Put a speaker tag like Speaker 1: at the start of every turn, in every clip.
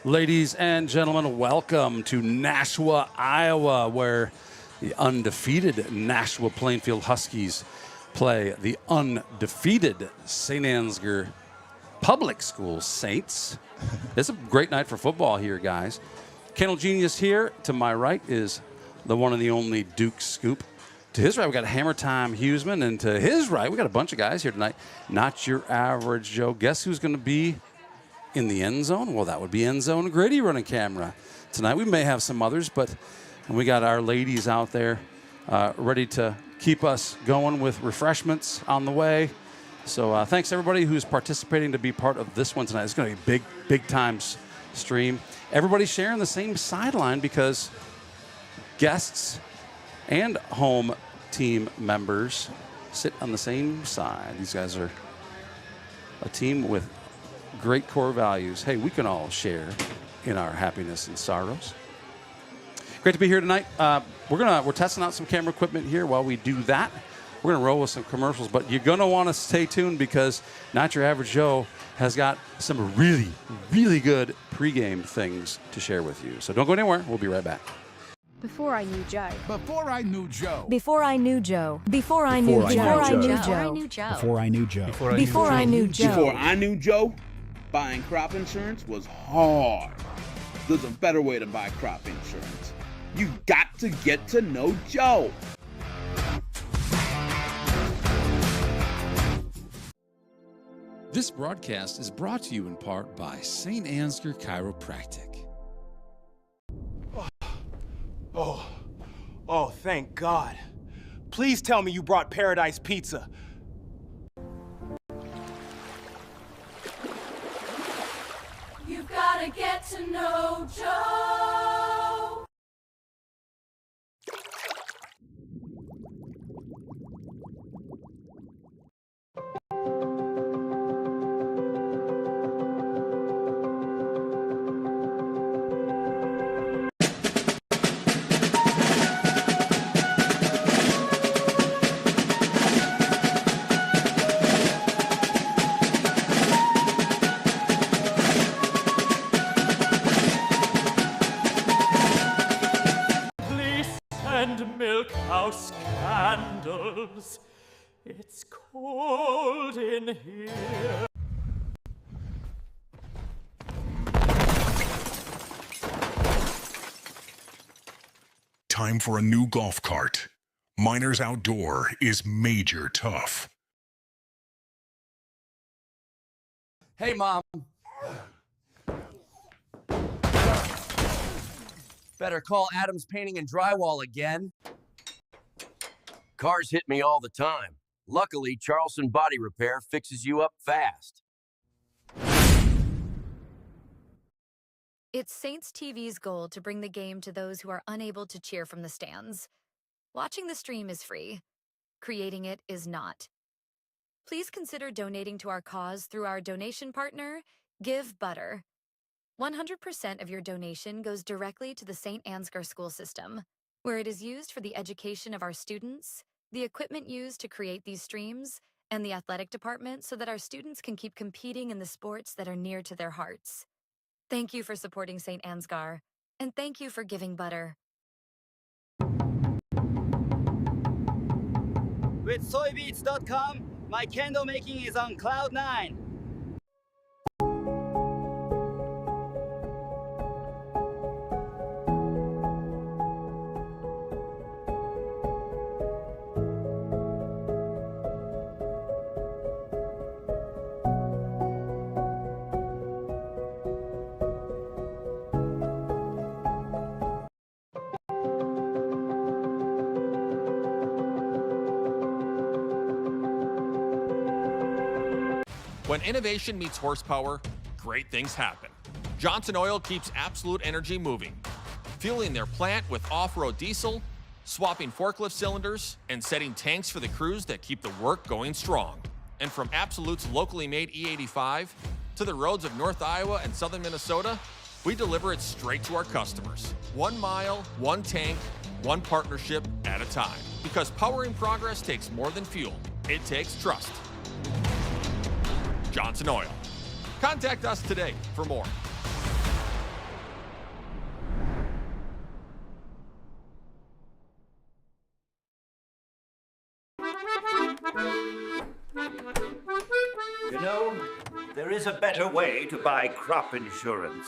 Speaker 1: Ladies and gentlemen, welcome to Nashua, Iowa, where the undefeated Nashua-Plainfield Huskies play the undefeated St. Ansgar Public School Saints. It's a great night for football here, guys. Kennel Genius here. To my right is the one and the only Duke Scoop. To his right, we got Hammer Time Huseman, and to his right, we got a bunch of guys here tonight. Not your average Joe. Guess who's going to be in the end zone? Well, that would be End Zone Gritty running camera tonight. We may have some others, but we got our ladies out there ready to keep us going with refreshments on the way. So thanks everybody who's participating to be part of this one tonight. It's going to be a big time stream. Everybody's sharing the same sideline because guests and home team members sit on the same side. These guys are a team with great core values. Hey, we can all share in our happiness and sorrows. Great to be here tonight. We're testing out some camera equipment here. While we do that, we're gonna roll with some commercials, but you're gonna want to stay tuned because Not Your Average Joe has got some really good pregame things to share with you. So don't go anywhere. We'll be right back.
Speaker 2: Before I knew Joe.
Speaker 3: Before I knew Joe.
Speaker 4: Before I knew Joe. Before I knew Joe. Before I knew Joe.
Speaker 5: Before I knew Joe.
Speaker 4: Before I knew Joe.
Speaker 6: Before I knew Joe, buying crop insurance was hard. There's a better way to buy crop insurance. You got to get to know Joe.
Speaker 7: This broadcast is brought to you in part by St. Ansgar Chiropractic.
Speaker 8: Oh, thank God. Please tell me you brought Paradise Pizza.
Speaker 9: You've got to get to know Joe.
Speaker 10: Milk house candles. It's cold in here.
Speaker 3: Time for a new golf cart. Miners Outdoor is major tough.
Speaker 11: Hey, Mom. Better call Adams Painting and Drywall again. Cars hit me all the time. Luckily, Charleston Body Repair fixes you up fast.
Speaker 12: It's Saints TV's goal to bring the game to those who are unable to cheer from the stands. Watching the stream is free. Creating it is not. Please consider donating to our cause through our donation partner, Give Butter. 100% of your donation goes directly to the St. Ansgar school system, where it is used for the education of our students, the equipment used to create these streams, and the athletic department so that our students can keep competing in the sports that are near to their hearts. Thank you for supporting St. Ansgar, and thank you for giving butter.
Speaker 13: With soybeats.com, my candle making is on cloud 9.
Speaker 14: When innovation meets horsepower, great things happen. Johnson Oil keeps Absolute Energy moving, fueling their plant with off-road diesel, swapping forklift cylinders, and setting tanks for the crews that keep the work going strong. And from Absolute's locally made E85 to the roads of North Iowa and southern Minnesota, we deliver it straight to our customers. 1 mile, 1 tank, 1 partnership at a time. Because powering progress takes more than fuel. It takes trust. Johnson Oil. Contact us today for more.
Speaker 5: is a better way to buy crop insurance.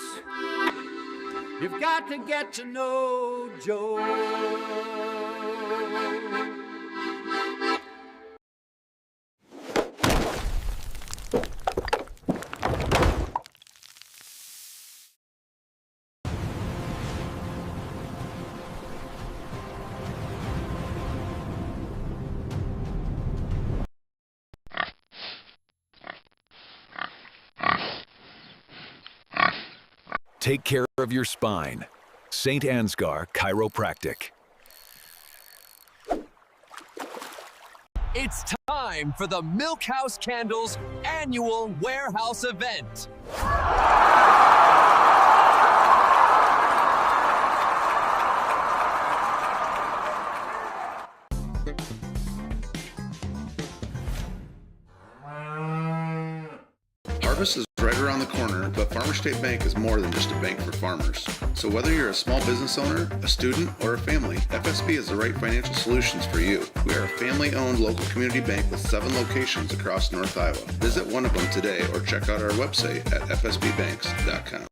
Speaker 5: You've got to get to know Joe.
Speaker 15: Take care of your spine. St. Ansgar Chiropractic.
Speaker 11: It's time for the Milk House Candles annual warehouse event.
Speaker 16: Harvest is right around the corner, but Farmer State Bank is more than just a bank for farmers. So whether you're a small business owner, a student, or a family, FSB is the right financial solutions for you. We are a family-owned local community bank with 7 locations across North Iowa. Visit one of them today or check out our website at fsbbanks.com.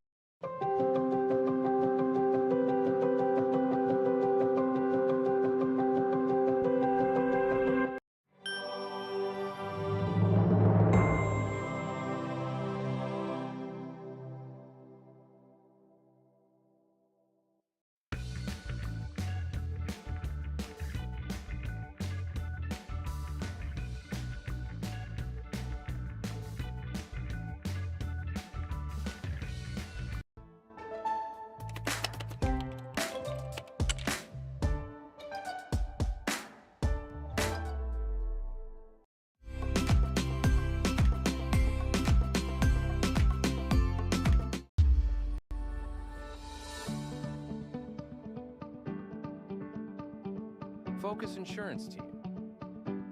Speaker 17: Focus Insurance Team,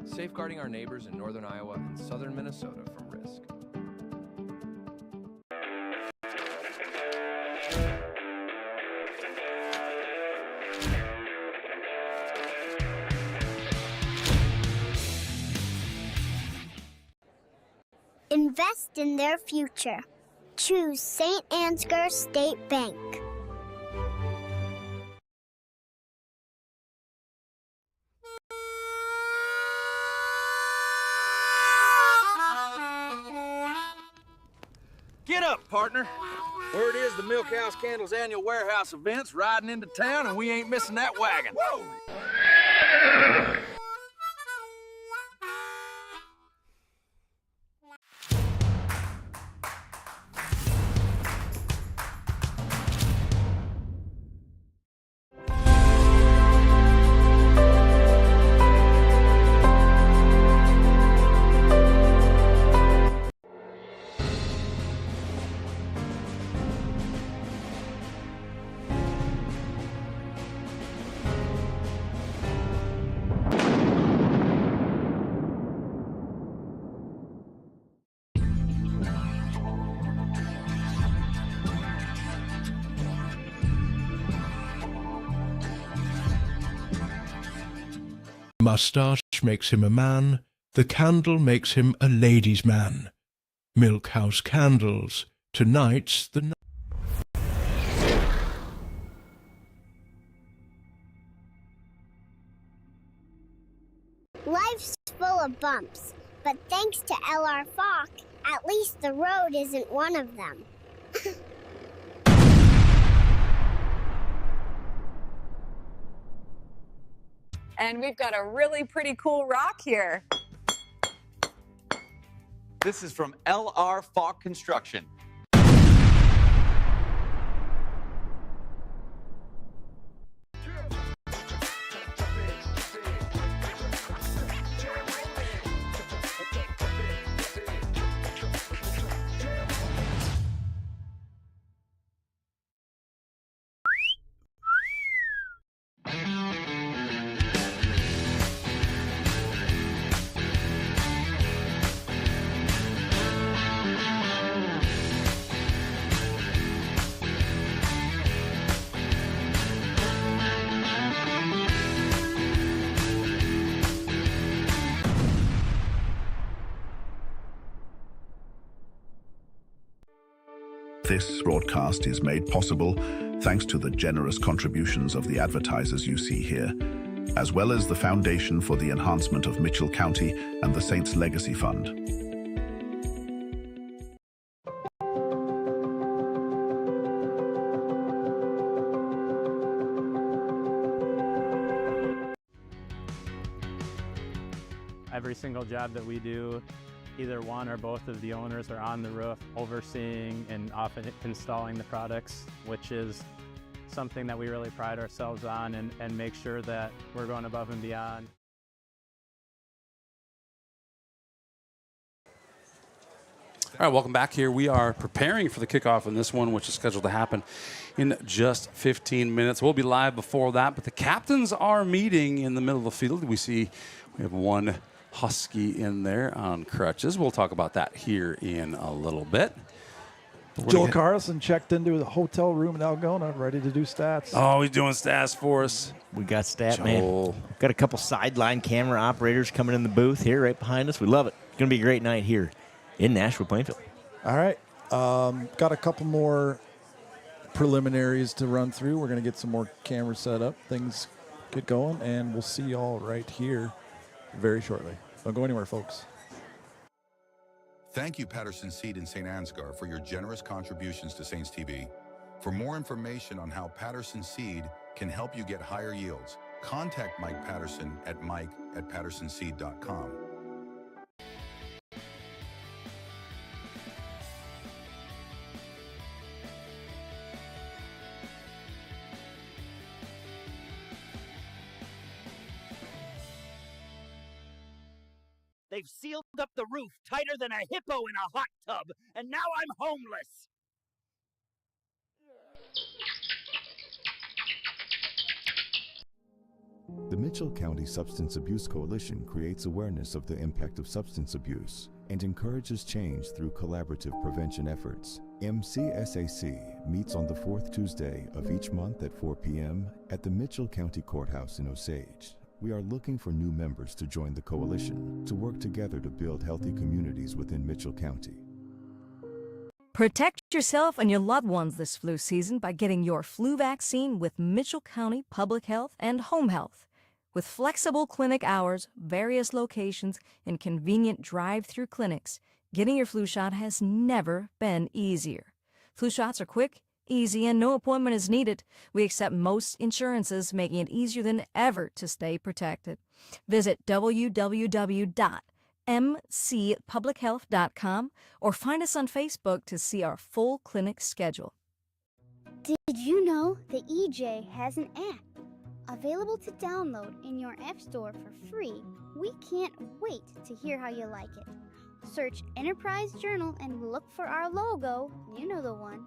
Speaker 17: safeguarding our neighbors in northern Iowa and southern Minnesota from risk.
Speaker 18: Invest in their future. Choose St. Ansgar State Bank.
Speaker 19: Get up, partner. Word is the Milk House Candles annual warehouse event's riding into town, and we ain't missing that wagon. Whoa!
Speaker 20: Mustache makes him a man, the candle makes him a ladies' man. Milk House Candles, tonight's the night.
Speaker 18: Life's full of bumps, but thanks to LR Falk, at least the road isn't one of them.
Speaker 21: And we've got a really pretty cool rock here.
Speaker 22: This is from LR Falk Construction.
Speaker 1: This broadcast is made possible thanks to the generous contributions of the advertisers you see here, as well as the Foundation for the Enhancement of Mitchell County and the Saints Legacy Fund.
Speaker 2: Every single job that we do, either one or both of the owners are on the roof overseeing and often installing the products, which is something that we really pride ourselves on and make sure that we're going above and beyond.
Speaker 23: All right, welcome back here. We are preparing for the kickoff in this one, which is scheduled to happen in just 15 minutes. We'll be live before that, but the captains are meeting in the middle of the field. We have one Husky in there on crutches. We'll talk about that here in a little bit.
Speaker 24: Joel Carlson checked into the hotel room in Algona, ready to do stats.
Speaker 23: Oh, he's doing stats for us.
Speaker 25: We got stat,
Speaker 23: Joel.
Speaker 25: man. Got a couple sideline camera operators coming in the booth here right behind us. We love it. It's going to be a great night here in Nashua-Plainfield.
Speaker 24: All right. Got a couple more preliminaries to run through. We're going to get some more cameras set up, things get going, and we'll see y'all right here very shortly. Don't go anywhere, folks.
Speaker 26: Thank you, Patterson Seed in St. Ansgar, for your generous contributions to Saints TV. For more information on how Patterson Seed can help you get higher yields, contact Mike Patterson at mike@pattersonseed.com.
Speaker 5: They've sealed up the roof tighter than a hippo in a hot tub, and now I'm homeless.
Speaker 27: The Mitchell County Substance Abuse Coalition creates awareness of the impact of substance abuse and encourages change through collaborative prevention efforts. MCSAC meets on the fourth Tuesday of each month at 4 p.m. at the Mitchell County Courthouse in Osage. We are looking for new members to join the coalition to work together to build healthy communities within Mitchell County.
Speaker 4: Protect yourself and your loved ones this flu season by getting your flu vaccine with Mitchell County Public Health and Home Health. With flexible clinic hours, various locations, and convenient drive-through clinics, getting your flu shot has never been easier. Flu shots are quick, easy, and no appointment is needed. We accept most insurances, making it easier than ever to stay protected. Visit www.mcpublichealth.com or find us on Facebook to see our full clinic schedule.
Speaker 18: Did you know the EJ has an app? Available to download in your app store for free. We can't wait to hear how you like it. Search Enterprise Journal and look for our logo, you know the one,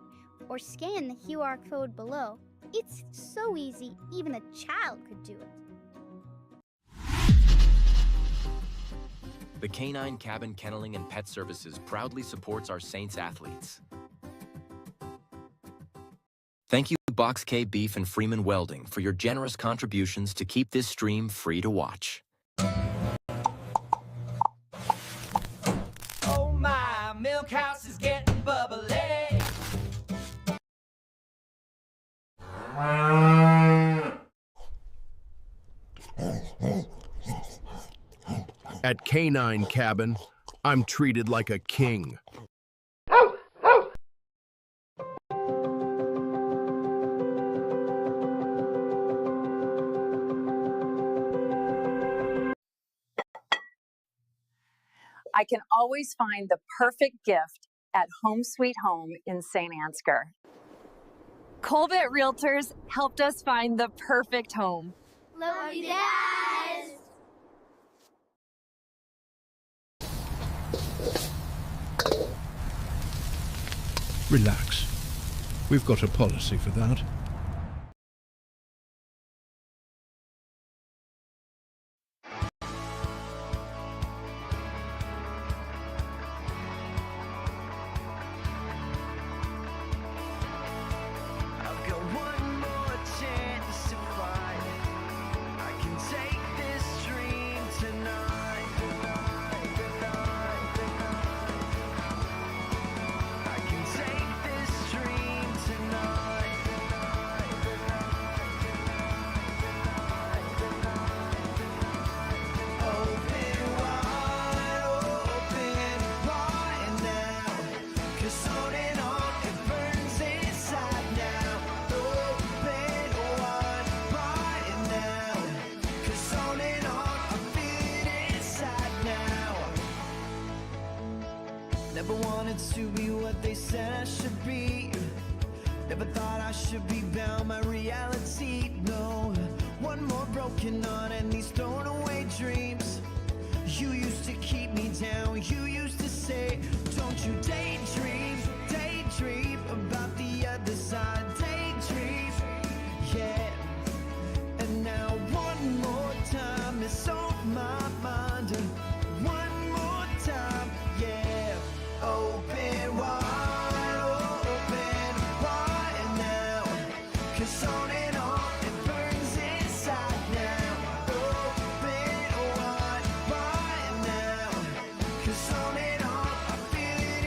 Speaker 18: or scan the QR code below. It's so easy, even a child could do it.
Speaker 28: The Canine Cabin Kenneling and Pet Services proudly supports our Saints athletes. Thank you, Box K Beef and Freeman Welding, for your generous contributions to keep this stream free to watch.
Speaker 9: Oh my, milk house is getting bubbly.
Speaker 29: At Canine Cabin, I'm treated like a king.
Speaker 21: I can always find the perfect gift at Home Sweet Home in St. Ansgar.
Speaker 30: Colbert Realtors helped us find the perfect home.
Speaker 18: Love you, Dad!
Speaker 20: Relax. We've got a policy for that.
Speaker 9: wanted to be what they said I should be. Never thought I should be bound by reality, no. One more broken heart and these thrown away dreams. You used to keep me down, you used to say, don't you daydream, daydream about the other side, daydream, yeah. And now one more time, it's on my mind. One more time, yeah. Open wide, open wide now. 'Cause on and on it burns inside now. Open wide now. 'Cause on and on I feel it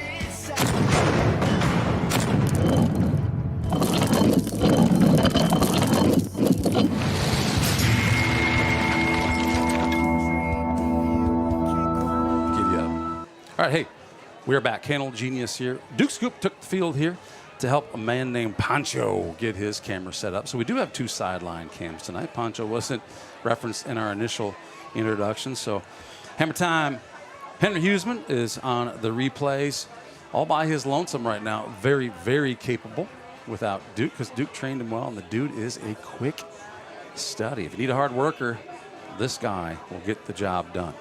Speaker 23: All right, hey, we're back. Candle Genius here. Duke Scoop took the field here to help a man named Pancho get his camera set up. So we do have 2 sideline cams tonight. Pancho wasn't referenced in our initial introduction. So hammer time. Henry Huseman is on the replays all by his lonesome right now. Very, very capable without Duke, because Duke trained him well, and the dude is a quick study. If you need a hard worker, this guy will get the job done.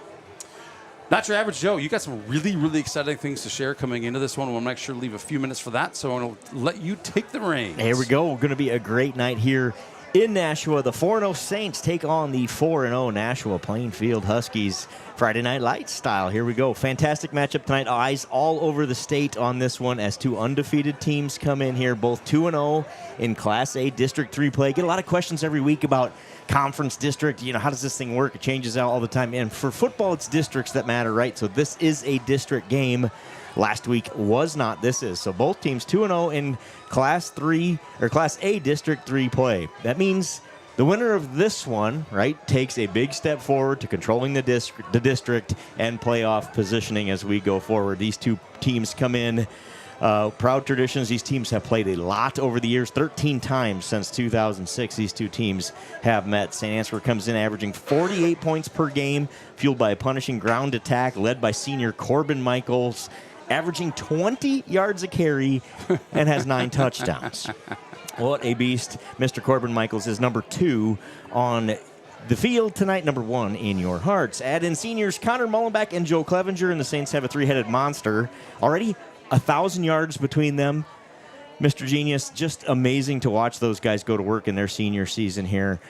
Speaker 23: Not Your Average Joe, you got some really, really exciting things to share coming into this one. We'll make sure to leave a few minutes for that, so I'm going to let you take the reins.
Speaker 25: Here we go. Going to be a great night here in Nashua. The 4-0 Saints take on the 4-0 Nashua-Plainfield Huskies. Friday Night Lights style. Here we go. Fantastic matchup tonight. Eyes all over the state on this one as 2 undefeated teams come in here, both 2-0 in Class A District 3 play. Get a lot of questions every week about conference district. You know, how does this thing work? It changes out all the time. And for football, it's districts that matter, right? So this is a district game. Last week was not. This is. So both teams 2-0 in Class 3 or Class A District 3 play. That means the winner of this one, right, takes a big step forward to controlling the district and playoff positioning as we go forward. These 2 teams come in. Proud traditions. These teams have played a lot over the years. 13 times since 2006, these 2 teams have met. St. Ansgar comes in averaging 48 points per game, fueled by a punishing ground attack led by senior Corbin Michaels, averaging 20 yards a carry and has 9 touchdowns. What a beast. Mr. Corbin Michaels is number 2 on the field tonight, number 1 in your hearts. Add in seniors Connor Mullenbeck and Joe Clevenger, and the Saints have a 3-headed monster. Already 1,000 yards between them. Mr. Genius, just amazing to watch those guys go to work in their senior season here.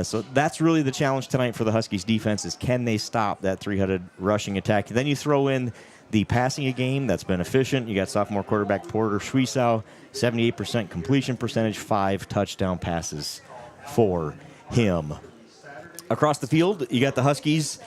Speaker 25: So that's really the challenge tonight for the Huskies defense is can they stop that 3-headed rushing attack? Then you throw in the passing game that's been efficient. You got sophomore quarterback Porter Schwiesow, 78% completion percentage, 5 touchdown passes for him. Across the field, you got the Huskies.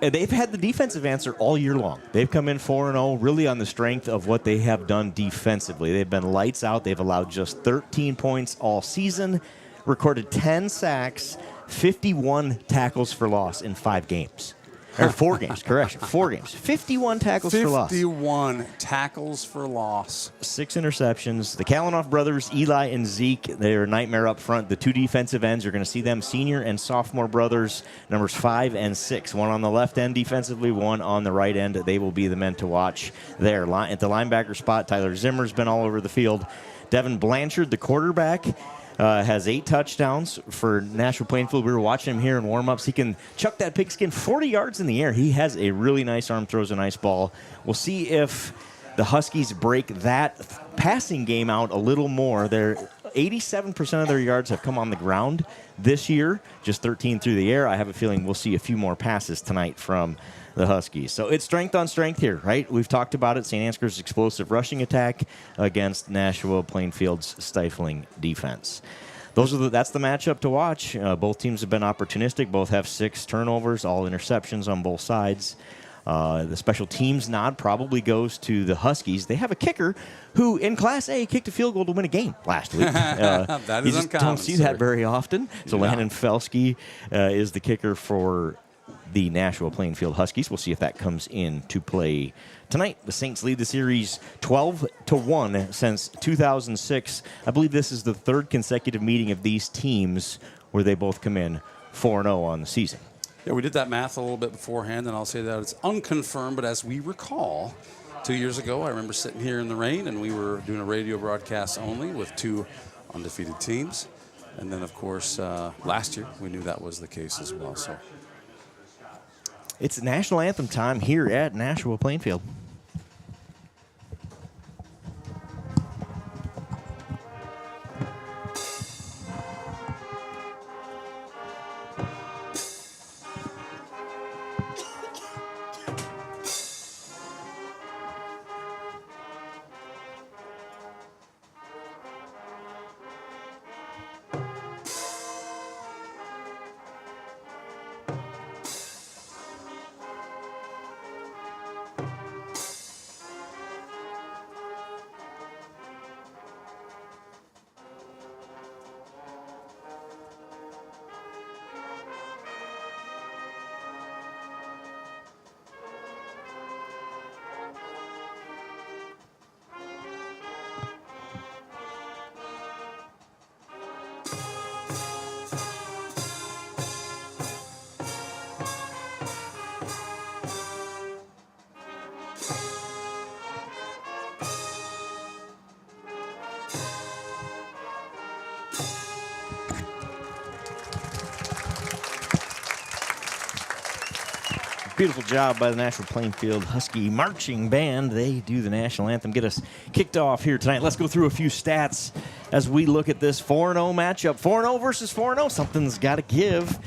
Speaker 25: They've had the defensive answer all year long. They've come in 4-0 really on the strength of what they have done defensively. They've been lights out. They've allowed just 13 points all season, recorded 10 sacks, 51 tackles for loss in 5 games. Or 4 games, correction. 4 games. 51 tackles for loss.
Speaker 23: 51 tackles for loss.
Speaker 25: 6 interceptions. The Kalanoff brothers, Eli and Zeke, they're a nightmare up front. The 2 defensive ends, you're going to see them, senior and sophomore brothers, numbers 5 and 6. One on the left end defensively, one on the right end. They will be the men to watch there. At the linebacker spot, Tyler Zimmer's been all over the field. Devin Blanchard, the quarterback, has 8 touchdowns for Nashua-Plainfield. We were watching him here in warm-ups. He can chuck that pigskin 40 yards in the air. He has a really nice arm, throws a nice ball. We'll see if the Huskies break that passing game out a little more. They're 87% of their yards have come on the ground this year, just 13 through the air. I have a feeling we'll see a few more passes tonight from the Huskies. So it's strength on strength here, right? We've talked about it. St. Ansgar's explosive rushing attack against Nashua-Plainfield's stifling defense. That's the matchup to watch. Both teams have been opportunistic. Both have 6 turnovers, all interceptions on both sides. The special teams nod probably goes to the Huskies. They have a kicker who, in Class A, kicked a field goal to win a game last week.
Speaker 23: That is
Speaker 25: you just
Speaker 23: uncommon.
Speaker 25: don't see that very often. So Landon Felsky is the kicker for the Nashua-Plainfield Huskies. We'll see if that comes into play tonight. The Saints lead the series 12-1 since 2006. I believe this is the 3rd consecutive meeting of these teams where they both come in 4-0 on the season.
Speaker 23: Yeah, we did that math a little bit beforehand, and I'll say that it's unconfirmed, but as we recall, 2 years ago, I remember sitting here in the rain, and we were doing a radio broadcast only with 2 undefeated teams. And then, of course, last year, we knew that was the case as well. So
Speaker 25: it's national anthem time here at Nashua-Plainfield. Beautiful job by the Nashua-Plainfield Husky Marching Band. They do the national anthem, get us kicked off here tonight. Let's go through a few stats as we look at this 4-0 matchup. 4-0 versus 4-0. Something's got to give.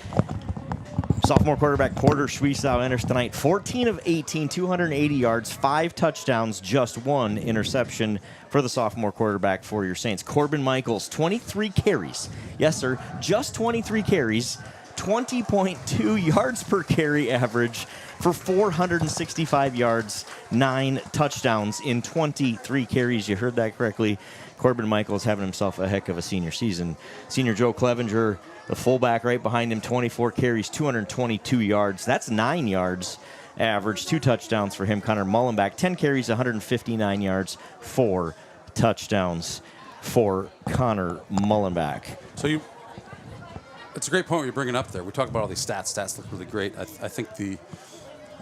Speaker 25: Sophomore quarterback Porter Schwiesow enters tonight. 14 of 18, 280 yards, 5 touchdowns, just 1 interception for the sophomore quarterback for your Saints. Corbin Michaels, 23 carries. Yes, sir, just 23 carries. 20.2 yards per carry average for 465 yards, 9 touchdowns in 23 carries. You heard that correctly. Corbin Michaels having himself a heck of a senior season. Senior Joe Clevenger, the fullback right behind him, 24 carries, 222 yards. That's 9 yards average, 2 touchdowns for him. Connor Mullenback, 10 carries, 159 yards, 4 touchdowns for Connor Mullenback.
Speaker 23: So it's a great point you're bringing up there. We talk about all these stats. Stats look really great. I think the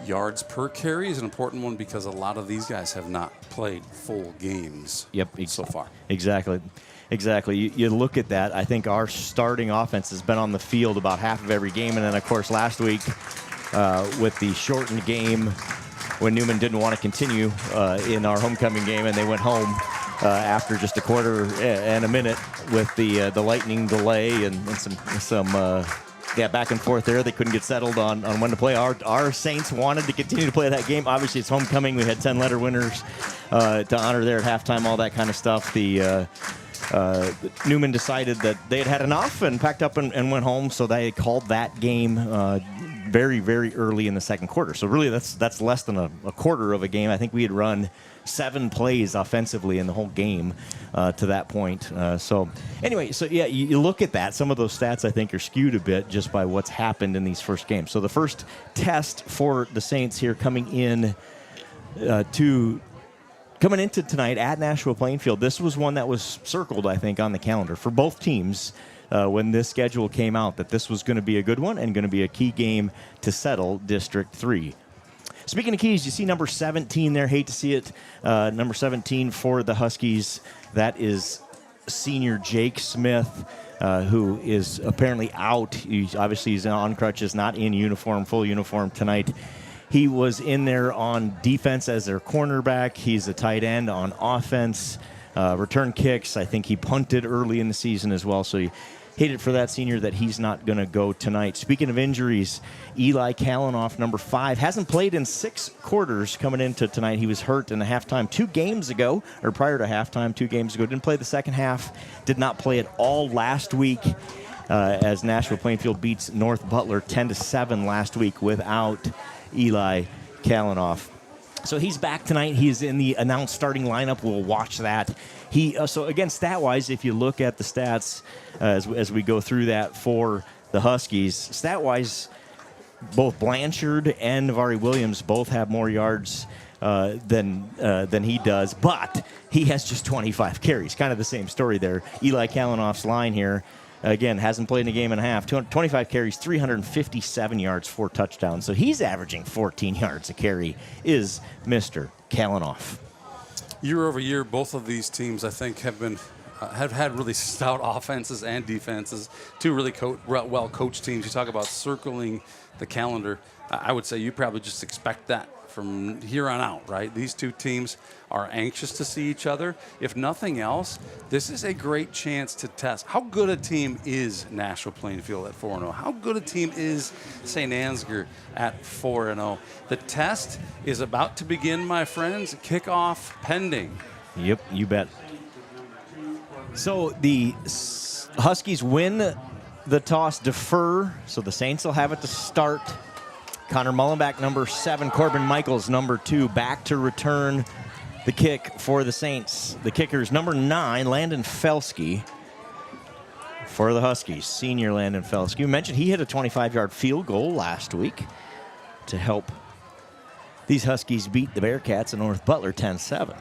Speaker 23: yards per carry is an important one because a lot of these guys have not played full games so far.
Speaker 25: Exactly. You look at that. I think our starting offense has been on the field about half of every game. And then, of course, last week with the shortened game when Newman didn't want to continue in our homecoming game and they went home after just a quarter and a minute with the lightning delay and some back and forth there. They couldn't get settled on when to play. Our Saints wanted to continue to play that game. Obviously, it's homecoming. We had 10 letter winners to honor there at halftime, all that kind of stuff. Newman decided that they had enough and packed up and went home, so they called that game very, very early in the second quarter. So really, that's less than a quarter of a game. I think we had run 7 plays offensively in the whole game to that point. You look at that. Some of those stats, I think, are skewed a bit just by what's happened in these first games. So the first test for the Saints here coming into tonight at Nashua-Plainfield, this was one that was circled, I think, on the calendar for both teams when this schedule came out, that this was going to be a good one and going to be a key game to settle District 3. Speaking of keys, you see number 17 there. Hate to see it. Number 17 for the Huskies. That is senior Jake Smith, who is apparently out. He's on crutches, not in uniform, full uniform tonight. He was in there on defense as their cornerback. He's a tight end on offense. Return kicks. I think he punted early in the season as well. So you hate it for that senior that he's not going to go tonight. Speaking of injuries, Eli Kalanoff, number 5, hasn't played in 6 quarters coming into tonight. He was hurt in the halftime 2 games ago, or prior to halftime 2 games ago. Didn't play the second half. Did not play at all last week as Nashua-Plainfield beats North Butler 10-7 last week without Eli Kalanoff. So he's back tonight. He is in the announced starting lineup. We'll watch that. So again, stat-wise, if you look at the stats as we go through that for the Huskies, stat-wise, both Blanchard and Navari Williams both have more yards than he does, but he has just 25 carries. Kind of the same story there. Eli Kalanoff's line here, Again, hasn't played in a game and a half. 225 carries, 357 yards, 4 touchdowns. So he's averaging 14 yards a carry, is Mr. Kalanoff.
Speaker 23: Year over year, both of these teams, I think, have had really stout offenses and defenses. Two really well-coached teams. You talk about circling the calendar. I would say you probably just expect that from here on out, right? These two teams are anxious to see each other. If nothing else, this is a great chance to test how good a team is Nashua-Plainfield at 4-0. How good a team is St. Ansgar at 4-0. The test is about to begin, my friends. Kickoff pending.
Speaker 25: Yep, you bet. So the Huskies win the toss, defer, so the Saints will have it to start. Connor Mullenback, number 7. Corbin Michaels, number 2, back to return the kick for the Saints. The kicker's number 9, Landon Felsky, for the Huskies. Senior Landon Felsky. We mentioned he hit a 25-yard field goal last week to help these Huskies beat the Bearcats in North Butler 10-7.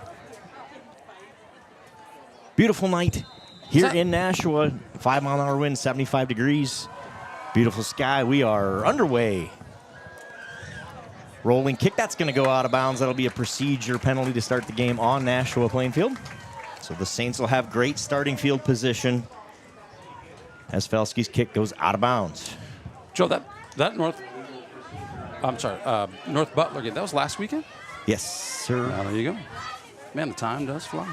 Speaker 25: Beautiful night here in Nashua. 5-mile-an-hour wind, 75 degrees. Beautiful sky. We are underway. Rolling kick, that's going to go out of bounds. That'll be a procedure penalty to start the game on Nashua-Plainfield. So the Saints will have great starting field position as Felsky's kick goes out of bounds.
Speaker 23: Joe, that North Butler game, that was last weekend?
Speaker 25: Yes, sir.
Speaker 23: There you go. Man, the time does fly.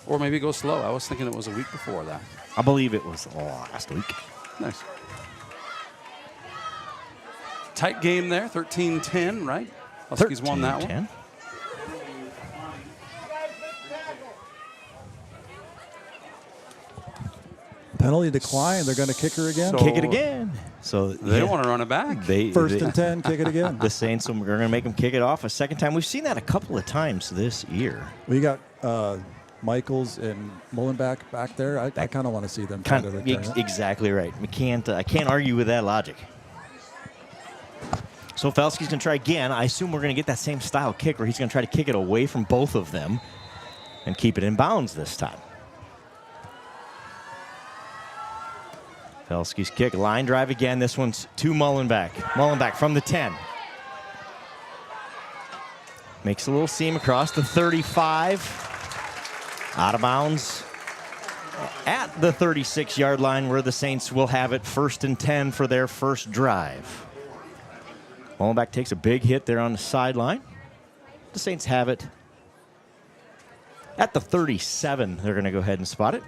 Speaker 23: Or maybe it goes slow. I was thinking it was a week before that.
Speaker 25: I believe it was last week.
Speaker 23: Nice. Tight game there, 13-10, right? Huskies won that one.
Speaker 24: Penalty decline. They're going to kick her again.
Speaker 25: Kick it again. So
Speaker 23: they don't want to run it back.
Speaker 24: First and 10, kick it again.
Speaker 25: The Saints are going to make them kick it off a second time. We've seen that a couple of times this year.
Speaker 24: We got Michaels and Mullenback back there. I kind of want to see them try to return it.
Speaker 25: Exactly right. I can't argue with that logic. So Felsky's going to try again. I assume we're going to get that same style kick where he's going to try to kick it away from both of them and keep it in bounds this time. Felsky's kick, line drive again. This one's to Mullenback. Mullenback from the 10. Makes a little seam across the 35. Out of bounds at the 36-yard line where the Saints will have it 1st and 10 for their first drive. Mullenback takes a big hit there on the sideline. The Saints have it at the 37. They're going to go ahead and spot it.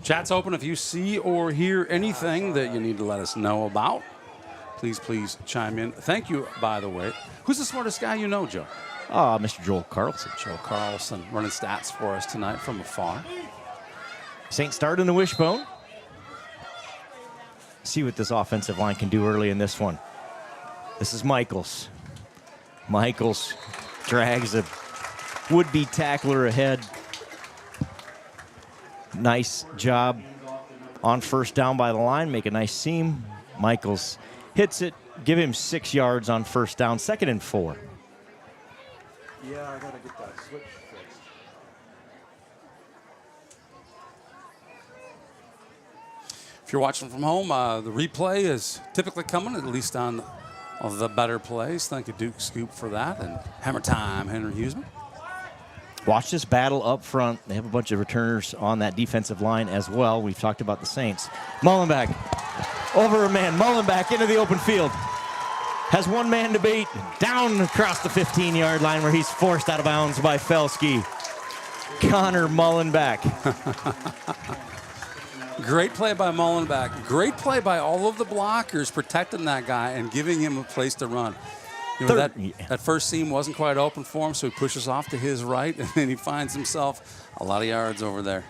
Speaker 23: Chat's open. If you see or hear anything that you need to let us know about, please chime in. Thank you, by the way. Who's the smartest guy you know, Joe?
Speaker 25: Mr. Joel Carlson.
Speaker 23: Joel Carlson running stats for us tonight from afar.
Speaker 25: Saints start in the wishbone. See what this offensive line can do early in this one. This is Michaels. Michaels drags a would-be tackler ahead. Nice job on first down by the line. Make a nice seam. Michaels hits it. Give him 6 yards on first down. 2nd and 4.
Speaker 24: Yeah, I got to get that switch fixed.
Speaker 23: If you're watching from home, the replay is typically coming, at least on the better plays. Thank you, Duke Scoop, for that. And Hammer Time, Henry Huseman.
Speaker 25: Watch this battle up front. They have a bunch of returners on that defensive line as well. We've talked about the Saints. Mullenback over a man. Mullenback into the open field. Has one man to beat. Down across the 15-yard line where he's forced out of bounds by Felsky. Connor Mullenback.
Speaker 23: Great play by Mullenback. Great play by all of the blockers protecting that guy and giving him a place to run. You know, that first seam wasn't quite open for him, so he pushes off to his right, and then he finds himself a lot of yards over there.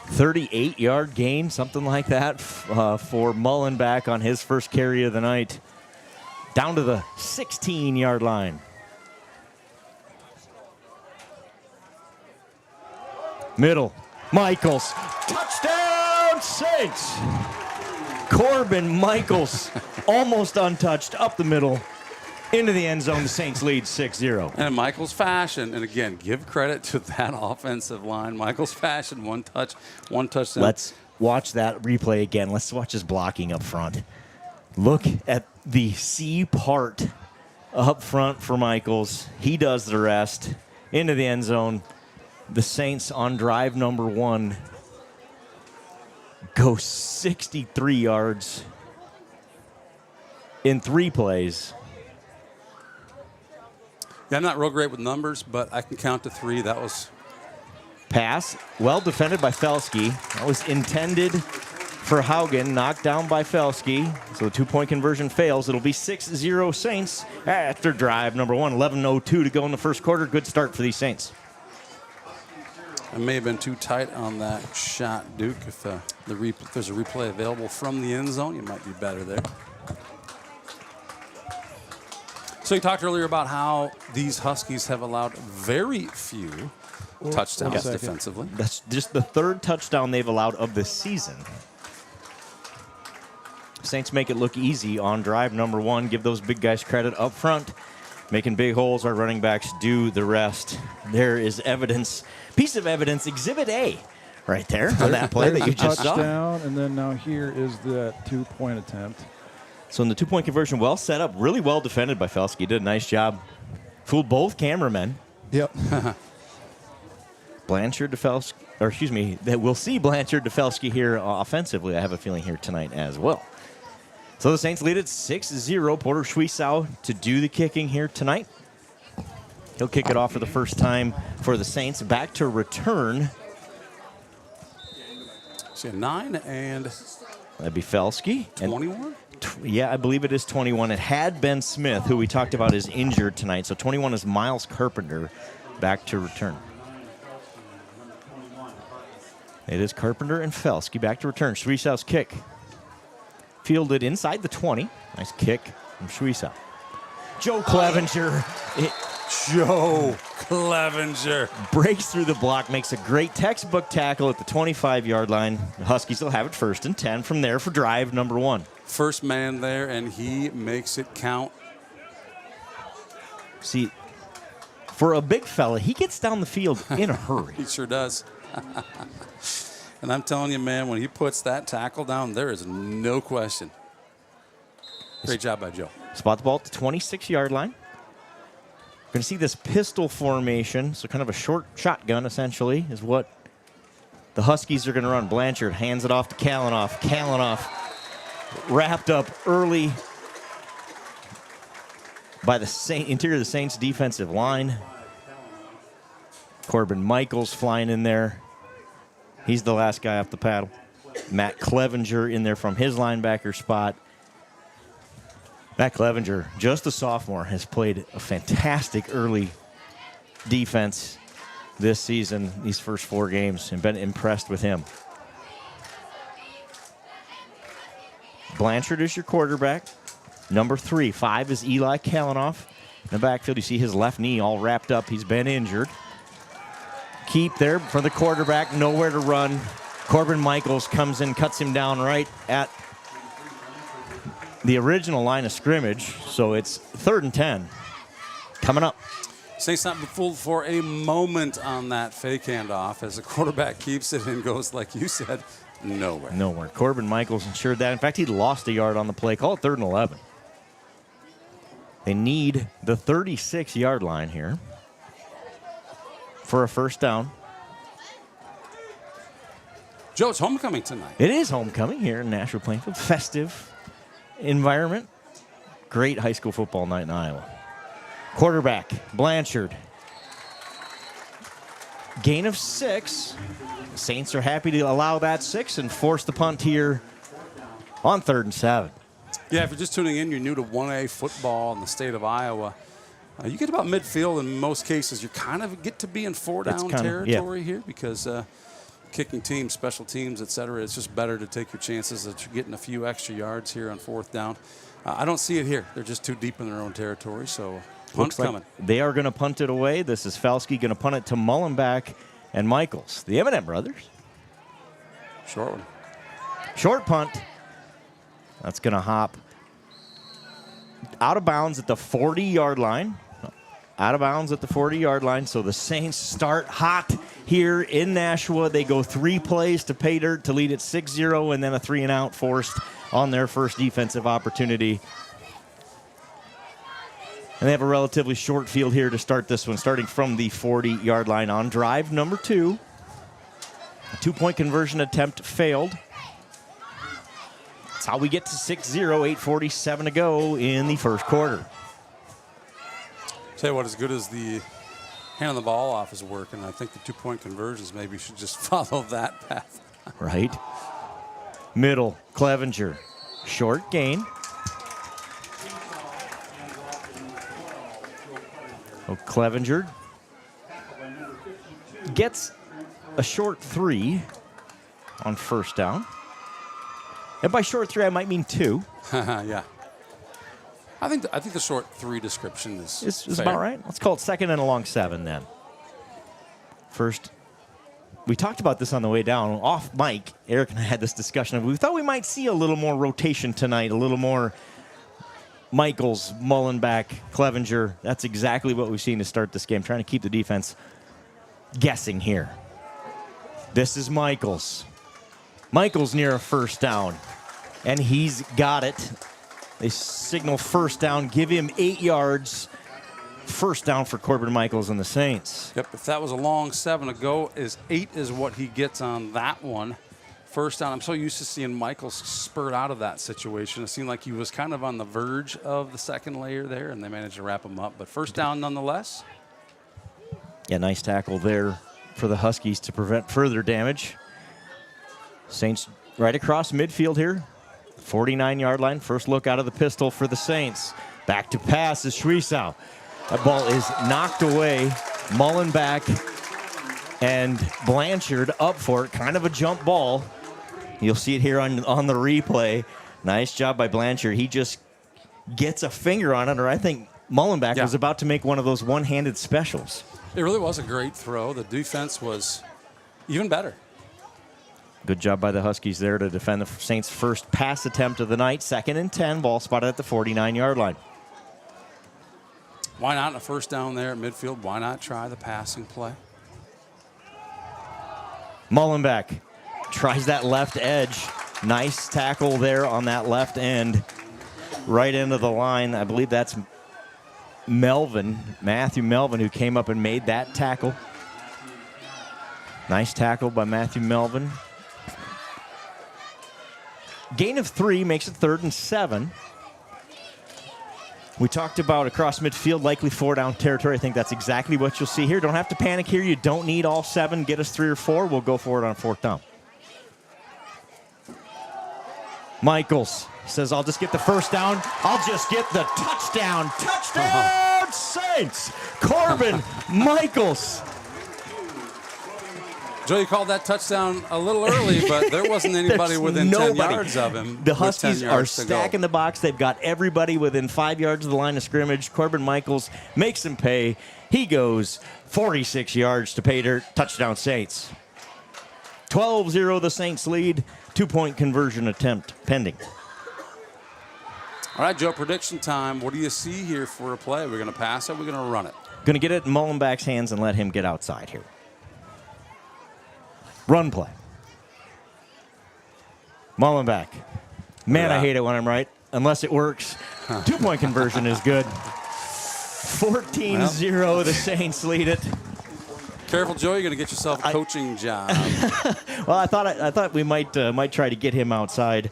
Speaker 25: 38-yard gain, something like that, for Mullenback on his first carry of the night. Down to the 16-yard line. Middle. Michaels. Touchdown, Saints! Corbin Michaels, almost untouched, up the middle. into the end zone. The Saints lead 6-0.
Speaker 23: And in Michael's fashion, and again, give credit to that offensive line. Michael's fashion, one touchdown.
Speaker 25: Let's watch that replay again. Let's watch his blocking up front. Look at the C part up front for Michaels. He does the rest. Into the end zone. The Saints on drive number 1 go 63 yards in 3 plays.
Speaker 23: Yeah, I'm not real great with numbers, but I can count to 3. That was...
Speaker 25: Pass, well defended by Felski. That was intended for Haugen, knocked down by Felski. So the 2-point conversion fails. It'll be 6-0 Saints after drive number 1. 11:02 to go in the first quarter. Good start for these Saints.
Speaker 23: I may have been too tight on that shot, Duke. If there's a replay available from the end zone, you might be better there. So you talked earlier about how these Huskies have allowed very few touchdowns defensively.
Speaker 25: That's just the 3rd touchdown they've allowed of the season. Saints make it look easy on drive number 1. Give those big guys credit up front. Making big holes, our running backs do the rest. There is evidence, piece of evidence, Exhibit A, right there on that play that you just saw.
Speaker 24: Touchdown, and then now here is the 2-point attempt.
Speaker 25: So in the 2-point conversion, well set up, really well defended by Felski. Did a nice job. Fooled both cameramen.
Speaker 24: Yep.
Speaker 25: Blanchard to Felski, or excuse me, that we'll see Blanchard to Felski here offensively. I have a feeling here tonight as well. So the Saints lead it 6-0. Porter Schwiesau to do the kicking here tonight. He'll kick it off for the first time for the Saints. Back to return.
Speaker 23: See a 9 and...
Speaker 25: That'd be Felski.
Speaker 23: 21?
Speaker 25: Yeah, I believe it is 21. It had Ben Smith, who we talked about is injured tonight. So 21 is Miles Carpenter back to return. It is Carpenter and Felski back to return. Schwiesau's kick. Fielded inside the 20. Nice kick from Schwiesau. Joe Clevenger.
Speaker 23: Joe Clevenger
Speaker 25: breaks through the block, makes a great textbook tackle at the 25-yard line. The Huskies will have it 1st and 10 from there for drive number 1.
Speaker 23: First man there, and he makes it count.
Speaker 25: See, for a big fella, he gets down the field in a hurry.
Speaker 23: He sure does. And I'm telling you, man, when he puts that tackle down, there is no question. Great job by Joe.
Speaker 25: Spot the ball at the 26-yard line. We're going to see this pistol formation, so kind of a short shotgun, essentially, is what the Huskies are going to run. Blanchard hands it off to Kalanoff. Kalanoff wrapped up early by the interior of the Saints defensive line. Corbin Michaels flying in there. He's the last guy off the paddle. Matt Clevenger in there from his linebacker spot. Matt Clevenger, just a sophomore, has played a fantastic early defense this season, these first 4 games, and been impressed with him. Blanchard is your quarterback. Number 3. 5 is Eli Kalanoff. In the backfield, you see his left knee all wrapped up. He's been injured. Keep there for the quarterback, nowhere to run. Corbin Michaels comes in, cuts him down right at the original line of scrimmage. So it's 3rd and 10 coming up.
Speaker 23: Saints not be fooled for a moment on that fake handoff as the quarterback keeps it and goes, like you said, nowhere.
Speaker 25: Nowhere. Corbin Michaels ensured that. In fact, he lost a yard on the play. Call it 3rd and 11. They need the 36-yard line here for a first down.
Speaker 23: Joe, it's homecoming tonight.
Speaker 25: It is homecoming here in Nashua-Plainfield. Festive environment. Great high school football night in Iowa. Quarterback, Blanchard. Gain of 6. Saints are happy to allow that 6 and force the punt here on 3rd and 7.
Speaker 23: Yeah, if you're just tuning in, you're new to 1A football in the state of Iowa. You get about midfield in most cases. You kind of get to be in 4-down territory here because kicking teams, special teams, et cetera, it's just better to take your chances that you're getting a few extra yards here on 4th down. I don't see it here. They're just too deep in their own territory, so punt's coming.
Speaker 25: They are going to punt it away. This is Felski going to punt it to Mullenbeck and Michaels, the Eminem brothers.
Speaker 23: Short one.
Speaker 25: Short punt. That's going to hop out of bounds at the 40-yard line. Out of bounds at the 40-yard line. So the Saints start hot here in Nashua. They go 3 plays to pay dirt to lead it 6-0, and then a 3-and-out forced on their first defensive opportunity. And they have a relatively short field here to start this one, starting from the 40-yard line on drive number 2. A 2-point conversion attempt failed. That's how we get to 6-0, 8:47 to go in the first quarter.
Speaker 23: Tell you what, as good as the handing the ball off is working, I think the 2-point conversions maybe should just follow that path.
Speaker 25: Right. Middle, Clevenger. Short gain. Oh, Clevenger gets a short 3 on first down. And by short 3, I might mean 2.
Speaker 23: Yeah. I think the short 3 description is
Speaker 25: about right. Let's call it 2nd and a long 7 then. First, we talked about this on the way down. Off mic, Eric and I had this discussion. We thought we might see a little more rotation tonight, a little more Michaels, Mullenback, Clevenger. That's exactly what we've seen to start this game, trying to keep the defense guessing here. This is Michaels. Michaels near a first down, and he's got it. They signal first down, give him 8 yards. First down for Corbin Michaels and the Saints.
Speaker 23: Yep, if that was a long 7 to go, 8 is what he gets on that one. First down. I'm so used to seeing Michaels spurt out of that situation. It seemed like he was kind of on the verge of the second layer there, and they managed to wrap him up. But first down nonetheless.
Speaker 25: Yeah, nice tackle there for the Huskies to prevent further damage. Saints right across midfield here. 49-yard line. First look out of the pistol for the Saints. Back to pass is Schwiesau. That ball is knocked away. Mullenback and Blanchard up for it. Kind of a jump ball. You'll see it here on the replay. Nice job by Blanchard. He just gets a finger on it, or I think Mullenback was about to make one of those one-handed specials.
Speaker 23: It really was a great throw. The defense was even better.
Speaker 25: Good job by the Huskies there to defend the Saints' first pass attempt of the night. 2nd and 10, ball spotted at the 49-yard line.
Speaker 23: Why not a first down there at midfield? Why not try the passing play?
Speaker 25: Mullenback tries that left edge. Nice tackle there on that left end. Right into the line. I believe that's Matthew Melvin, who came up and made that tackle. Nice tackle by Matthew Melvin. Gain of 3 makes it 3rd and 7. We talked about across midfield, likely 4-down territory. I think that's exactly what you'll see here. Don't have to panic here. You don't need all 7. Get us 3 or 4. We'll go for it on 4th down. Michaels says, I'll just get the first down. I'll just get the touchdown. Touchdown, Saints! Corbin Michaels.
Speaker 23: Joe, you called that touchdown a little early, but there wasn't anybody within 10 yards of him.
Speaker 25: The Huskies are stacking the box. They've got everybody within 5 yards of the line of scrimmage. Corbin Michaels makes him pay. He goes 46 yards to pay dirt. Touchdown, Saints. 12-0 the Saints lead. 2-point conversion attempt pending.
Speaker 23: All right, Joe, prediction time. What do you see here for a play? We're going to pass it. We're going to run it.
Speaker 25: Going to get it in Mullenback's hands and let him get outside here. Run play. Mullenback. Man, I hate it when I'm right. Unless it works. 2-point conversion is good. 14-0, the Saints lead it.
Speaker 23: Careful, Joe. You're going to get yourself a coaching job.
Speaker 25: Well, I thought we might try to get him outside.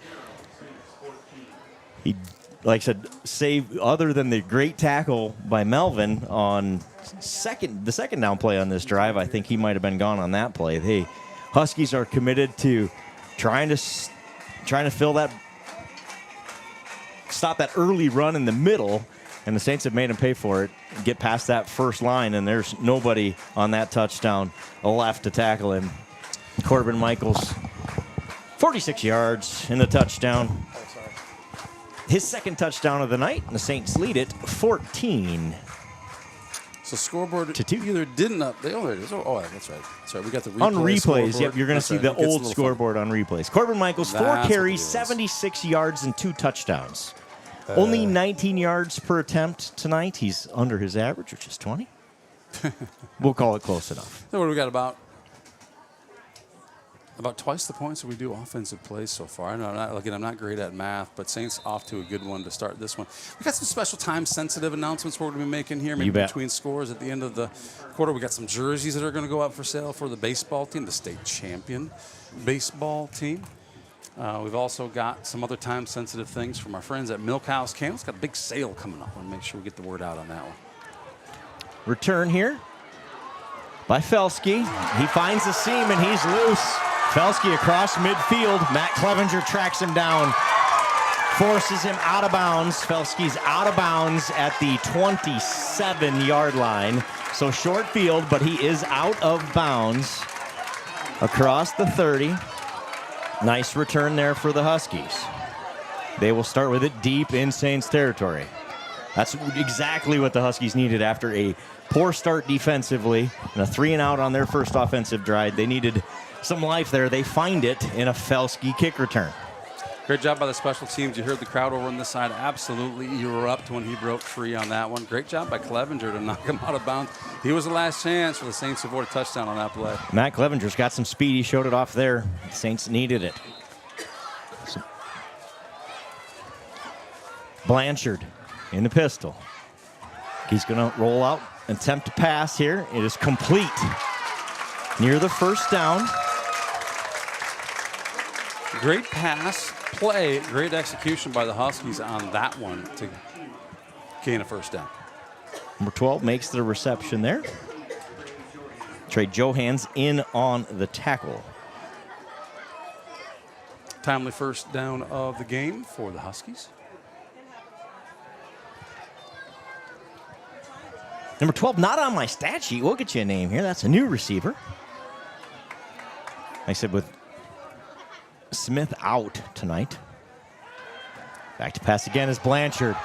Speaker 25: He, like I said, save other than the great tackle by Melvin on the second down play on this drive. I think he might have been gone on that play. The Huskies are committed to trying to fill that, stop that early run in the middle, and the Saints have made him pay for it. Get past that first line, and there's nobody on that touchdown left to tackle him. Corbin Michaels, 46 yards in the touchdown. His second touchdown of the night, and the Saints lead it 14.
Speaker 23: So scoreboard either didn't up. There it is. Oh, that's right. Sorry, we got the replay
Speaker 25: on replays.
Speaker 23: Scoreboard.
Speaker 25: Yep, you're going to see the old scoreboard on replays. Corbin Michaels, 4 carries, 76 yards, and 2 touchdowns. Only 19 yards per attempt tonight. He's under his average, which is 20. We'll call it close enough.
Speaker 23: So what do we got about twice the points that we do offensive plays so far. I know I'm not great at math, but Saints off to a good one to start this one. We got some special time-sensitive announcements we're going to be making here, maybe between scores at the end of the quarter. We got some jerseys that are going to go up for sale for the baseball team, the state champion baseball team. We've also got some other time-sensitive things from our friends at Milkhouse Candles. Got a big sale coming up. I want to make sure we get the word out on that one.
Speaker 25: Return here by Felsky. He finds the seam and he's loose. Felsky across midfield. Matt Clevenger tracks him down, forces him out of bounds. Felsky's out of bounds at the 27-yard line. So short field, but he is out of bounds across the 30. Nice return there for the Huskies. They will start with it deep in Saints territory. That's exactly what the Huskies needed after a poor start defensively and a 3-and-out on their first offensive drive. They needed some life there. They find it in a Felsky kick return.
Speaker 23: Great job by the special teams. You heard the crowd over on this side absolutely erupt when he broke free on that one. Great job by Clevenger to knock him out of bounds. He was the last chance for the Saints to avoid a touchdown on that play.
Speaker 25: Matt Clevenger's got some speed. He showed it off there. The Saints needed it. Blanchard in the pistol. He's going to roll out, attempt to pass here. It is complete. Near the first down.
Speaker 23: Great pass, play, great execution by the Huskies on that one to gain a first down.
Speaker 25: Number 12 makes the reception there. Trey Johans in on the tackle.
Speaker 23: Timely first down of the game for the Huskies.
Speaker 25: Number 12, not on my stat sheet. We'll get you a name here. That's a new receiver. Like I said, with Smith out tonight. Back to pass again is Blanchard.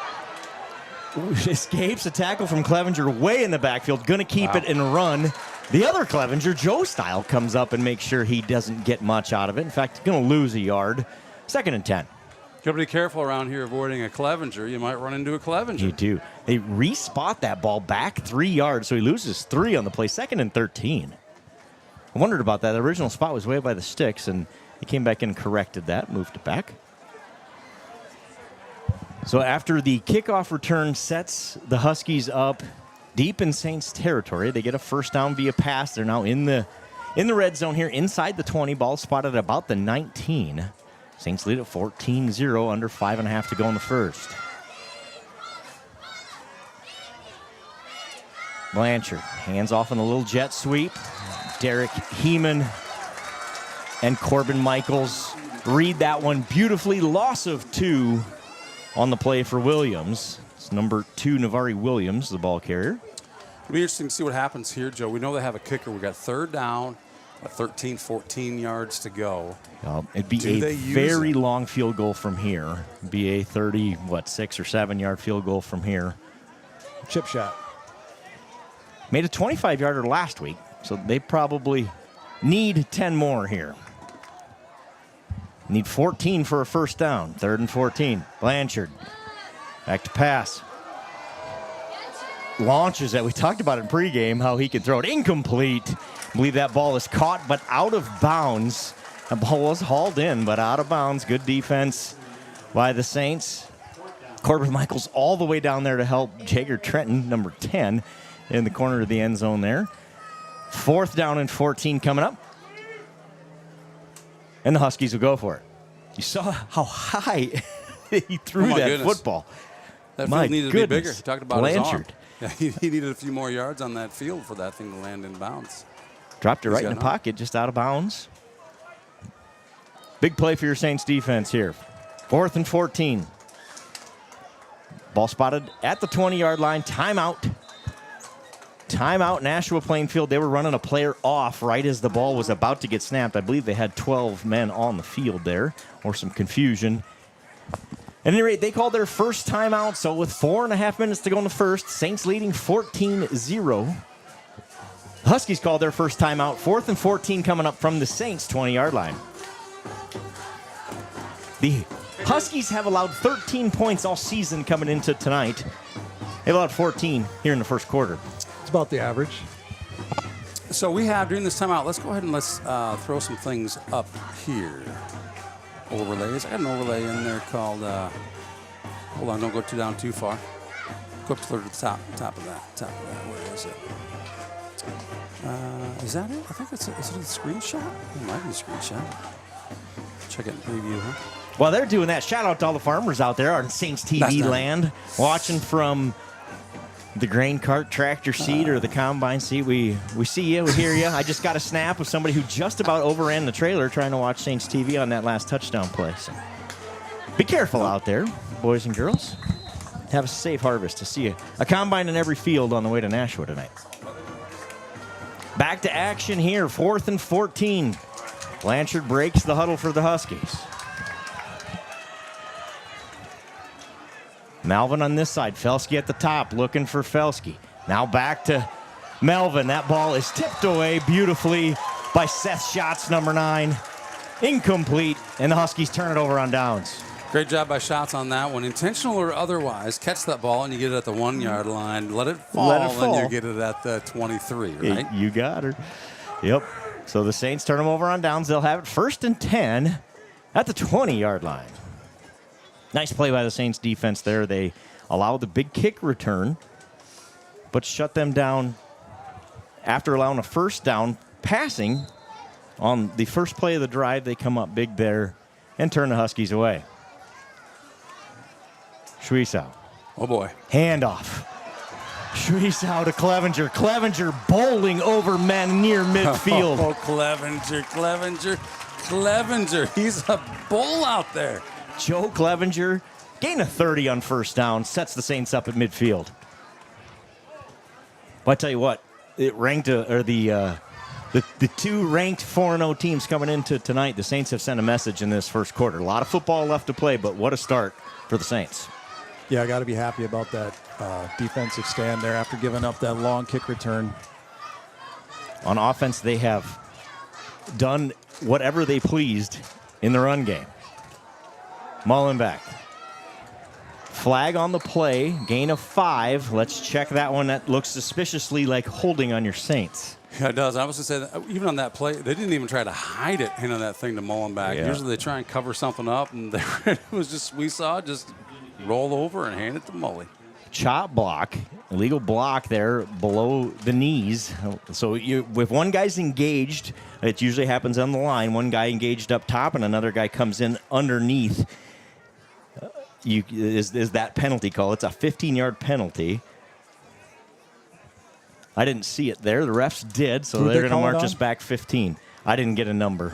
Speaker 25: Ooh, escapes a tackle from Clevenger way in the backfield. Going to keep it and run. The other Clevenger, Joe Style, comes up and makes sure he doesn't get much out of it. In fact, going to lose a yard. 2nd and 10.
Speaker 23: Got to be careful around here avoiding a Clevenger. You might run into a Clevenger.
Speaker 25: You do. They respot that ball back 3 yards, so he loses 3 on the play. 2nd and 13. I wondered about that. The original spot was way by the sticks, and he came back and corrected that, moved it back. So after the kickoff return sets the Huskies up deep in Saints territory, they get a first down via pass. They're now in the red zone here, inside the 20. Ball spotted at about the 19. Saints lead at 14-0, under 5.5 to go in the first. Blanchard, hands off on a little jet sweep. Derek Heeman and Corbin Michaels read that one beautifully. Loss of 2 on the play for Williams. It's number 2, Navari Williams, the ball carrier.
Speaker 23: It'll be interesting to see what happens here, Joe. We know they have a kicker. We got 3rd down, 13, 14 yards to go.
Speaker 25: It'd be a very long field goal from here. It'd be a 6 or 7 yard field goal from here.
Speaker 24: Chip shot.
Speaker 25: Made a 25-yarder last week, so they probably need 10 more here. Need 14 for a first down. 3rd and 14. Blanchard. Back to pass. Launches that we talked about in pregame, how he can throw it incomplete. I believe that ball is caught, but out of bounds. The ball was hauled in, but out of bounds. Good defense by the Saints. Corbin Michaels all the way down there to help Jager Trenton, number 10, in the corner of the end zone there. 4th down and 14 coming up. And the Huskies will go for it. You saw how high he threw that football.
Speaker 23: That field needed to be bigger. He talked about his arm.
Speaker 25: Blanchard.
Speaker 23: Yeah, he needed a few more yards on that field for that thing to land in bounds.
Speaker 25: Dropped it right in the pocket, just out of bounds. Big play for your Saints defense here. 4th and 14. Ball spotted at the 20-yard line. Timeout. Timeout, Nashua-Plainfield. They were running a player off right as the ball was about to get snapped. I believe they had 12 men on the field there, or some confusion. At any rate, they called their first timeout, so with 4.5 minutes to go in the first, Saints leading 14-0. Huskies called their first timeout. 4th and 14 coming up from the Saints' 20-yard line. The Huskies have allowed 13 points all season coming into tonight. They've allowed 14 here in the first quarter.
Speaker 24: It's about the average.
Speaker 23: So we have, during this timeout, let's go ahead and let's throw some things up here. Overlays. I got an overlay in there called, hold on, don't go down too far. Go up to the top of that. Where is it? Is that it? I think is it a screenshot? It might be a screenshot. Check it in preview, huh?
Speaker 25: While they're doing that, shout out to all the farmers out there on Saints TV land, watching from the grain cart, tractor seat, or the combine seat. We see you, we hear you. I just got a snap of somebody who just about overran the trailer trying to watch Saints TV on that last touchdown play. So be careful out there, boys and girls. Have a safe harvest. To see a combine in every field on the way to Nashua tonight. Back to action here, 4th and 14. Blanchard breaks the huddle for the Huskies. Melvin on this side, Felski at the top, looking for Felski. Now back to Melvin. That ball is tipped away beautifully by Seth Schatz, number 9. Incomplete, and the Huskies turn it over on downs.
Speaker 23: Great job by Schatz on that one. Intentional or otherwise, catch that ball and you get it at the 1 yard line. Let it fall, and you get it at the 23, right?
Speaker 25: You got her. Yep. So the Saints turn them over on downs. They'll have it 1st and 10 at the 20-yard line. Nice play by the Saints defense there. They allowed the big kick return, but shut them down after allowing a first down passing on the first play of the drive. They come up big there and turn the Huskies away. Schwiesau.
Speaker 23: Oh, boy.
Speaker 25: Handoff. Schwiesau to Clevenger. Clevenger bowling over men near midfield.
Speaker 23: Oh, Clevenger. He's a bull out there.
Speaker 25: Joe Clevenger, gain of 30 on first down, sets the Saints up at midfield. But I tell you what, it ranked the two ranked 4-0 teams coming into tonight. The Saints have sent a message in this first quarter. A lot of football left to play, but what a start for the Saints.
Speaker 24: Yeah, I got to be happy about that defensive stand there after giving up that long kick return.
Speaker 25: On offense, they have done whatever they pleased in the run game. Mullenbeck. Flag on the play, gain of 5. Let's check that one. That looks suspiciously like holding on your Saints.
Speaker 23: Yeah, it does. I was going to say that even on that play, they didn't even try to hide it, handing that thing to Mullenbeck.
Speaker 25: Yeah.
Speaker 23: Usually they try and cover something up, and it was just, we saw just roll over and hand it to Mully.
Speaker 25: Chop block, illegal block there below the knees. So if one guy's engaged, it usually happens on the line. One guy engaged up top and another guy comes in underneath. Is that penalty call? It's a 15-yard penalty. I didn't see it there. The refs did, so they're going to march us back 15. I didn't get a number.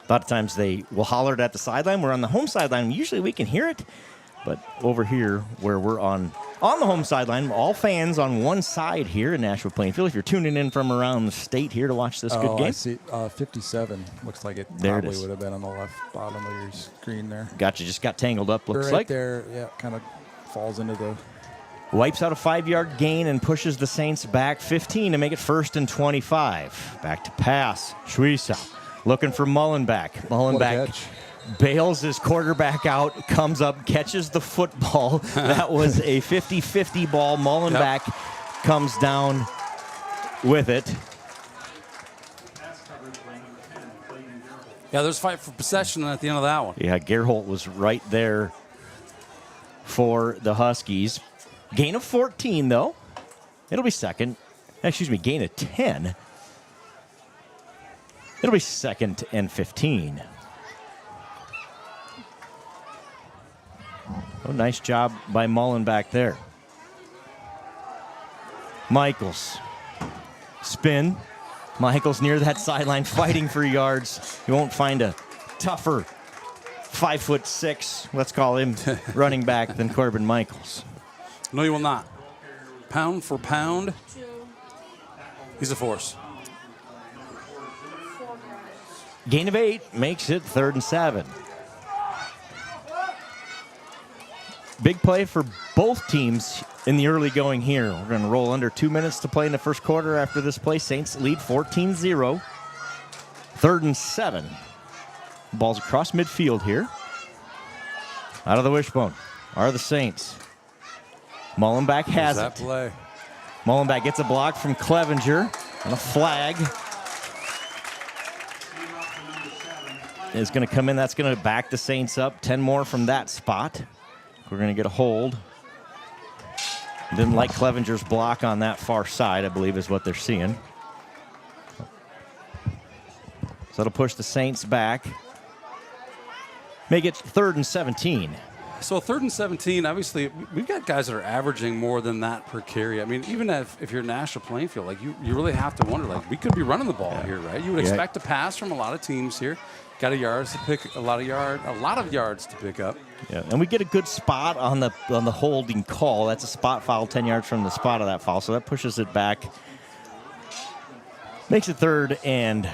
Speaker 25: A lot of times they will holler it at the sideline. We're on the home sideline. Usually we can hear it. But over here, where we're on the home sideline, all fans on one side here in Nashua-Plainfield. If you're tuning in from around the state here to watch this good game.
Speaker 24: I see 57. Looks like it
Speaker 25: there
Speaker 24: probably
Speaker 25: it
Speaker 24: would have been on the left bottom of your screen there.
Speaker 25: Gotcha. Just got tangled up, looks
Speaker 24: right
Speaker 25: like.
Speaker 24: There, yeah, kind of falls into the...
Speaker 25: Wipes out a 5-yard gain and pushes the Saints back 15 to make it 1st and 25. Back to pass. Schwiesau looking for Mullenbeck. Mullenbeck bails his quarterback out, comes up, catches the football. That was a 50-50 ball. Mullenbeck comes down with it.
Speaker 23: Yeah, there's a fight for possession at the end of that one.
Speaker 25: Yeah, Gerholt was right there for the Huskies. Gain of 14, though. It'll be second. Excuse me, gain of 10. It'll be 2nd and 15. Oh, nice job by Mullenbeck there. Michaels. Spin. Michaels near that sideline fighting for yards. You won't find a tougher 5'6", let's call him, running back than Corbin Michaels.
Speaker 23: No, you will not. Pound for pound, he's a force.
Speaker 25: Gain of 8 makes it 3rd and 7. Big play for both teams in the early going here. We're going to roll under 2 minutes to play in the first quarter after this play. Saints lead 14-0. 3rd and 7. Ball's across midfield here. Out of the wishbone are the Saints. Mullenbeck has
Speaker 23: that
Speaker 25: it.
Speaker 23: Play.
Speaker 25: Mullenbeck gets a block from Clevenger, and a flag is going to come in. That's going to back the Saints up. 10 more from that spot. We're going to get a hold. Didn't like Clevenger's block on that far side, I believe is what they're seeing. So that'll push the Saints back. Make it 3rd and 17.
Speaker 23: So 3rd and 17, obviously, we've got guys that are averaging more than that per carry. I mean, even if you're Nashua-Plainfield, like you really have to wonder, like, we could be running the ball here, right? You would expect a pass from a lot of teams here. Got a lot of yards to pick up.
Speaker 25: Yeah, and we get a good spot on the holding call. That's a spot foul 10 yards from the spot of that foul, so that pushes it back. Makes it 3rd and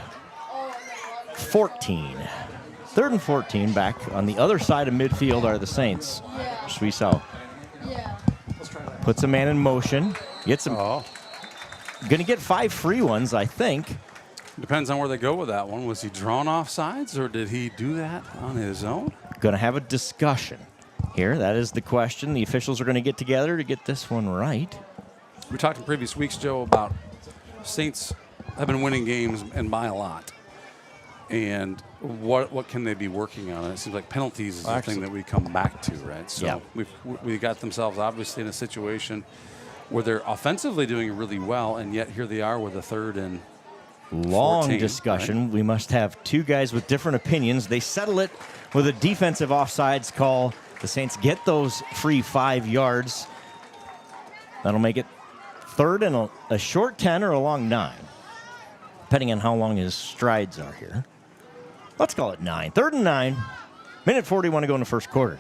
Speaker 25: 14. 3rd and 14, back on the other side of midfield are the Saints. Suisao puts a man in motion. Gets him. Going to get 5 free ones, I think.
Speaker 23: Depends on where they go with that one. Was he drawn off sides, or did he do that on his own?
Speaker 25: Going to have a discussion here. That is the question. The officials are going to get together to get this one right.
Speaker 23: We talked in previous weeks, Joe, about Saints have been winning games and by a lot. And what can they be working on? It seems like penalties is the thing that we come back to, right? So we got themselves obviously in a situation where they're offensively doing really well, and yet here they are with a 3rd and
Speaker 25: long
Speaker 23: 14,
Speaker 25: discussion.
Speaker 23: Right?
Speaker 25: We must have 2 guys with different opinions. They settle it with a defensive offsides call. The Saints get those free 5 yards. That'll make it 3rd and a short 10 or a long 9, depending on how long his strides are here. Let's call it 9. 3rd and 9. Minute 41 to go in the first quarter.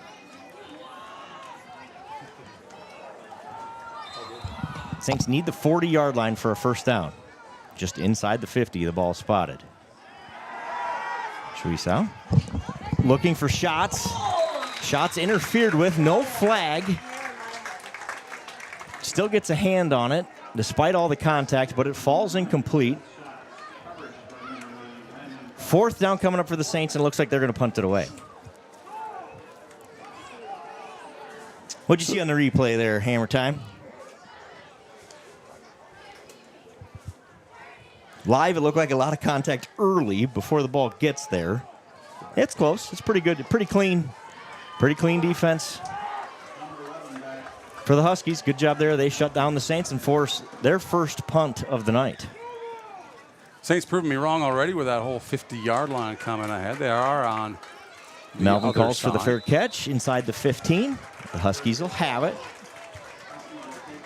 Speaker 25: Saints need the 40-yard line for a first down. Just inside the 50, the ball spotted. Suisao looking for shots. Shots interfered with, no flag. Still gets a hand on it, despite all the contact, but it falls incomplete. 4th down coming up for the Saints, and it looks like they're going to punt it away. What'd you see on the replay there, Hammer Time? Live, it looked like a lot of contact early before the ball gets there. It's close. It's pretty good. Pretty clean defense for the Huskies. Good job there. They shut down the Saints and force their first punt of the night.
Speaker 23: Saints proved me wrong already with that whole 50-yard line comment I had. They are on the
Speaker 25: Melvin
Speaker 23: other
Speaker 25: calls
Speaker 23: side.
Speaker 25: for the fair catch inside the 15. The Huskies will have it.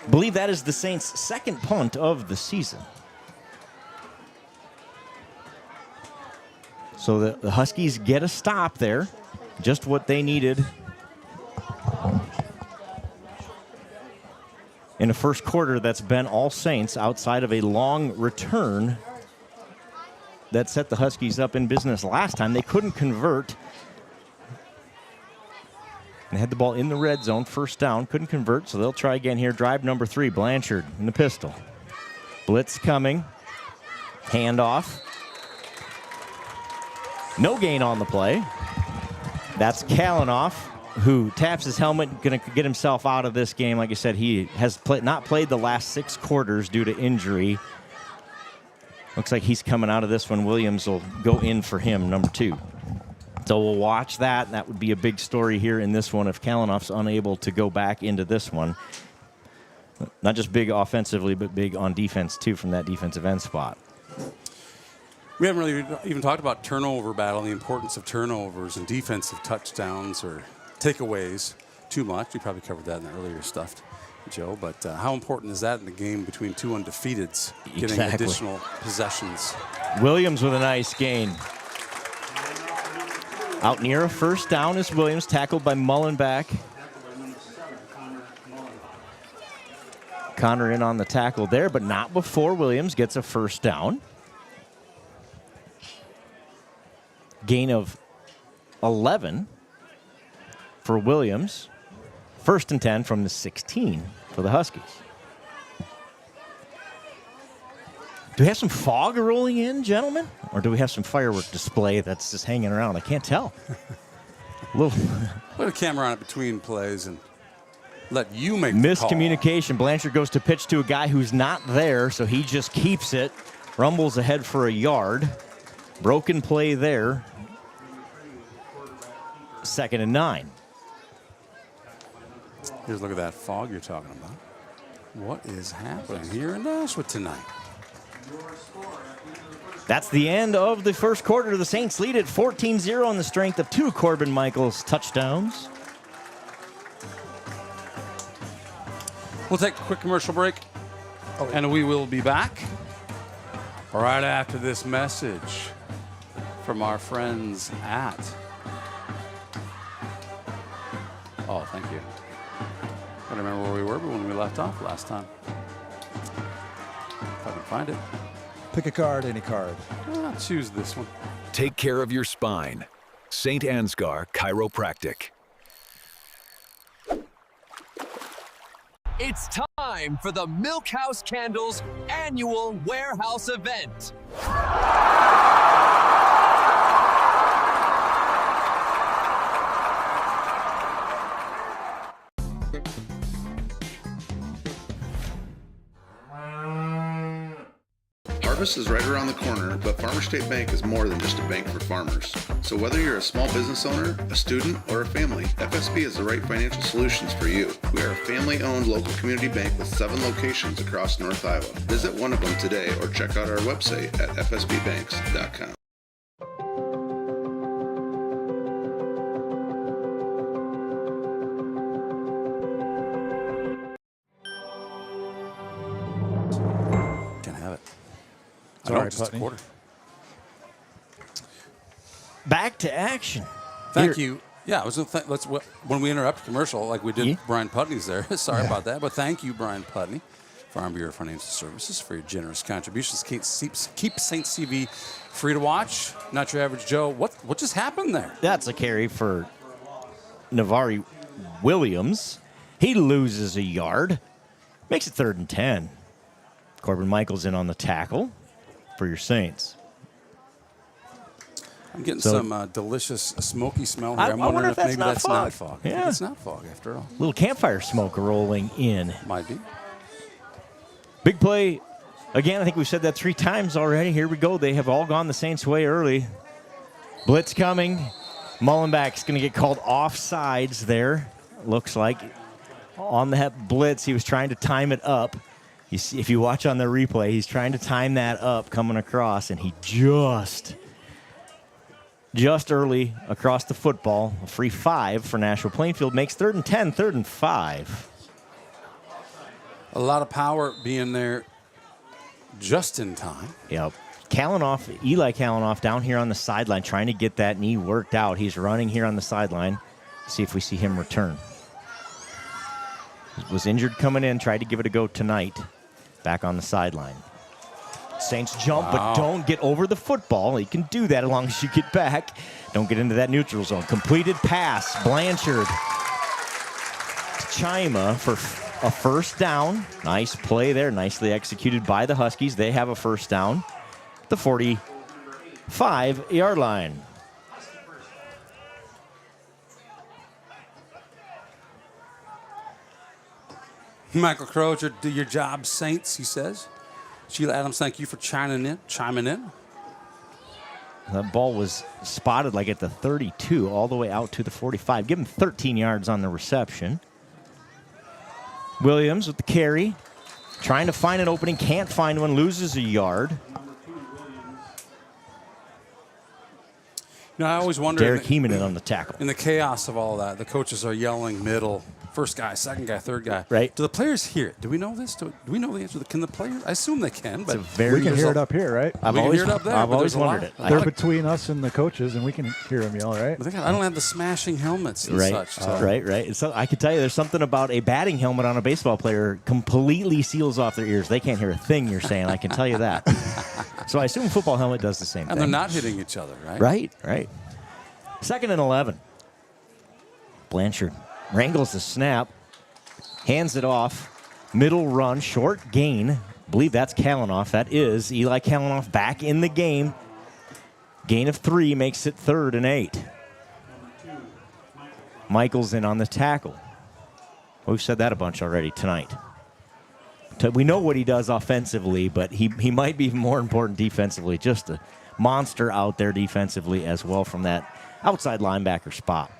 Speaker 25: I believe that is the Saints' 2nd punt of the season. So the Huskies get a stop there. Just what they needed in the first quarter. That's been all Saints outside of a long return that set the Huskies up in business last time. They couldn't convert. They had the ball in the red zone, first down, couldn't convert, so they'll try again here. Drive number 3, Blanchard in the pistol. Blitz coming. Handoff. No gain on the play. That's Kalanoff, who taps his helmet, going to get himself out of this game. Like I said, he has not played the last 6 quarters due to injury. Looks like he's coming out of this one. Williams will go in for him, number 2. So we'll watch that. That would be a big story here in this one if Kalanoff's unable to go back into this one. Not just big offensively, but big on defense, too, from that defensive end spot.
Speaker 23: We haven't really even talked about turnover battle, the importance of turnovers and defensive touchdowns or takeaways too much. We probably covered that in the earlier stuff, Joe. But how important is that in the game between 2 undefeateds, getting additional possessions?
Speaker 25: Williams with a nice gain. Out near a first down is Williams, tackled by Mullenbeck. Connor in on the tackle there, but not before Williams gets a first down. Gain of 11 for Williams. 1st and 10 from the 16 for the Huskies. Do we have some fog rolling in, gentlemen? Or do we have some firework display that's just hanging around? I can't tell. Little
Speaker 23: Put a camera on it between plays and let you make the call.
Speaker 25: miscommunication. Blanchard goes to pitch to a guy who's not there, so he just keeps it. Rumbles ahead for a yard. Broken play there. 2nd and 9.
Speaker 23: Here's a look at that fog you're talking about. What is happening here in Nashua tonight?
Speaker 25: That's the end of the first quarter. The Saints lead at 14-0 on the strength of 2 Corbin Michaels touchdowns.
Speaker 23: We'll take a quick commercial break, and we will be back right after this message from our friends at... Oh, thank you. I don't remember where we were, but when we left off last time. If I can find it.
Speaker 24: Pick a card, any card.
Speaker 23: I'll choose this one.
Speaker 3: Take care of your spine. St. Ansgar Chiropractic.
Speaker 22: It's time for the Milk House Candles annual warehouse event.
Speaker 16: Harvest is right around the corner, but Farmer State Bank is more than just a bank for farmers. So whether you're a small business owner, a student, or a family, FSB is the right financial solutions for you. We are a family-owned local community bank with 7 locations across North Iowa. Visit one of them today or check out our website at fsbbanks.com.
Speaker 23: I don't, just a quarter.
Speaker 25: Back to action.
Speaker 23: Thank you. Yeah, I was let's when we interrupt commercial like we did Brian Putney's there. Sorry about that, but thank you, Brian Putney, Farm Bureau Financial Services, for your generous contributions. Keep St. CV free to watch. Not your average Joe. What just happened there?
Speaker 25: That's a carry for Navari Williams. He loses a yard. Makes it 3rd and 10. Corbin Michaels in on the tackle for your Saints.
Speaker 23: I'm getting some delicious smoky smell here. I'm wondering if maybe that's not fog.
Speaker 25: Yeah.
Speaker 23: Maybe it's not fog after all.
Speaker 25: Little campfire smoke rolling in.
Speaker 23: Might be.
Speaker 25: Big play. Again, I think we've said that 3 times already. Here we go. They have all gone the Saints' way early. Blitz coming. Mullenbeck's going to get called offsides there. Looks like on that blitz, he was trying to time it up. You see, if you watch on the replay, he's trying to time that up coming across, and he just early across the football. A free 5 for Nashua-Plainfield makes 3rd and 10, 3rd and 5.
Speaker 23: A lot of power being there just in time.
Speaker 25: Yep. Eli Kalanoff down here on the sideline trying to get that knee worked out. He's running here on the sideline. See if we see him return. He was injured coming in, tried to give it a go tonight. Back on the sideline. Saints jump, but don't get over the football. You can do that as long as you get back. Don't get into that neutral zone. Completed pass. Blanchard to Chima for a first down. Nice play there. Nicely executed by the Huskies. They have a first down. The 45-yard line.
Speaker 23: Michael Crowe, do your job, Saints, he says. Sheila Adams, thank you for chiming in.
Speaker 25: That ball was spotted like at the 32 all the way out to the 45. Give him 13 yards on the reception. Williams with the carry. Trying to find an opening, can't find one, loses a yard.
Speaker 23: I always wonder.
Speaker 25: Derek Heeman on the tackle.
Speaker 23: In the chaos of all that, the coaches are yelling middle, first guy, second guy, third guy.
Speaker 25: Right.
Speaker 23: Do the players hear it? Do we know this? Do we know the answer? Can the players? I assume they can, but
Speaker 24: we can hear it up here, right?
Speaker 23: I've always hear it up there.
Speaker 25: I've always wondered it.
Speaker 24: They're between us and the coaches, and we can hear them yell, right?
Speaker 23: I don't have the smashing helmets and such. So.
Speaker 25: Right. So I could tell you there's something about a batting helmet on a baseball player completely seals off their ears. They can't hear a thing you're saying. I can tell you that. So I assume a football helmet does the same thing.
Speaker 23: And they're not hitting each other, right?
Speaker 25: Right. 2nd and 11. Blanchard wrangles the snap, hands it off, middle run, short gain. I believe that's Kalanoff. That is Eli Kalanoff back in the game. Gain of 3 makes it 3rd and 8. Michaels in on the tackle. We've said that a bunch already tonight. We know what he does offensively, but he might be more important defensively. Just a monster out there defensively as well from that outside linebacker spot.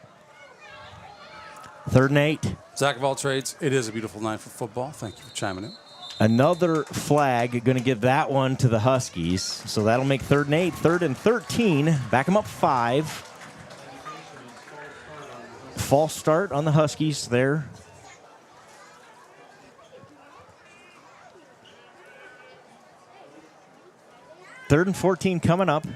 Speaker 25: 3rd and 8.
Speaker 23: Zach of all trades, it is a beautiful night for football. Thank you for chiming in.
Speaker 25: Another flag, going to give that one to the Huskies. So that'll make 3rd and 8. 3rd and 13. Back them up 5. False start on the Huskies there. Third and 14 coming up.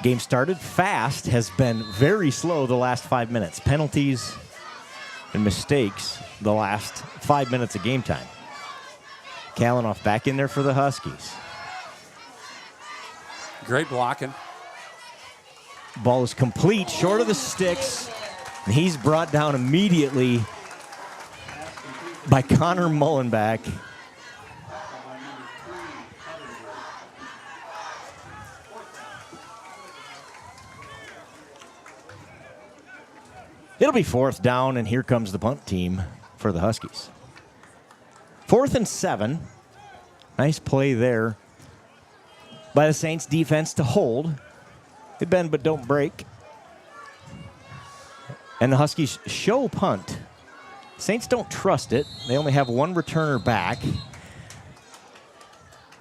Speaker 25: Game started fast, has been very slow the last 5 minutes. Penalties and mistakes the last 5 minutes of game time. Kalanoff back in there for the Huskies.
Speaker 23: Great blocking.
Speaker 25: Ball is complete, short of the sticks. And he's brought down immediately by Connor Mullenbeck. It'll be 4th down, and here comes the punt team for the Huskies. 4th and 7. Nice play there by the Saints defense to hold. They bend but don't break. And the Huskies show punt. Saints don't trust it. They only have one returner back. Going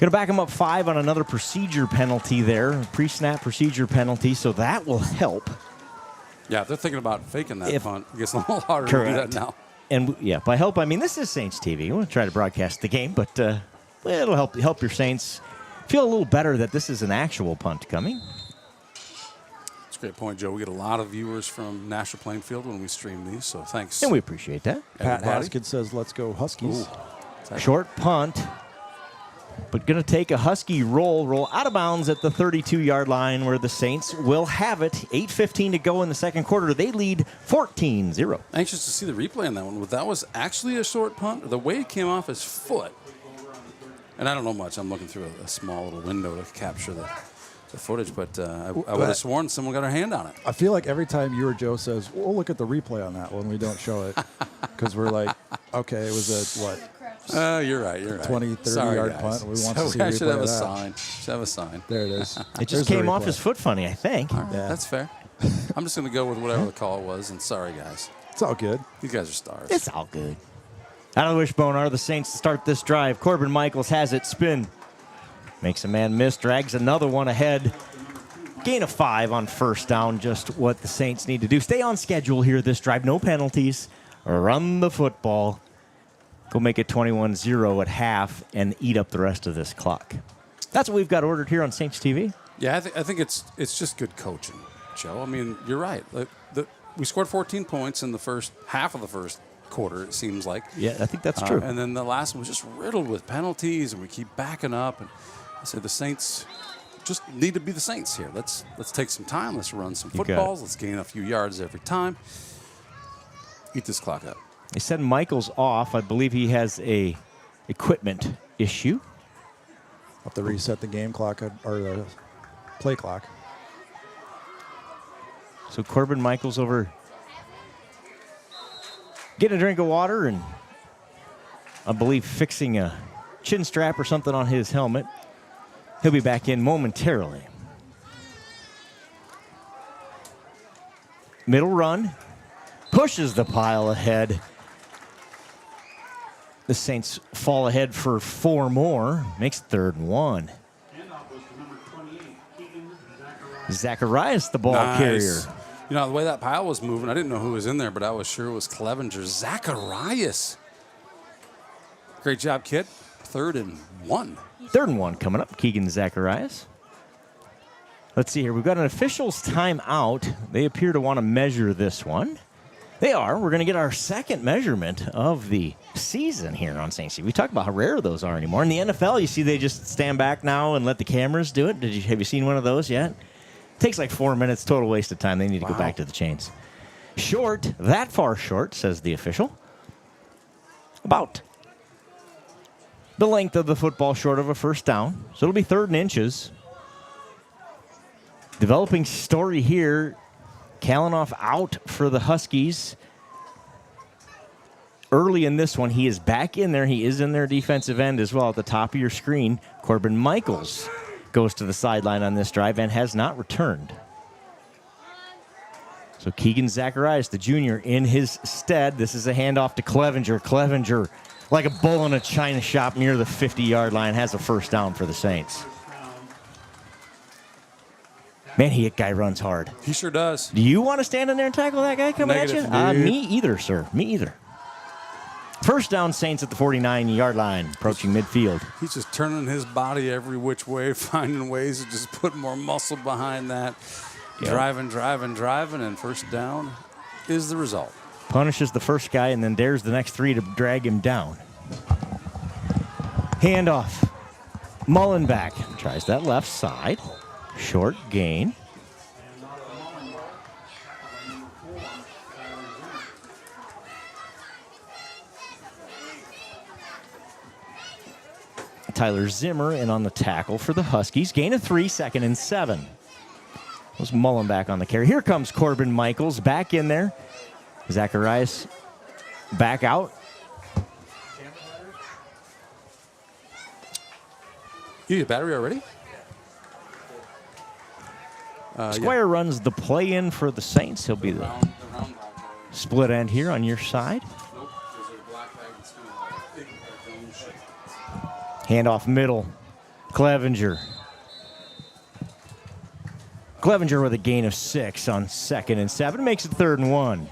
Speaker 25: to back them up 5 on another procedure penalty there, pre-snap procedure penalty, so that will help.
Speaker 23: Yeah, if they're thinking about faking that punt, it gets a little harder
Speaker 25: Correct.
Speaker 23: to do that now.
Speaker 25: And yeah, by help, I mean this is Saints TV. We want to try to broadcast the game, but it'll help your Saints feel a little better that this is an actual punt coming.
Speaker 23: That's a great point, Joe. We get a lot of viewers from Nashua-Plainfield when we stream these, so thanks.
Speaker 25: And we appreciate that.
Speaker 24: Pat Haskins says, let's go Huskies.
Speaker 25: Short punt, but going to take a Husky roll out of bounds at the 32-yard line where the Saints will have it. 8:15 to go in the second quarter. They lead 14-0.
Speaker 23: Anxious to see the replay on that one. That was actually a short punt. The way it came off his foot, and I don't know much. I'm looking through a small little window to capture the footage, but I would have sworn someone got their hand on it.
Speaker 24: I feel like every time you or Joe says, we'll look at the replay on that when we don't show it, because we're like, okay, it was a, what?
Speaker 23: You're right. You're right.
Speaker 24: 20, 30-yard punt. We want to see
Speaker 23: I
Speaker 24: replay
Speaker 23: should have
Speaker 24: of
Speaker 23: a
Speaker 24: that.
Speaker 23: sign. Should have a sign.
Speaker 24: There it is.
Speaker 25: It just came off his foot funny, I think.
Speaker 23: All right, that's fair. I'm just going to go with whatever the call was, and sorry, guys.
Speaker 24: It's all good.
Speaker 23: You guys are stars.
Speaker 25: It's all good. Out of the wishbone are the Saints to start this drive. Corbin Michaels has it spin. Makes a man miss, drags another one ahead. Gain of 5 on first down, just what the Saints need to do. Stay on schedule here this drive. No penalties. Run the football. Go make it 21-0 at half and eat up the rest of this clock. That's what we've got ordered here on Saints TV.
Speaker 23: Yeah, I think it's just good coaching, Joe. I mean, you're right. We scored 14 points in the first half of the first quarter, it seems like.
Speaker 25: Yeah, I think that's true.
Speaker 23: And then the last one was just riddled with penalties, and we keep backing up. And I said the Saints just need to be the Saints here. Let's take some time. Let's run some footballs. Let's gain a few yards every time. Eat this clock up.
Speaker 25: They send Michaels off. I believe he has a equipment issue.
Speaker 24: Have to reset the game clock or the play clock.
Speaker 25: So Corbin Michaels over getting a drink of water and I believe fixing a chin strap or something on his helmet. He'll be back in momentarily. Middle run. Pushes the pile ahead. The Saints fall ahead for 4 more. Makes 3rd and 1. Zacharias, the ball carrier.
Speaker 23: You know, the way that pile was moving, I didn't know who was in there, but I was sure it was Clevenger. Zacharias. Great job, kid. 3rd and 1.
Speaker 25: 3rd and 1 coming up. Keegan Zacharias. Let's see here. We've got an official's timeout. They appear to want to measure this one. They are. We're going to get our second measurement of the season here on Saints TV. We talk about how rare those are anymore. In the NFL, you see they just stand back now and let the cameras do it. Have you seen one of those yet? It takes like 4 minutes, total waste of time. They need to go back to the chains. Short, that far short, says the official. About the length of the football short of a first down. So it'll be 3rd and inches. Developing story here. Kalanoff out for the Huskies. Early in this one, he is back in there. He is in their defensive end as well at the top of your screen. Corbin Michaels goes to the sideline on this drive and has not returned. So Keegan Zacharias, the junior, in his stead. This is a handoff to Clevenger. Clevenger, like a bull in a china shop near the 50-yard line, has a first down for the Saints. Man, that guy runs hard.
Speaker 23: He sure does.
Speaker 25: Do you want to stand in there and tackle that guy coming
Speaker 23: Negative,
Speaker 25: at you?
Speaker 23: dude.
Speaker 25: Me either, sir. Me either. First down, Saints at the 49-yard line, approaching midfield.
Speaker 23: He's just turning his body every which way, finding ways to just put more muscle behind that.
Speaker 25: Yep.
Speaker 23: Driving, and first down is the result.
Speaker 25: Punishes the first guy and then dares the next three to drag him down. Handoff. Mullenback tries that left side. Short gain. Tyler Zimmer in on the tackle for the Huskies. Gain of 3, 2nd and 7. Was Mullenback on the carry. Here comes Corbin Michaels back in there. Zacharias back out.
Speaker 23: You need a battery already?
Speaker 25: Squire runs the play in for the Saints. He'll be the split end here on your side. Handoff middle. Clevenger. Clevenger with a gain of 6 on 2nd and 7. Makes it 3rd and 1.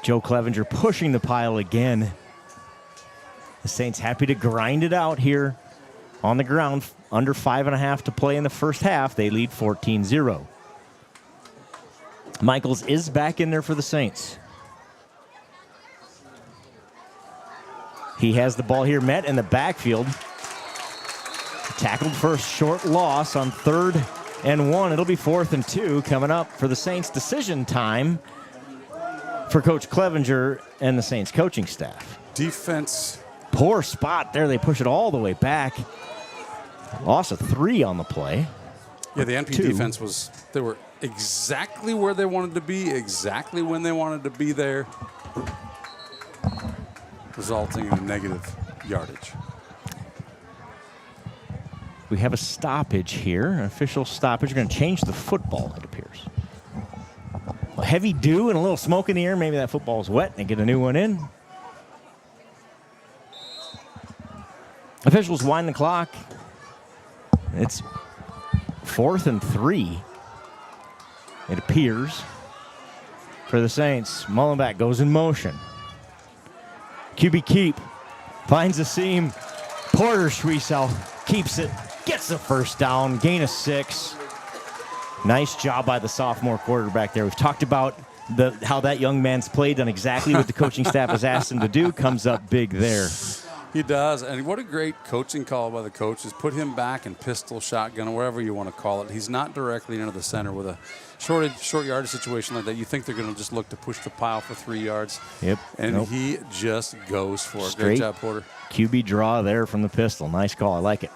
Speaker 25: Joe Clevenger pushing the pile again. The Saints happy to grind it out here on the ground. Under 5.5 to play in the first half. They lead 14-0. Michaels is back in there for the Saints. He has the ball here, met in the backfield. Tackled for a short loss on 3rd and 1. It'll be 4th and 2 coming up for the Saints. Decision time for Coach Clevenger and the Saints coaching staff.
Speaker 23: Defense.
Speaker 25: Poor spot there. They push it all the way back. Loss of 3 on the play.
Speaker 23: Yeah, the NP defense was, they were exactly where they wanted to be, exactly when they wanted to be there, resulting in a negative yardage.
Speaker 25: We have a stoppage here, an official stoppage. We're going to change the football, it appears. A heavy dew and a little smoke in the air. Maybe that football's wet and get a new one in. Officials wind the clock. It's 4th and 3. It appears for the Saints. Mullenback goes in motion. QB keep. Finds the seam. Porter Schwiesel keeps it. Gets the first down. Gain of 6. Nice job by the sophomore quarterback there. We've talked about how that young man's played, done exactly what the coaching staff has asked him to do. Comes up big there.
Speaker 23: He does, and what a great coaching call by the coaches. Put him back in pistol, shotgun, or whatever you want to call it. He's not directly into the center with a short yardage situation like that. You think they're going to just look to push the pile for 3 yards.
Speaker 25: Yep.
Speaker 23: And he just goes for it.
Speaker 25: Straight
Speaker 23: Great job, Porter.
Speaker 25: QB draw there from the pistol. Nice call. I like it.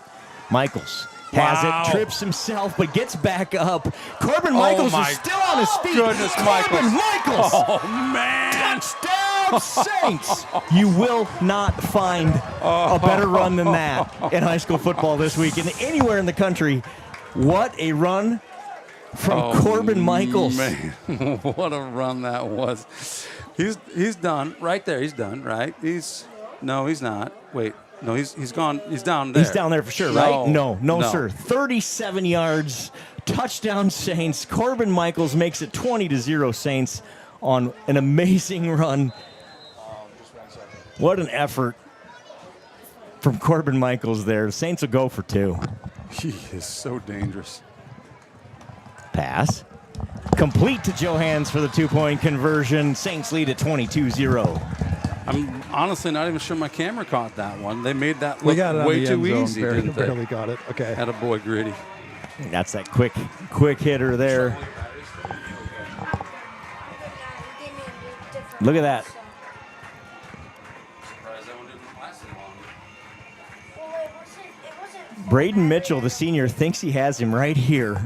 Speaker 25: Michaels has it, trips himself, but gets back up. Corbin Michaels is still on his feet.
Speaker 23: Goodness,
Speaker 25: Corbin Michaels.
Speaker 23: Oh, man.
Speaker 25: Touchdown, Saints. You will not find a better run than that in high school football this week and anywhere in the country. What a run from Corbin Michaels.
Speaker 23: Man, what a run that was. He's done right there. He's done, right? He's not. Wait. No, he's gone. He's down there.
Speaker 25: He's down there for sure, right? No, sir. 37 yards, touchdown Saints. Corbin Michaels makes it 20-0 Saints on an amazing run. What an effort from Corbin Michaels there. The Saints will go for 2.
Speaker 23: He is so dangerous.
Speaker 25: Pass. Complete to Johans for the 2-point conversion. Saints lead at 22-0.
Speaker 23: I'm honestly not even sure my camera caught that one. They made that look way too easy, didn't they?
Speaker 24: Barely got it. Okay.
Speaker 23: Attaboy, Gritty.
Speaker 25: That's that quick hitter there. Look at that. Braden Mitchell, the senior, thinks he has him right here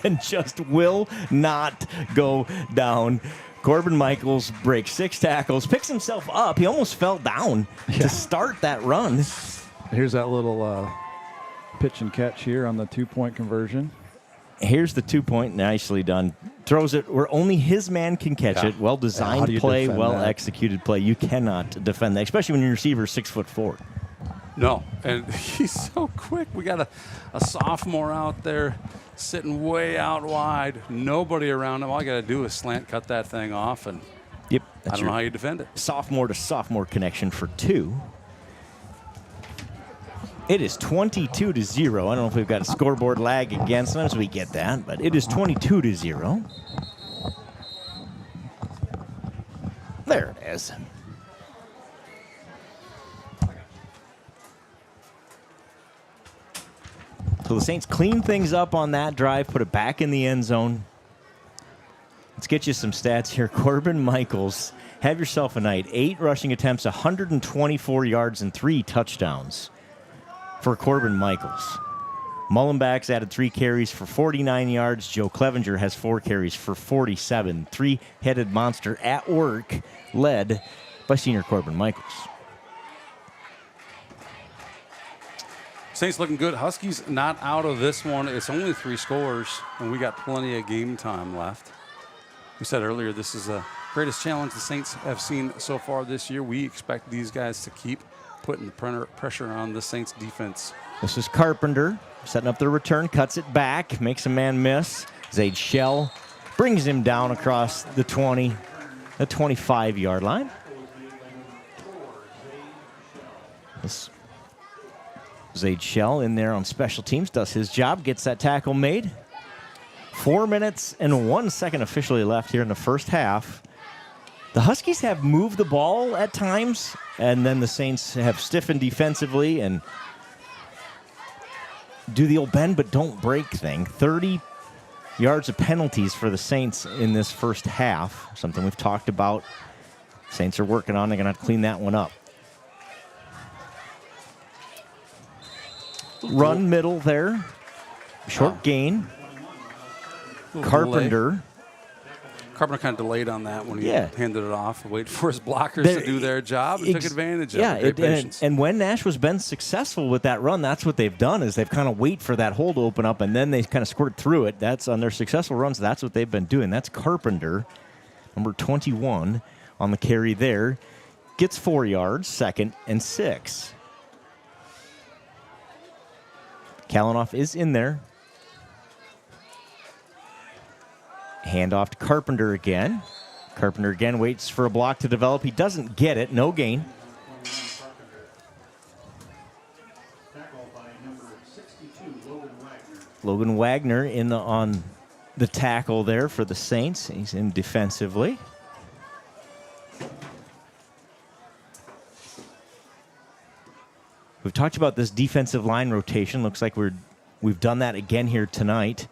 Speaker 25: and just will not go down. Corbin Michaels breaks 6 tackles, picks himself up. He almost fell down to start that run.
Speaker 24: Here's that little pitch and catch here on the 2-point conversion.
Speaker 25: Here's the 2-point, nicely done. Throws it where only his man can catch it. Well-designed play, well-executed play. You cannot defend that, especially when your receiver's 6'4".
Speaker 23: No, and he's so quick. We got a sophomore out there sitting way out wide. Nobody around him. All I got to do is slant cut that thing off, and
Speaker 25: yep,
Speaker 23: I don't know how you defend it.
Speaker 25: Sophomore to sophomore connection for 2. It is 22-0. I don't know if we've got a scoreboard lag again. Sometimes we get that, but it is 22-0. There it is. So the Saints clean things up on that drive, put it back in the end zone. Let's get you some stats here. Corbin Michaels, have yourself a night. 8 rushing attempts, 124 yards, and 3 touchdowns for Corbin Michaels. Mullenbach's added 3 carries for 49 yards. Joe Clevenger has 4 carries for 47. 3-headed monster at work, led by senior Corbin Michaels.
Speaker 23: Saints looking good. Huskies not out of this one. It's only 3 scores, and we got plenty of game time left. We said earlier this is the greatest challenge the Saints have seen so far this year. We expect these guys to keep putting the pressure on the Saints defense.
Speaker 25: This is Carpenter setting up the return, cuts it back, makes a man miss. Zaid Shell brings him down across the 20, the 25-yard line. This Zaid Shell in there on special teams, does his job, gets that tackle made. 4 minutes and 1 second officially left here in the first half. The Huskies have moved the ball at times, and then the Saints have stiffened defensively and do the old bend but don't break thing. 30 yards of penalties for the Saints in this first half, something we've talked about. Saints are working on. They're going to have to clean that one up. Run middle there. Short gain. Carpenter.
Speaker 23: Carpenter kind of delayed on that when he handed it off, waited for his blockers to do their job and took advantage of it.
Speaker 25: Yeah, and when Nashua's been successful with that run, that's what they've done is they've kind of wait for that hole to open up, and then they kind of squirt through it. That's on their successful runs. That's what they've been doing. That's Carpenter, number 21, on the carry there. Gets 4 yards, 2nd and 6. Kalanoff is in there. Handoff to Carpenter again. Carpenter again waits for a block to develop. He doesn't get it. No gain. Logan Wagner on the tackle there for the Saints. He's in defensively. We've talked about this defensive line rotation. Looks like we've done that again here tonight.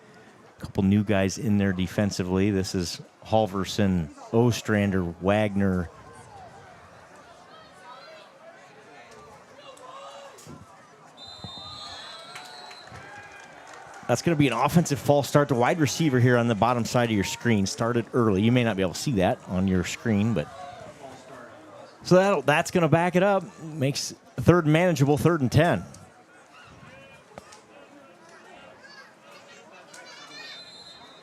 Speaker 25: A couple new guys in there defensively. This is Halverson, Ostrander, Wagner. That's going to be an offensive false start. The wide receiver here on the bottom side of your screen started early. You may not be able to see that on your screen, but so that's going to back it up. Makes third manageable, 3rd and 10.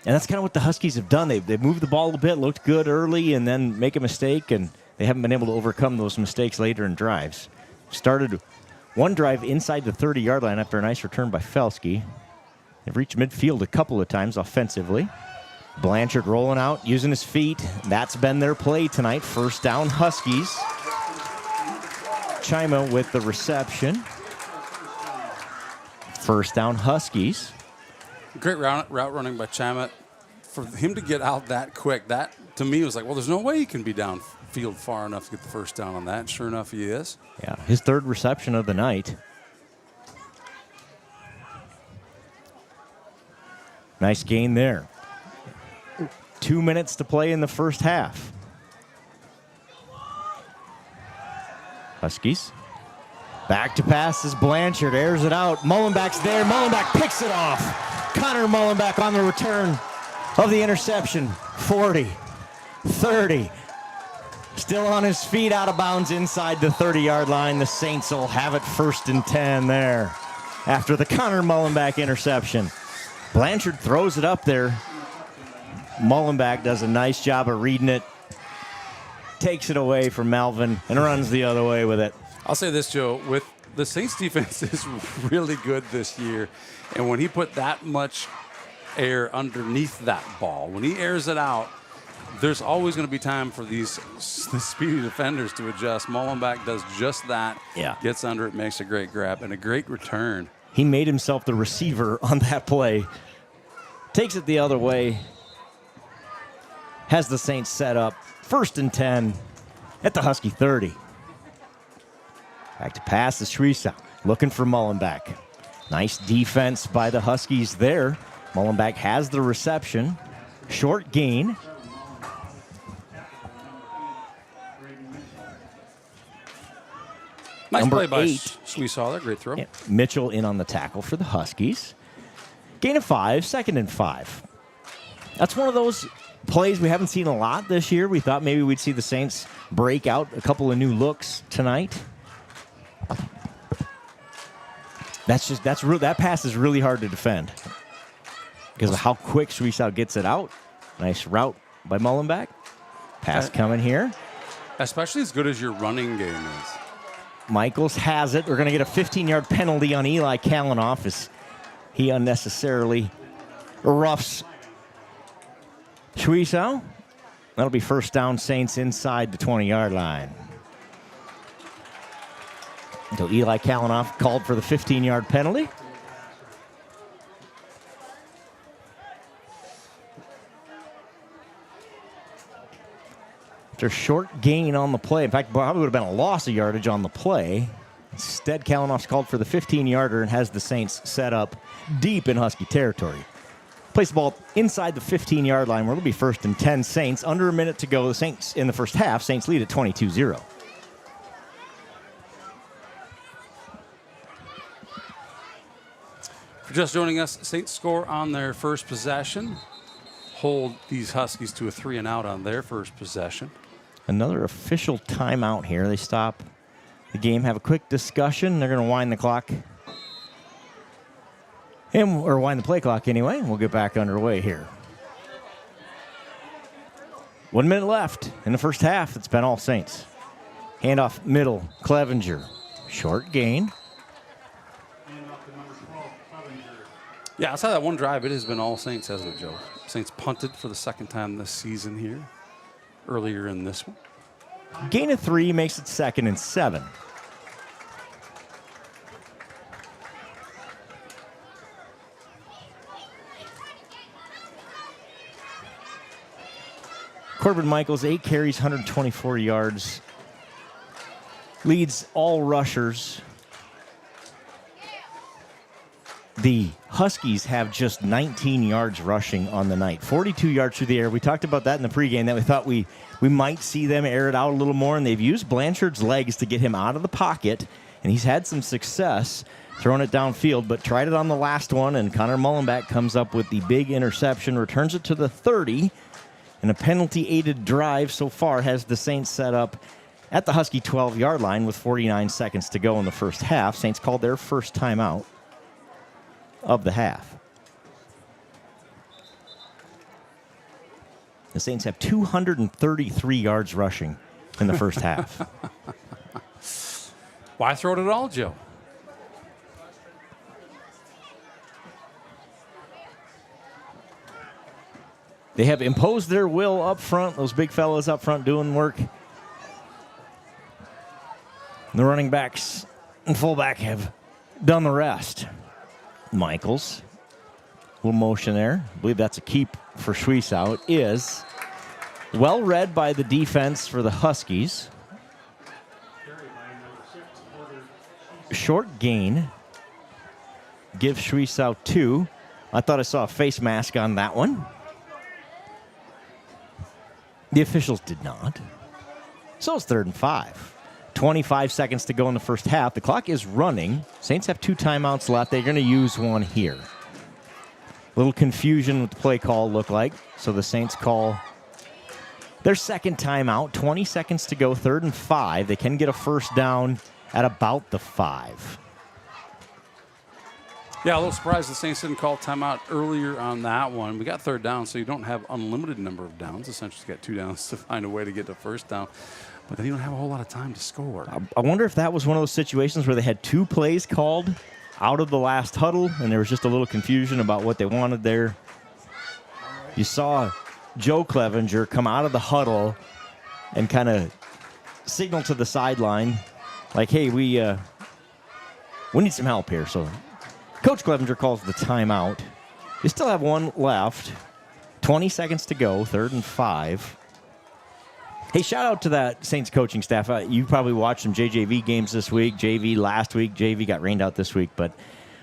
Speaker 25: And that's kind of what the Huskies have done. They've moved the ball a bit, looked good early, and then make a mistake, and they haven't been able to overcome those mistakes later in drives. Started one drive inside the 30-yard line after a nice return by Felski. They've reached midfield a couple of times offensively. Blanchard rolling out, using his feet. That's been their play tonight. First down, Huskies. Chima with the reception. First down, Huskies.
Speaker 23: Great route running by Chima. For him to get out that quick, that to me was like, well, there's no way he can be downfield far enough to get the first down on that. And sure enough, he is.
Speaker 25: Yeah, his 3rd reception of the night. Nice gain there. 2 minutes to play in the first half. Huskies Back to pass is Blanchard, airs it out. Mullenbeck's there. Mullenbeck picks it off. Connor Mullenbeck on the return of the interception. 40, 30. Still on his feet, out of bounds inside the 30-yard line. The Saints will have it 1st and 10 there after the Connor Mullenbeck interception. Blanchard throws it up there. Mullenbeck does a nice job of reading it. Takes it away from Melvin and runs the other way with it.
Speaker 23: I'll say this, Joe, with the Saints defense is really good this year. And when he put that much air underneath that ball, when he airs it out, there's always going to be time for the speedy defenders to adjust. Mullenbeck does just that.
Speaker 25: Yeah.
Speaker 23: Gets under it, makes a great grab, and a great return.
Speaker 25: He made himself the receiver on that play. Takes it the other way. Has the Saints set up 1st and 10 at the Husky 30. Back to pass is Schwiesau, looking for Mullenbeck. Nice defense by the Huskies there. Mullenbeck has the reception. Short gain.
Speaker 23: Nice
Speaker 25: Number
Speaker 23: play by
Speaker 25: 8.
Speaker 23: Schwiesau there, great throw.
Speaker 25: Yeah, Mitchell in on the tackle for the Huskies. Gain of 5, 2nd and 5. That's one of those plays we haven't seen a lot this year. We thought maybe we'd see the Saints break out a couple of new looks tonight. That pass is really hard to defend because of how quick Schwiesau gets it out. Nice route by Mullenbeck. Pass coming here.
Speaker 23: Especially as good as your running game is.
Speaker 25: Michaels has it. We're going to get a 15-yard penalty on Eli Kalanoff as he unnecessarily roughs Schwiesau. That'll be 1st down, Saints inside the 20-yard line. Until Eli Kalanoff called for the 15-yard penalty. After a short gain on the play. In fact, probably would have been a loss of yardage on the play. Instead, Kalanoff's called for the 15-yarder and has the Saints set up deep in Husky territory. Plays the ball inside the 15-yard line where it'll be 1st and 10 Saints. Under a minute to go. The Saints in the first half. Saints lead at 22-0.
Speaker 23: For just joining us, Saints score on their first possession. Hold these Huskies to a 3-and-out on their first possession.
Speaker 25: Another official timeout here. They stop the game, have a quick discussion. They're going to wind the clock. Or wind the play clock anyway. We'll get back underway here. 1 minute left in the first half. It's been all Saints. Handoff middle, Clevenger. Short gain.
Speaker 23: Yeah, outside that one drive, it has been all Saints, hasn't it, Joe? Saints punted for the 2nd time this season here, earlier in this one.
Speaker 25: Gain of 3 makes it 2nd and 7. Corbin Michaels, 8 carries, 124 yards. Leads all rushers. The Huskies have just 19 yards rushing on the night. 42 yards through the air. We talked about that in the pregame, that we thought we might see them air it out a little more, and they've used Blanchard's legs to get him out of the pocket, and he's had some success throwing it downfield, but tried it on the last one, and Connor Mullenbeck comes up with the big interception, returns it to the 30, and a penalty-aided drive so far has the Saints set up at the Husky 12-yard line with 49 seconds to go in the first half. Saints called their first timeout of the half. The Saints have 233 yards rushing in the first half.
Speaker 23: Why throw it at all, Joe?
Speaker 25: They have imposed their will up front. Those big fellas up front doing work. The running backs and fullback have done the rest. Michaels, a little motion there. I believe that's a keep for Schwiesau. It is. Well read by the defense for the Huskies. Short gain. Give Schwiesau 2. I thought I saw a face mask on that one. The officials did not. So it's 3rd and 5. 25 seconds to go in the first half. The clock is running. Saints have 2 timeouts left. They're going to use one here. A little confusion with the play call, look like. So the Saints call their second timeout. 20 seconds to go, 3rd and 5. They can get a first down at about the 5.
Speaker 23: Yeah, a little surprised the Saints didn't call timeout earlier on that one. We got 3rd down, so you don't have unlimited number of downs. Essentially, you got 2 downs to find a way to get to first down. But then you don't have a whole lot of time to score.
Speaker 25: I wonder if that was one of those situations where they had 2 plays called out of the last huddle, and there was just a little confusion about what they wanted there. You saw Joe Clevenger come out of the huddle and kind of signal to the sideline, like, hey, we need some help here. So Coach Clevenger calls the timeout. You still have 1 left. 20 seconds to go, 3rd and 5. Hey, shout out to that Saints coaching staff. You probably watched some JJV games this week, JV last week. JV got rained out this week. But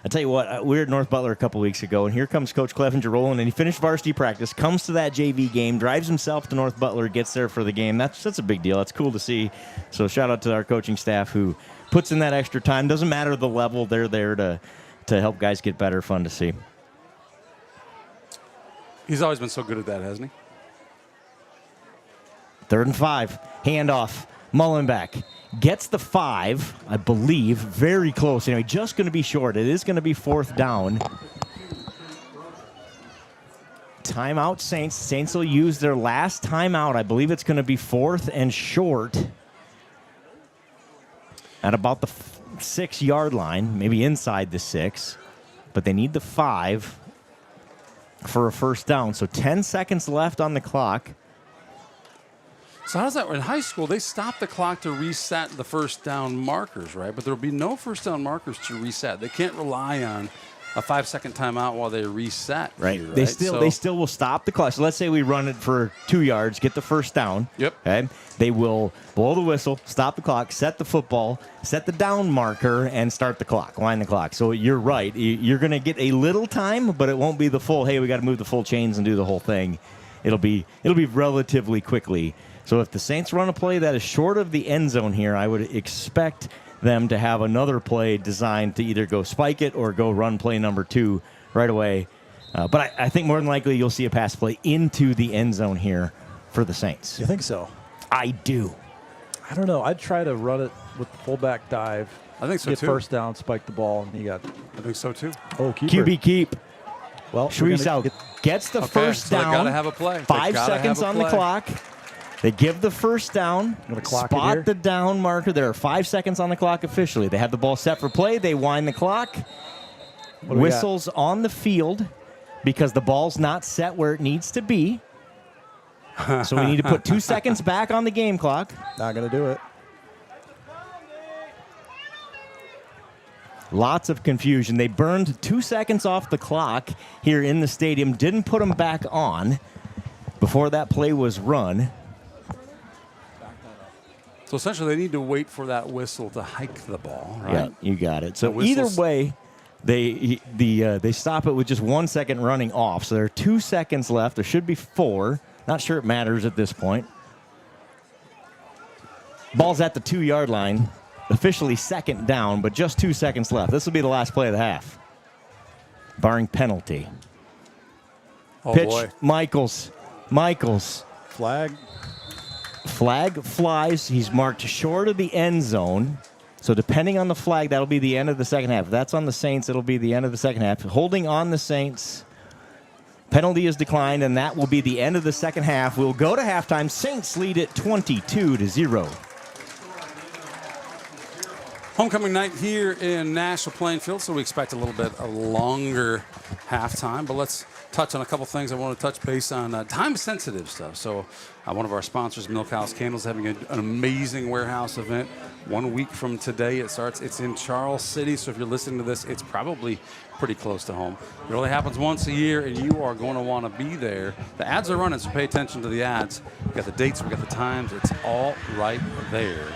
Speaker 25: I tell you what, we were at North Butler a couple weeks ago, and here comes Coach Clevenger rolling, and he finished varsity practice, comes to that JV game, drives himself to North Butler, gets there for the game. That's a big deal. That's cool to see. So shout out to our coaching staff who puts in that extra time. Doesn't matter the level, they're there to help guys get better. Fun to see.
Speaker 23: He's always been so good at that, hasn't he?
Speaker 25: 3rd and 5. Handoff. Mullenbeck gets the 5, I believe. Very close. Anyway, just going to be short. It is going to be 4th down. Timeout, Saints. Saints will use their last timeout. I believe it's going to be 4th and short at about the 6-yard line, maybe inside the 6. But they need the 5 for a first down. So 10 seconds left on the clock.
Speaker 23: So how does that, in high school, they stop the clock to reset the first down markers, right? But there will be no first down markers to reset. They can't rely on a 5-second timeout while they reset.
Speaker 25: Right.
Speaker 23: Here,
Speaker 25: They still will stop the clock. So let's say we run it for 2 yards, get the first down.
Speaker 23: Yep.
Speaker 25: Okay. They will blow the whistle, stop the clock, set the football, set the down marker, and start the clock, wind the clock. So you're right. You're going to get a little time, but it won't be the full, hey, we got to move the full chains and do the whole thing. It'll be relatively quickly. So if the Saints run a play that is short of the end zone here, I would expect them to have another play designed to either go spike it or go run play number 2 right away. But I think more than likely you'll see a pass play into the end zone here for the Saints.
Speaker 24: You think so?
Speaker 25: I do.
Speaker 24: I don't know. I'd try to run it with the fullback dive.
Speaker 23: I think so,
Speaker 24: get
Speaker 23: too.
Speaker 24: First down, spike the ball, and you got...
Speaker 23: I think so, too.
Speaker 24: Oh, keeper.
Speaker 25: QB keep.
Speaker 24: Well,
Speaker 25: Shreesau gets the first
Speaker 23: so
Speaker 25: down.
Speaker 23: they got to have a play.
Speaker 25: 5 seconds on the clock. They give the first down, spot the down marker. There are 5 seconds on the clock officially. They have the ball set for play. They wind the clock. Whistles on the field because the ball's not set where it needs to be. So we need to put 2 seconds back on the game clock.
Speaker 24: Not going to do it.
Speaker 25: Lots of confusion. They burned 2 seconds off the clock here in the stadium. Didn't put them back on before that play was run.
Speaker 23: So essentially, they need to wait for that whistle to hike the ball, right?
Speaker 25: Yeah, you got it. So either way, they stop it with just 1 second running off. So there are 2 seconds left. There should be 4. Not sure it matters at this point. Ball's at the 2-yard line. Officially 2nd down, but just 2 seconds left. This will be the last play of the half, barring penalty.
Speaker 23: Oh,
Speaker 25: pitch,
Speaker 23: boy.
Speaker 25: Michaels.
Speaker 24: Flag
Speaker 25: flies. He's marked short of the end zone. So depending on the flag, that'll be the end of the second half. If that's on the Saints, it'll be the end of the second half. Holding on the Saints. Penalty is declined, and that will be the end of the second half. We'll go to halftime. Saints lead it 22-0.
Speaker 23: Homecoming night here in Nashua-Plainfield, so we expect a little bit a longer halftime. But let's touch on a couple things I want to touch base on time-sensitive stuff. So one of our sponsors, Milk House Candles, having an amazing warehouse event. 1 week from today it starts. It's in Charles City, so if you're listening to this, it's probably pretty close to home. It only happens once a year, and you are going to want to be there. The ads are running, so pay attention to the ads. We've got the dates, we've got the times. It's all right there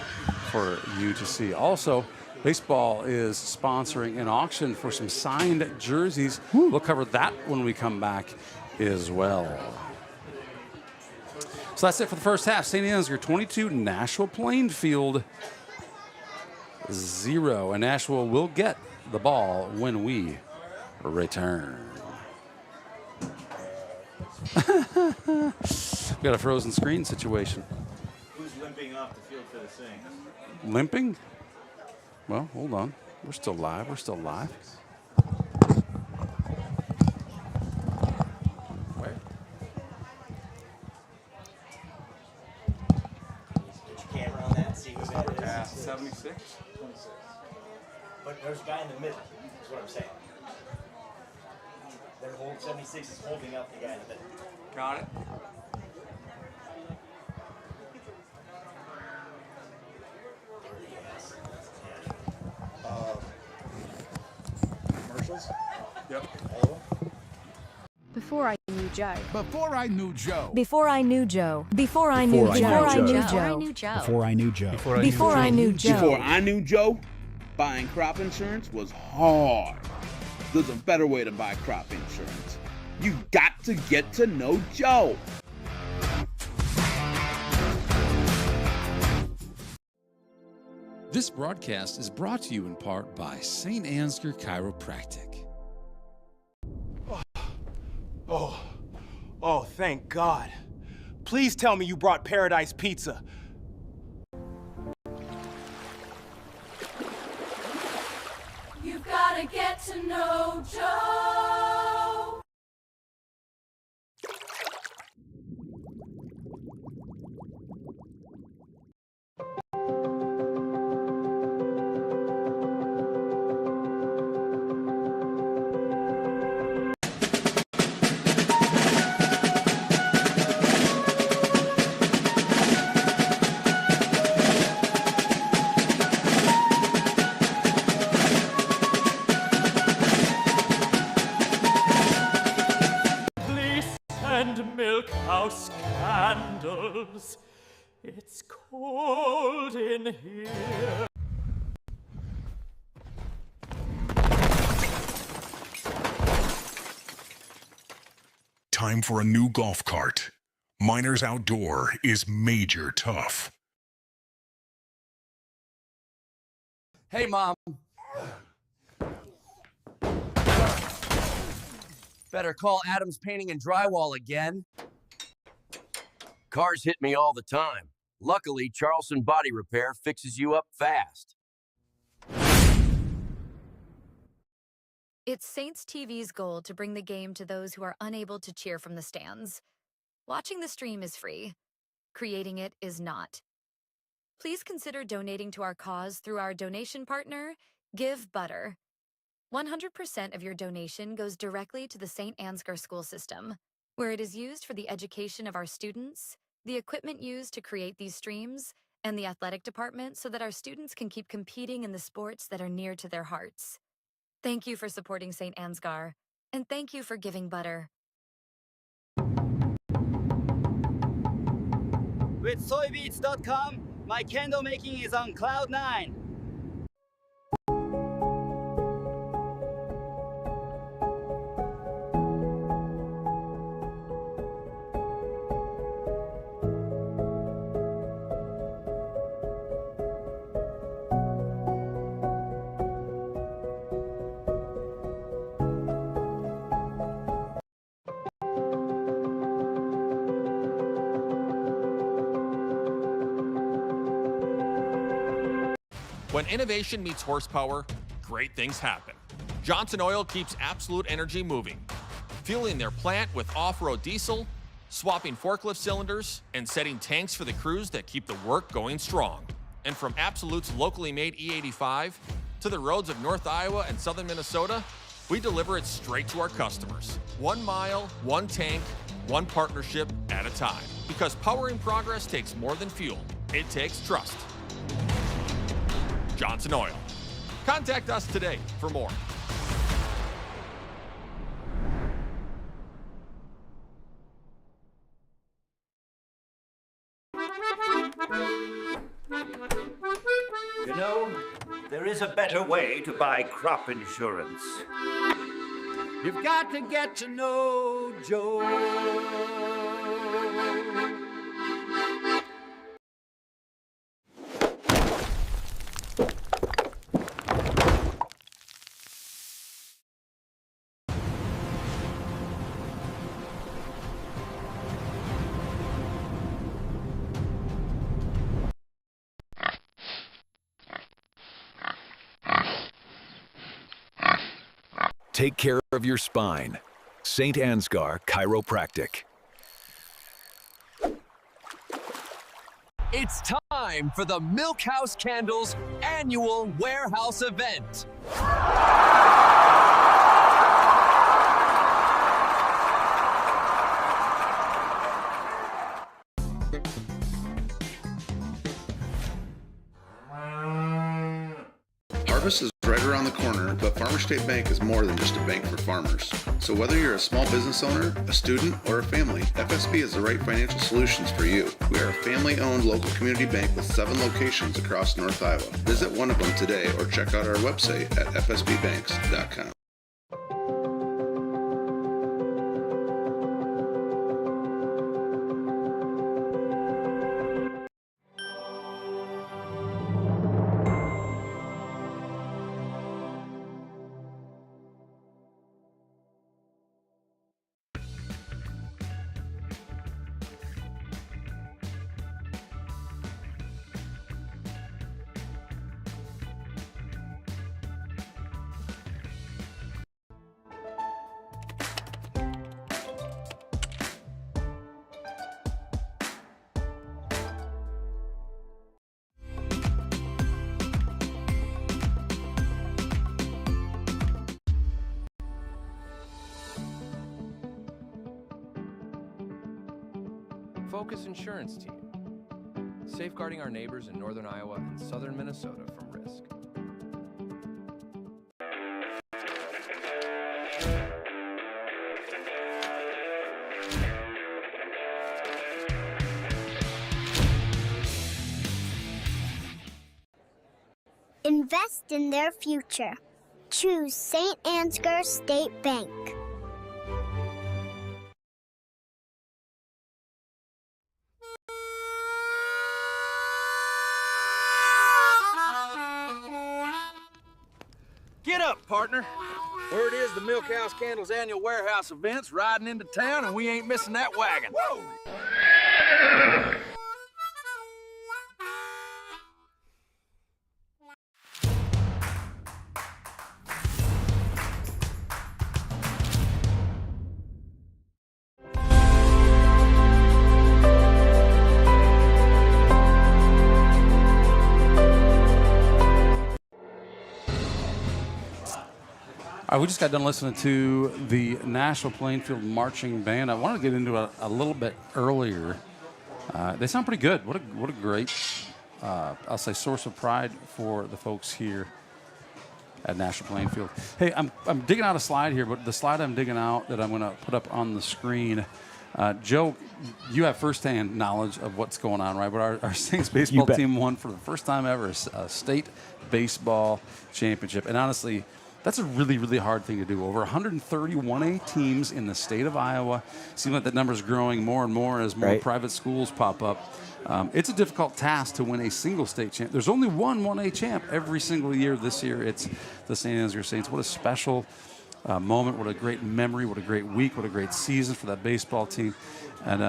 Speaker 23: for you to see. Also, baseball is sponsoring an auction for some signed jerseys. We'll cover that when we come back as well. So that's it for the first half. St. Ansgar 22, Nashua-Plainfield 0. And Nashua will get the ball when we return. We've got a frozen screen situation.
Speaker 25: Who's limping off the field for the Saints?
Speaker 23: Limping? Well, hold on. We're still live. We're still live. Where?
Speaker 25: Get your camera on that, see who that is.
Speaker 23: Yeah, 76.
Speaker 25: 26. But there's a guy in the middle, is what I'm saying. Their hold 76 is holding up the guy in the middle.
Speaker 23: Got it.
Speaker 24: Commercials?
Speaker 23: Yep.
Speaker 24: All of them?
Speaker 18: Before I knew Joe.
Speaker 6: Before I knew Joe.
Speaker 4: Before I knew Joe. Before I knew Joe. Before I knew Joe.
Speaker 6: Before I knew Joe.
Speaker 4: Before I knew Joe.
Speaker 7: Before I knew Joe, buying crop insurance was hard. There's a better way to buy crop insurance. You got to get to know Joe.
Speaker 8: This broadcast is brought to you in part by St. Ansgar Chiropractic.
Speaker 10: Oh, thank God. Please tell me you brought Paradise Pizza.
Speaker 11: You've got to get to know Joe.
Speaker 12: Milk house candles. It's cold in here.
Speaker 13: Time for a new golf cart. Miners Outdoor is major tough.
Speaker 22: Hey, Mom. Better call Adams Painting and Drywall again. Cars hit me all the time. Luckily, Charleston Body Repair fixes you up fast.
Speaker 14: It's Saints TV's goal to bring the game to those who are unable to cheer from the stands. Watching the stream is free. Creating it is not. Please consider donating to our cause through our donation partner, Give Butter. 100% of your donation goes directly to the St. Ansgar school system, where it is used for the education of our students, the equipment used to create these streams, and the athletic department so that our students can keep competing in the sports that are near to their hearts. Thank you for supporting St. Ansgar, and thank you for giving Butter.
Speaker 15: With soybeats.com, my candle making is on cloud 9.
Speaker 17: When innovation meets horsepower, great things happen. Johnson Oil keeps Absolute Energy moving, fueling their plant with off-road diesel, swapping forklift cylinders, and setting tanks for the crews that keep the work going strong. And from Absolute's locally made E85 to the roads of North Iowa and southern Minnesota, we deliver it straight to our customers. 1 mile, 1 tank, 1 partnership at a time. Because powering progress takes more than fuel. It takes trust. Johnson Oil. Contact us today for more.
Speaker 5: You know, there is a better way to buy crop insurance. You've got to get to know Joe.
Speaker 3: Take care of your spine. St. Ansgar Chiropractic.
Speaker 22: It's time for the Milk House Candles annual warehouse event.
Speaker 16: Harvest is right around the corner, but Farmer State Bank is more than just a bank for farmers. So whether you're a small business owner, a student, or a family, FSB is the right financial solutions for you. We are a family-owned local community bank with 7 locations across North Iowa. Visit one of them today or check out our website at fsbbanks.com.
Speaker 1: Focus Insurance Team, safeguarding our neighbors in northern Iowa and southern Minnesota from risk.
Speaker 18: Invest in their future. Choose St. Ansgar State Bank.
Speaker 2: Get up, partner. Word is the Milk House Candles annual warehouse event's riding into town, and we ain't missing that wagon. Whoa!
Speaker 23: All right, we just got done listening to the Nashua-Plainfield Marching Band. I wanted to get into it a little bit earlier. They sound pretty good. What a great, I'll say, source of pride for the folks here at Nashua-Plainfield. Hey, I'm digging out a slide here, but the slide I'm digging out that I'm going to put up on the screen, Joe, you have firsthand knowledge of what's going on, right? But our Saints baseball team won for the first time ever a state baseball championship. And honestly, that's a really, really hard thing to do. Over 130 1A teams in the state of Iowa. Seems like that number is growing more and more as more private schools pop up. It's a difficult task to win a single state champ. There's only one 1A champ every single year. This year, it's the St. Ansgar Saints. What a special moment. What a great memory. What a great week. What a great season for that baseball team. And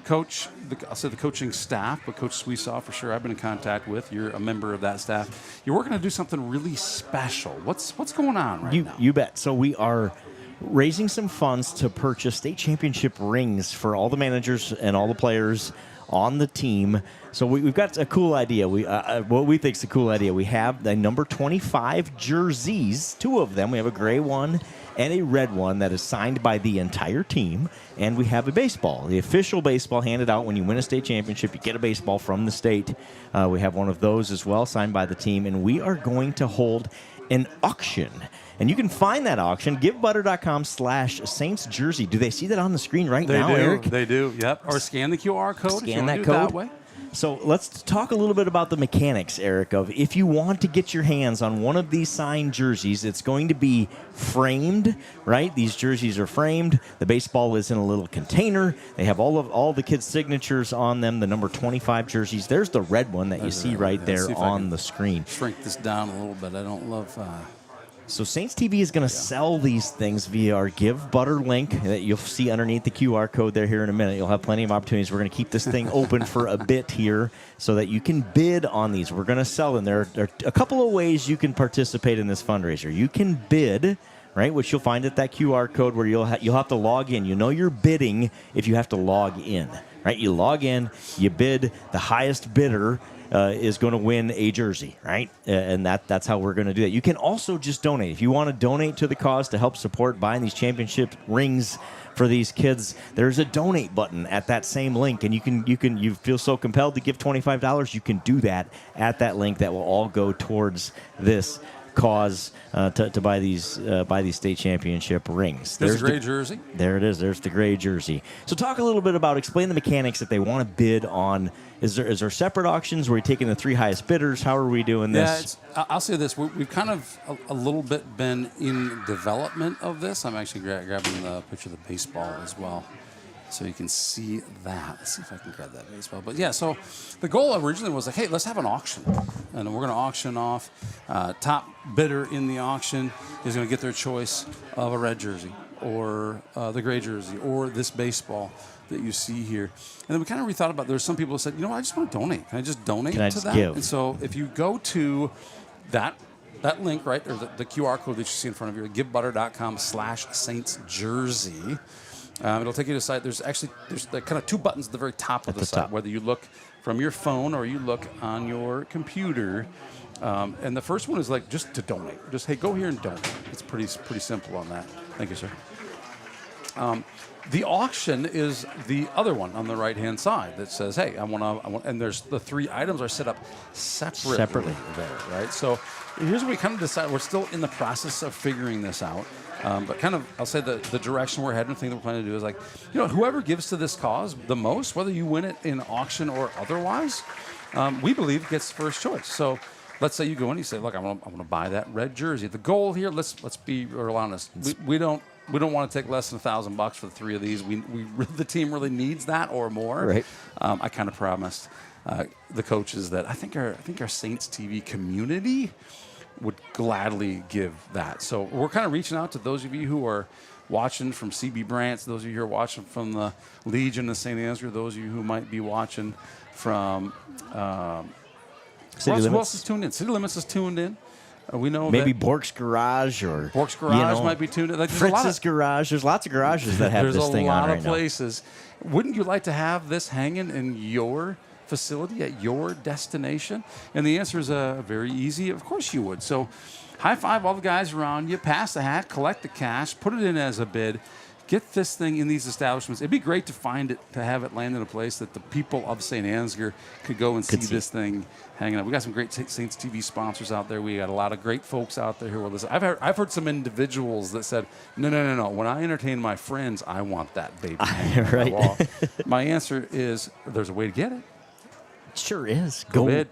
Speaker 23: Coach, I'll say the coaching staff, but Coach Sweesaw for sure I've been in contact with. You're a member of that staff. You're working to do something really special. What's going on right now?
Speaker 25: You bet. So we are raising some funds to purchase state championship rings for all the managers and all the players on the team. So we've got a cool idea. What we think is a cool idea. We have the number 25 jerseys, 2 of them. We have a gray one and a red one that is signed by the entire team. And we have a baseball, the official baseball handed out when you win a state championship. You get a baseball from the state. We have one of those as well, signed by the team. And we are going to hold an auction. And you can find that auction, givebutter.com/Saints jersey. Do they see that on the screen right now, Eric?
Speaker 23: They do, yep. Or scan the QR code.
Speaker 25: Scan that code.
Speaker 23: That way.
Speaker 25: So let's talk a little bit about the mechanics, Eric, of if you want to get your hands on one of these signed jerseys, it's going to be framed, right? These jerseys are framed. The baseball is in a little container. They have all the kids' signatures on them, the number 25 jerseys. There's the red one that you see right there on the screen.
Speaker 23: Shrink this down a little bit. I don't love...
Speaker 25: So Saints TV is going to sell these things via our Give Butter link that you'll see underneath the QR code there here in a minute. You'll have plenty of opportunities. We're going to keep this thing open for a bit here so that you can bid on these. We're going to sell them. There are a couple of ways you can participate in this fundraiser. You can bid right? Which you'll find at that QR code where you'll have to log in. You know you're bidding if you have to log in, right? You log in, you bid. The highest bidder is going to win a jersey, right? And that's how we're going to do that. You can also just donate. If you want to donate to the cause to help support buying these championship rings for these kids, there's a donate button at that same link, and you feel so compelled to give $25, you can do that at that link. That will all go towards this cause to buy these state championship rings.
Speaker 23: There's the gray jersey.
Speaker 25: There it is. There's the gray jersey. So talk a little bit about, explain the mechanics that they want to bid on. Is there separate auctions where you're taking the 3 highest bidders? How are we doing this?
Speaker 23: Yeah, I'll say this. We've kind of a little bit been in development of this. I'm actually grabbing the picture of the baseball as well, so you can see that. Let's see if I can grab that baseball. But yeah, so the goal originally was like, hey, let's have an auction. And we're going to auction off. Top bidder in the auction is going to get their choice of a red jersey or the gray jersey or this baseball that you see here. And then we kind of rethought about, there's some people who said, you know what, I just want to donate. Can I just donate to that?
Speaker 25: Give?
Speaker 23: And so if you go to that link, right, or the QR code that you see in front of you, givebutter.com/saintsjersey, it'll take you to the site. There's kind of 2 buttons at the very top of the site, whether you look from your phone or you look on your computer. And the first one is like just to donate. Just, hey, go here and donate. It's pretty simple on that. Thank you, sir. The auction is the other one on the right-hand side that says, hey, I want, and there's the 3 items are set up separately there, right? So here's what we kind of decided. We're still in the process of figuring this out. But kind of, I'll say the direction we're heading, the thing that we're planning to do is like, whoever gives to this cause the most, whether you win it in auction or otherwise, we believe gets first choice. So let's say you go in and you say, look, I want to buy that red jersey. The goal here, let's be real honest. We don't want to take less than $1,000 for the 3 of these. The team really needs that or more.
Speaker 25: Right.
Speaker 23: I kind of promised the coaches that I think our Saints TV community would gladly give that. So we're kind of reaching out to those of you who are watching from CB Brants, those of you who are watching from the Legion of St. Ansgar, those of you who might be watching from
Speaker 25: City Limits.
Speaker 23: Who else is tuned in? City Limits is tuned in. We know
Speaker 25: maybe Bork's Garage or
Speaker 23: Bork's Garage might be tuned in. Like,
Speaker 25: Fritz's Garage. There's lots of garages that have this thing on right now.
Speaker 23: There's a lot of places. Wouldn't you like to have this hanging in your facility at your destination? And the answer is very easy. Of course you would. So high five all the guys around you. Pass the hat. Collect the cash. Put it in as a bid. Get this thing in these establishments. It'd be great to find it, to have it land in a place that the people of St. Ansgar could go and see this thing hanging out. We got some great Saints TV sponsors out there. We got a lot of great folks out there who are listening. I've heard some individuals that said, no. When I entertain my friends, I want that baby.
Speaker 25: Right.
Speaker 23: My answer is there's a way to get it.
Speaker 25: It sure is.
Speaker 23: Go bid.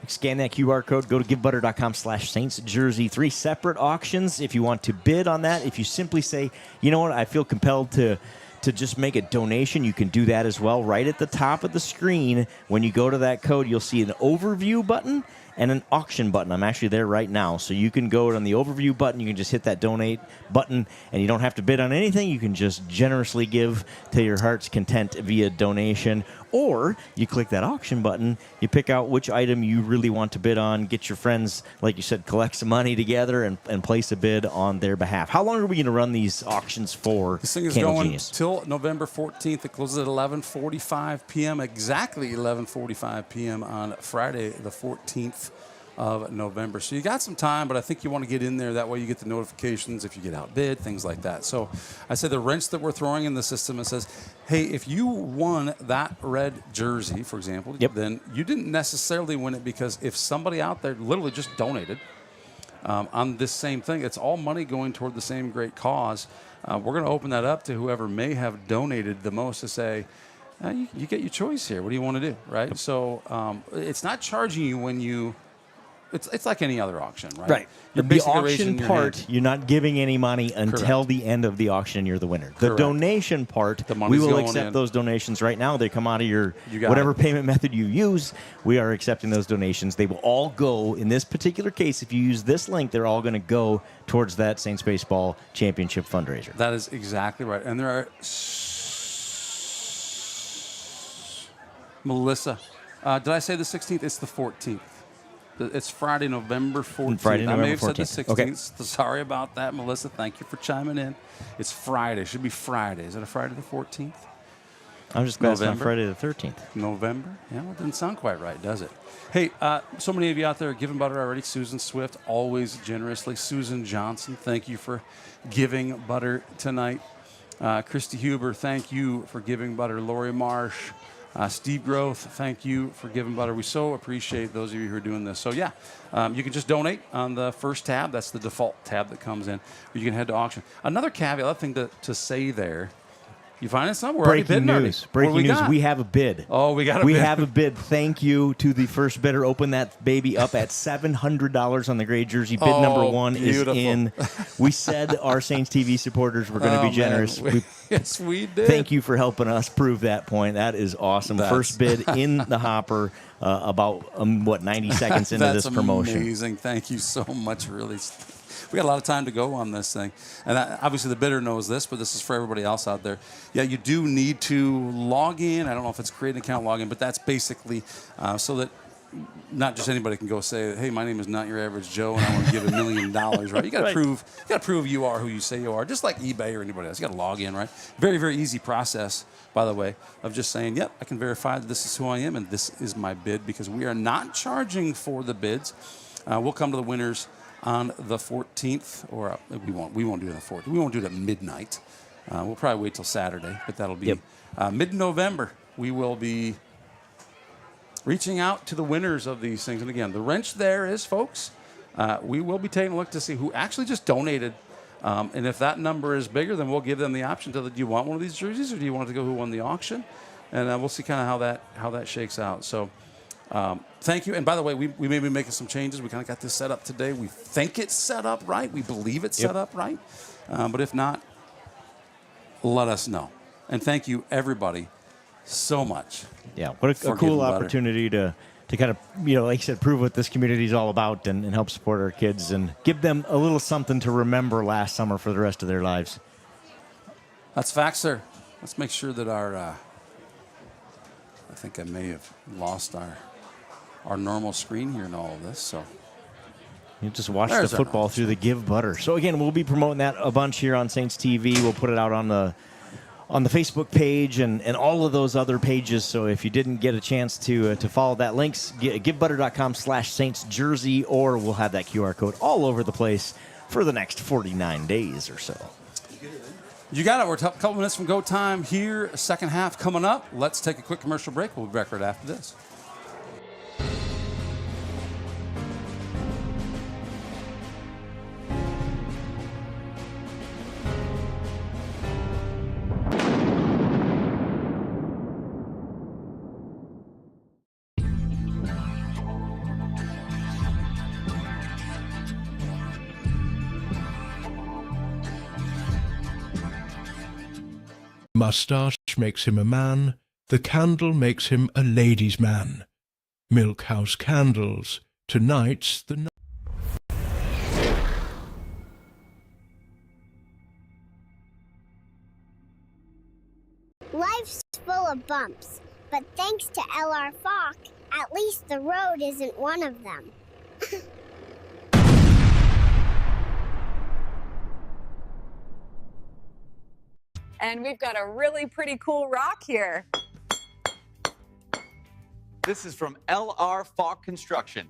Speaker 25: Scan that QR code. Go to givebutter.com/saintsjersey. 3 separate auctions if you want to bid on that. If you simply say, you know what, I feel compelled to just make a donation, you can do that as well. Right at the top of the screen, when you go to that code, you'll see an overview button and an auction button. I'm actually there right now. So you can go on the overview button. You can just hit that donate button, and you don't have to bid on anything. You can just generously give to your heart's content via donation. Or you click that auction button, you pick out which item you really want to bid on, get your friends, like you said, collect some money together and place a bid on their behalf. How long are we going to run these auctions for?
Speaker 23: This thing is going till November 14th. It closes at 11:45 p.m., exactly 11:45 p.m. on Friday, the 14th of November. So you got some time, but I think you want to get in there. That way you get the notifications if you get outbid, things like that. So I say the wrench that we're throwing in the system, it says, hey, if you won that red jersey, for example, then you didn't necessarily win it, because if somebody out there literally just donated on this same thing, it's all money going toward the same great cause. We're going to open that up to whoever may have donated the most to say, you get your choice here. What do you want to do, right? So it's not charging you when you... It's like any other auction, right?
Speaker 25: Right.
Speaker 23: You're
Speaker 25: the auction part, you're not giving any money until the end of the auction. You're the winner. The donation part, we will accept those donations right now. They come out of your whatever payment method you use. We are accepting those donations. They will all go, in this particular case, if you use this link, they're all going to go towards that Saints Baseball Championship fundraiser.
Speaker 23: That is exactly right. And there are... Melissa, did I say the 16th? It's the 14th. It's Friday, November 14th.
Speaker 25: Friday, November
Speaker 23: I may have
Speaker 25: 14th.
Speaker 23: said the 16th. Okay. Sorry about that, Melissa. Thank you for chiming in. It's Friday. It should be Friday. Is it a Friday the 14th?
Speaker 25: I'm just glad it's not Friday the 13th.
Speaker 23: November? Yeah, well, it doesn't sound quite right, does it? Hey, so many of you out there are giving butter already. Susan Swift, always generously. Susan Johnson, thank you for giving butter tonight. Christy Huber, thank you for giving butter. Lori Marsh, Steve Groth, thank you for giving butter. We so appreciate those of you who are doing this. So, yeah, you can just donate on the first tab. That's the default tab that comes in. Or you can head to auction. Another caveat, other thing to say there, you find it somewhere?
Speaker 25: Breaking news. Breaking news. We have a bid.
Speaker 23: Oh, we got a bid.
Speaker 25: We have a bid. Thank you to the first bidder. Open that baby up at $700 on the gray jersey. Bid number 1
Speaker 23: beautiful.
Speaker 25: is in. We said our Saints TV supporters were going to be generous.
Speaker 23: Yes, we did.
Speaker 25: Thank you for helping us prove that point. That is awesome. First bid in the hopper about, 90 seconds into this promotion.
Speaker 23: That's amazing. Thank you so much, really. We got a lot of time to go on this thing. And obviously the bidder knows this, but this is for everybody else out there. Yeah, you do need to log in. I don't know if it's create an account, log in, but that's basically so that not just anybody can go say, hey, my name is not your average Joe, and I want to give $1 million, right? You got to prove you are who you say you are, just like eBay or anybody else. You got to log in, right? Very, very easy process, by the way, of just saying, yep, I can verify that this is who I am and this is my bid, because we are not charging for the bids. We'll come to the winners on the 14th, or we won't do it on the 14th. We won't do it at midnight. We'll probably wait till Saturday, but that'll be mid-November. We will be reaching out to the winners of these things. And again, the wrench there is, folks, we will be taking a look to see who actually just donated. And if that number is bigger, then we'll give them the option to, do you want one of these jerseys, or do you want to go who won the auction? And we'll see kind of how that shakes out. So thank you. And by the way, we may be making some changes. We kind of got this set up today. We think it's set up right. We believe it's set up right. But if not, let us know. And thank you, everybody, so much.
Speaker 25: Yeah, what a cool opportunity to kind of, like you said, prove what this community is all about and help support our kids and give them a little something to remember last summer for the rest of their lives.
Speaker 23: That's facts, sir. Let's make sure that I think I may have lost our normal screen here in all of this. So
Speaker 25: you just watch the football through the Give Butter. So again, we'll be promoting that a bunch here on Saints TV. We'll put it out on the Facebook page and all of those other pages. So if you didn't get a chance to follow that, links, givebutter.com/Saints jersey, or we'll have that QR code all over the place for the next 49 days or so.
Speaker 23: You got it. We're a couple minutes from go time here. Second half coming up. Let's take a quick commercial break. We'll be back right after this.
Speaker 6: Mustache makes him a man. The candle makes him a ladies' man. Milkhouse Candles. Tonight's the night.
Speaker 18: Life's full of bumps, but thanks to LR Falk, at least the road isn't one of them.
Speaker 9: And we've got a really pretty cool rock here.
Speaker 19: This is from LR Falk Construction.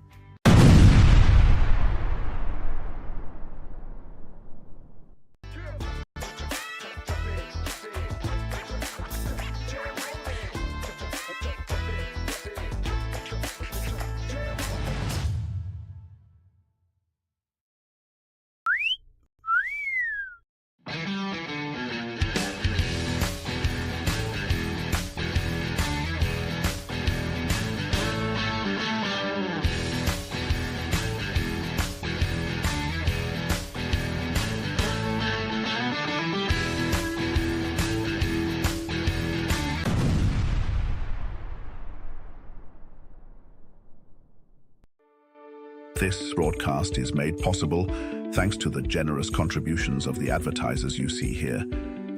Speaker 20: This broadcast is made possible thanks to the generous contributions of the advertisers you see here,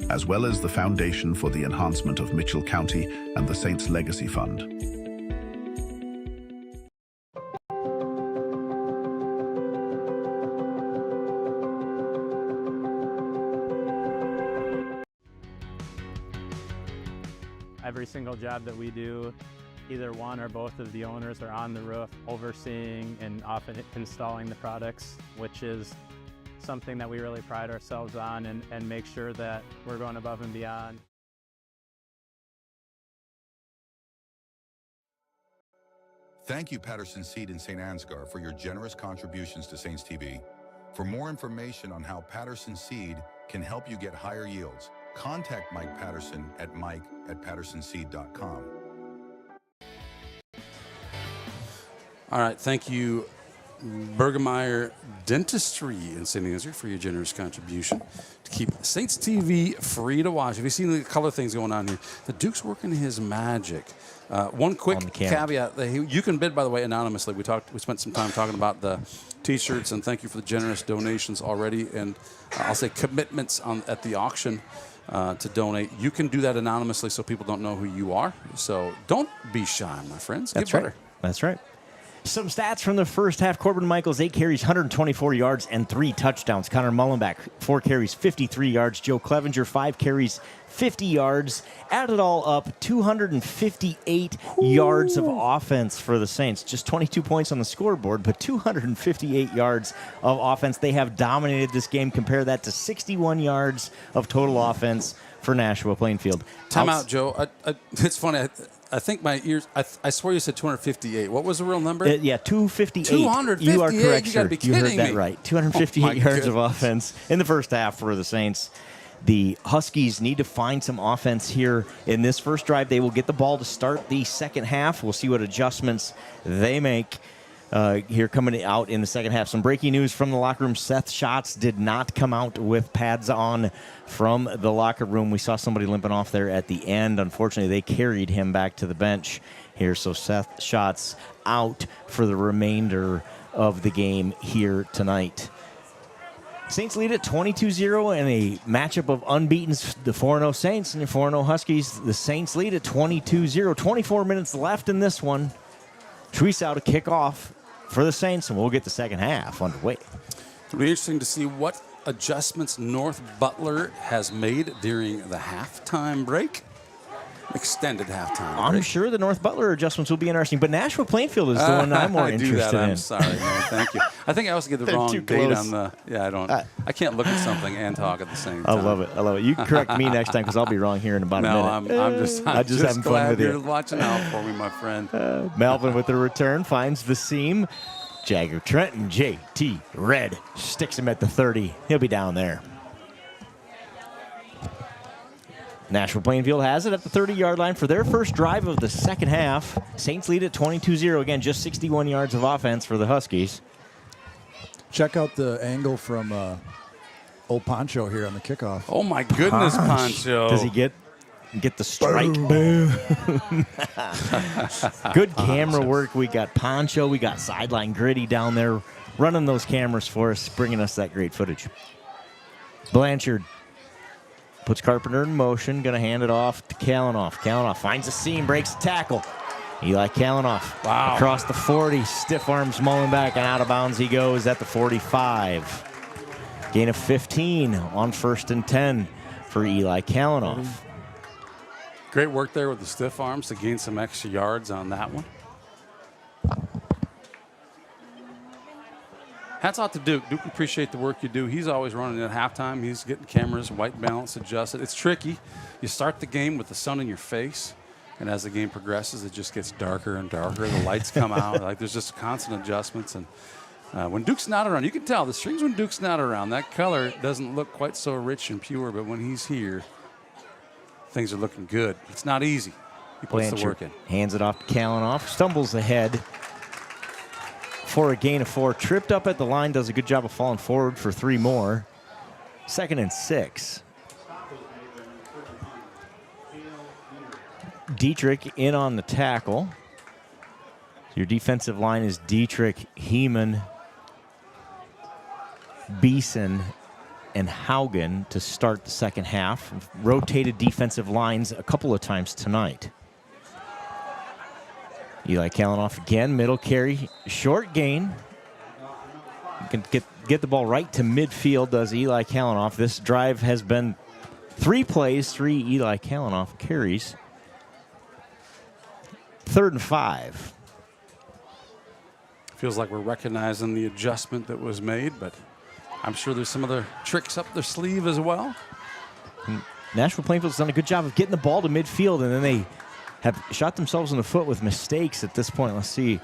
Speaker 20: as well as the Foundation for the Enhancement of Mitchell County and the Saints Legacy Fund.
Speaker 4: every single job that we do, either one or both of the owners are on the roof overseeing and often installing the products, which is something that we really pride ourselves on and make sure that we're going above and beyond.
Speaker 7: Thank you, Patterson Seed in St. Ansgar, for your generous contributions to Saints TV. For more information on how Patterson Seed can help you get higher yields, contact Mike Patterson at mike@pattersonseed.com.
Speaker 23: All right, thank you, Bergemeyer Dentistry in St. Ansgar, for your generous contribution to keep Saints TV free to watch. Have you seen the color things going on here? The Duke's working his magic. One quick caveat: you can bid, by the way, anonymously. We spent some time talking about the T-shirts, and thank you for the generous donations already. And I'll say commitments at the auction to donate. You can do that anonymously, so people don't know who you are. So don't be shy, my friends.
Speaker 25: That's right. That's right. Some stats from the first half. Corbin Michaels, 8 carries, 124 yards, and 3 touchdowns. Connor Mullenbeck, 4 carries, 53 yards. Joe Clevenger, 5 carries, 50 yards. Add it all up, 258 yards of offense for the Saints. Just 22 points on the scoreboard, but 258 yards of offense. They have dominated this game. Compare that to 61 yards of total offense for Nashua-Plainfield.
Speaker 23: Time out, Joe. It's funny. I think my ears, I swear you said 258. What was the real number?
Speaker 25: Yeah, 258.
Speaker 23: 258.
Speaker 25: You are correct,
Speaker 23: You
Speaker 25: sir.
Speaker 23: gotta be
Speaker 25: You heard
Speaker 23: kidding
Speaker 25: that
Speaker 23: me.
Speaker 25: right. 258 yards of offense in the first half for the Saints. The Huskies need to find some offense here in this first drive. They will get the ball to start the second half. We'll see what adjustments they make here coming out in the second half. Some breaking news from the locker room. Seth Schatz did not come out with pads on from the locker room. We saw somebody limping off there at the end. Unfortunately, they carried him back to the bench here. So Seth Schatz out for the remainder of the game here tonight. Saints lead at 22-0 in a matchup of unbeatens, the 4-0 Saints and the 4-0 Huskies. The Saints lead at 22-0. 24 minutes left in this one. Treese out to kick off for the Saints, and we'll get the second half underway.
Speaker 23: It'll be interesting to see what adjustments North Butler has made during the halftime break. Extended halftime break.
Speaker 25: I'm sure the North Butler adjustments will be interesting, but Nashua-Plainfield is the one I'm more interested in.
Speaker 23: I'm sorry, man. Thank you. I think I also get the wrong date on the. Yeah, I don't. I can't look at something and talk at the same time.
Speaker 25: I love it. I love it. You can correct me next time because I'll be wrong here in about a minute.
Speaker 23: No, I'm just
Speaker 25: having fun with
Speaker 23: you're
Speaker 25: you.
Speaker 23: watching out for me, my friend.
Speaker 25: Melvin with the return finds the seam. Jagger Trenton, JT Red sticks him at the 30. He'll be down there. Nashua-Plainfield has it at the 30-yard line for their first drive of the second half. Saints lead at 22-0. Again, just 61 yards of offense for the Huskies.
Speaker 8: Check out the angle from old Poncho here on the kickoff.
Speaker 23: Oh, my goodness, Poncho.
Speaker 25: Does he get the strike? Boom. Good camera work. We got Poncho. We got Sideline Gritty down there running those cameras for us, bringing us that great footage. Blanchard puts Carpenter in motion, going to hand it off to Kalanoff. Kalanoff finds the seam, breaks the tackle. Eli Kalanoff across the 40, stiff arms Mullenbeck, and out of bounds he goes at the 45. Gain of 15 on 1st and 10 for Eli Kalanoff.
Speaker 23: Great work there with the stiff arms to gain some extra yards on that one. Hats off to Duke. Duke, appreciate the work you do. He's always running at halftime. He's getting cameras, white balance adjusted. It's tricky. You start the game with the sun in your face, and as the game progresses, it just gets darker and darker. The lights come out. Like there's just constant adjustments. And when Duke's not around, you can tell the strings when Duke's not around. That color doesn't look quite so rich and pure, but when he's here, things are looking good. It's not easy. He puts the work in.
Speaker 25: Hands it off to Kalanoff. Stumbles ahead for a gain of 4. Tripped up at the line. Does a good job of falling forward for 3 more. 2nd and 6. Dietrich in on the tackle. Your defensive line is Dietrich, Heeman, Beeson, and Haugen to start the second half. Rotated defensive lines a couple of times tonight. Eli Kalanoff again, middle carry, short gain. You can get the ball right to midfield, does Eli Kalanoff. This drive has been 3 plays, 3 Eli Kalanoff carries. 3rd and 5.
Speaker 23: Feels like we're recognizing the adjustment that was made, but I'm sure there's some other tricks up their sleeve as well.
Speaker 25: Nashua-Plainfield's done a good job of getting the ball to midfield, and then they have shot themselves in the foot with mistakes at this point. Let's see.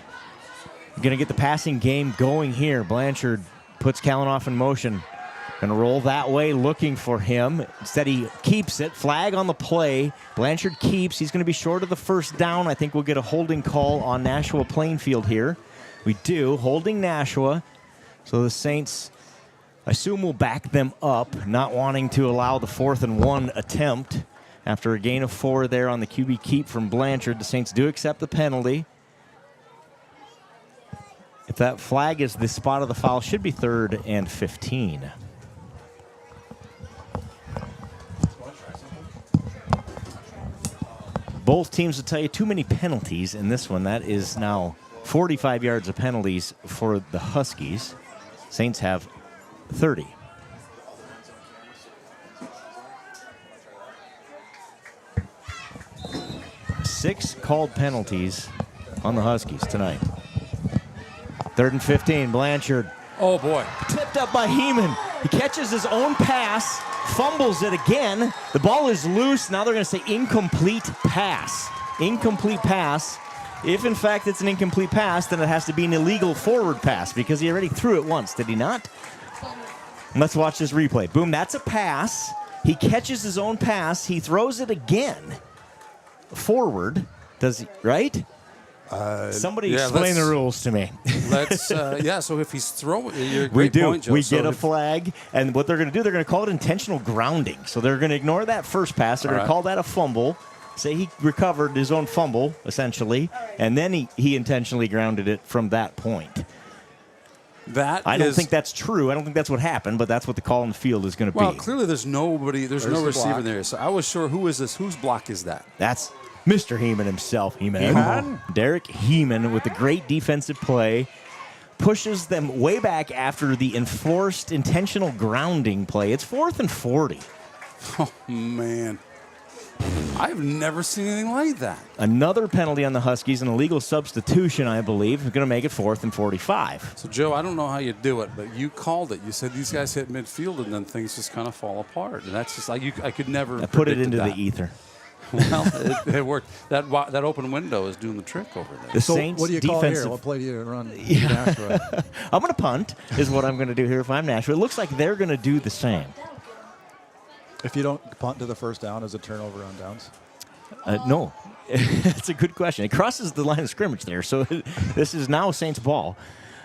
Speaker 25: Going to get the passing game going here. Blanchard puts Kalanoff in motion. Going to roll that way, looking for him. Instead, he keeps it. Flag on the play. Blanchard keeps. He's going to be short of the first down. I think we'll get a holding call on Nashua-Plainfield here. We do. Holding Nashua. So the Saints, I assume, will back them up, not wanting to allow the 4th and 1 attempt. After a gain of 4 there on the QB keep from Blanchard, the Saints do accept the penalty. If that flag is the spot of the foul, should be 3rd and 15. Both teams will tell you too many penalties in this one. That is now 45 yards of penalties for the Huskies. Saints have 30. Six called penalties on the Huskies tonight. 3rd and 15, Blanchard.
Speaker 23: Oh, boy.
Speaker 25: Tipped up by Heeman. He catches his own pass, fumbles it again. The ball is loose. Now they're going to say incomplete pass. Incomplete pass. If, in fact, it's an incomplete pass, then it has to be an illegal forward pass because he already threw it once, did he not? Let's watch this replay. Boom, that's a pass. He catches his own pass. He throws it again. Forward. Does he, right? Somebody explain the rules to me.
Speaker 23: Let's, so if he's throwing,
Speaker 25: we do.
Speaker 23: Point, Joe.
Speaker 25: We get a flag, and what they're going to do, they're going to call it intentional grounding. So they're going to ignore that first pass. They're going to call that a fumble. Say he recovered his own fumble, essentially, and then he intentionally grounded it from that point. I don't think that's true. I don't think that's what happened, but that's what the call on the field is going to be.
Speaker 23: Well, clearly there's nobody, there's no receiver there. So I was sure, who is this? Whose block is that?
Speaker 25: That's Mr. Heeman himself. Heeman. Derek Heeman with a great defensive play. Pushes them way back after the enforced intentional grounding play. It's 4th and 40.
Speaker 23: Oh, man. I've never seen anything like that.
Speaker 25: Another penalty on the Huskies, an illegal substitution, I believe, is going to make it 4th and 45.
Speaker 23: So, Joe, I don't know how you do it, but you called it. You said these guys hit midfield, and then things just kind of fall apart. And that's just like I could never.
Speaker 25: I put it into the ether.
Speaker 23: Well, it worked. That open window is doing the trick over there.
Speaker 25: The Saints
Speaker 8: what do you call here? What play do you run?
Speaker 25: Yeah. I'm going to punt, is what I'm going to do here if I'm Nashua. It looks like they're going to do the same.
Speaker 8: If you don't punt to the first down, is it turnover on downs?
Speaker 25: No. It's a good question. It crosses the line of scrimmage there, so this is now Saints ball.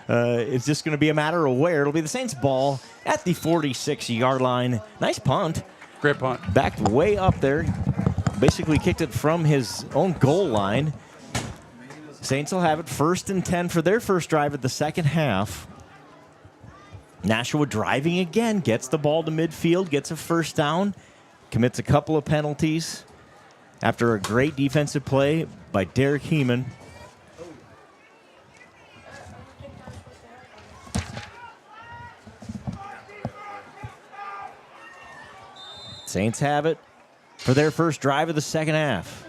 Speaker 25: It's just going to be a matter of where. It'll be the Saints ball at the 46-yard line. Nice punt.
Speaker 23: Great punt.
Speaker 25: Backed way up there. Basically kicked it from his own goal line. Saints will have it 1st and 10 for their first drive of the second half. Nashua driving again, gets the ball to midfield, gets a first down, commits a couple of penalties after a great defensive play by Derek Heeman. Saints have it for their first drive of the second half.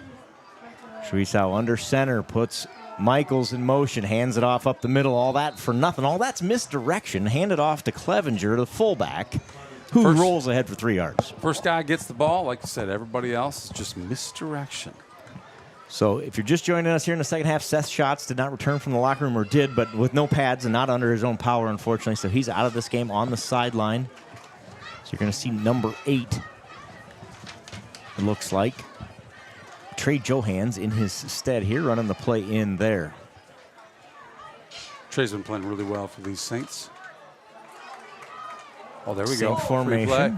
Speaker 25: Schwiesau under center, puts Michaels in motion, hands it off up the middle. All that for nothing. All that's misdirection. Hand it off to Clevenger, the fullback, who rolls ahead for 3 yards.
Speaker 23: First guy gets the ball. Like you said, everybody else, just misdirection.
Speaker 25: So if you're just joining us here in the second half, Seth Schatz did not return from the locker room, or did, but with no pads and not under his own power, unfortunately. So he's out of this game on the sideline. So you're going to see number 8, it looks like. Trey Johans in his stead here, running the play in there.
Speaker 23: Trey's been playing really well for these Saints. Oh, there we
Speaker 25: Same
Speaker 23: go.
Speaker 25: formation.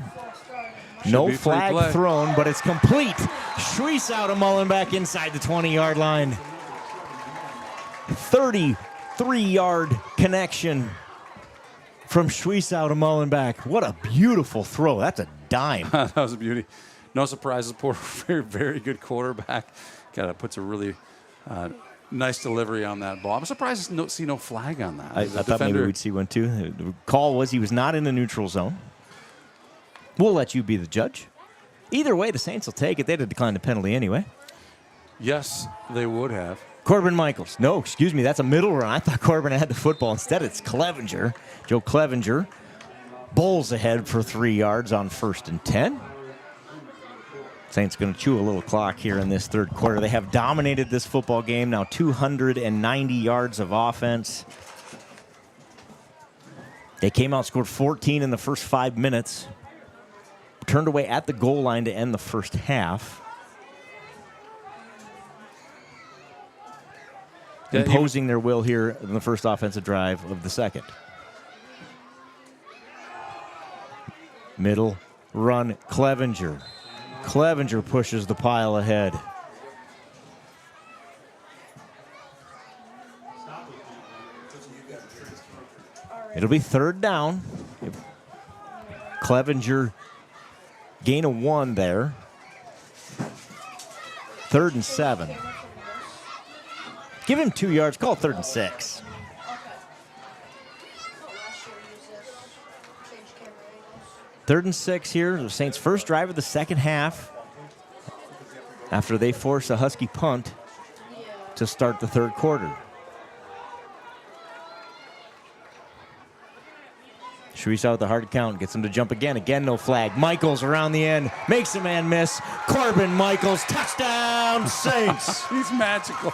Speaker 25: No flag thrown, but it's complete. Schwiesau to Mullenbeck inside the 20-yard line. 33-yard connection from Schwiesau to Mullenbeck. What a beautiful throw. That's a dime.
Speaker 23: That was a beauty. No surprises. Poor, very, very good quarterback. Puts a really nice delivery on that ball. I'm surprised to see no flag on that.
Speaker 25: I thought maybe we'd see one too. The call was he was not in the neutral zone. We'll let you be the judge. Either way, the Saints will take it. They'd have declined the penalty anyway.
Speaker 23: Yes, they would have.
Speaker 25: Corbin Michaels. No, excuse me, that's a middle run. I thought Corbin had the football. Instead, it's Clevenger. Joe Clevenger bowls ahead for 3 yards on 1st and 10. Saints going to chew a little clock here in this third quarter. They have dominated this football game. Now 290 yards of offense. They came out, scored 14 in the first 5 minutes. Turned away at the goal line to end the first half. Imposing their will here in the first offensive drive of the second. Middle run, Clevenger. Clevenger pushes the pile ahead. It'll be 3rd down. Clevenger gain of 1 there. 3rd and 7. Give him 2 yards. Call it 3rd and 6. Third and 6 here. The Saints' first drive of the second half after they force a Husky punt to start the third quarter. Shreese out with the hard count. Gets him to jump again. Again, no flag. Michaels around the end. Makes a man miss. Corbin Michaels. Touchdown, Saints.
Speaker 23: He's magical.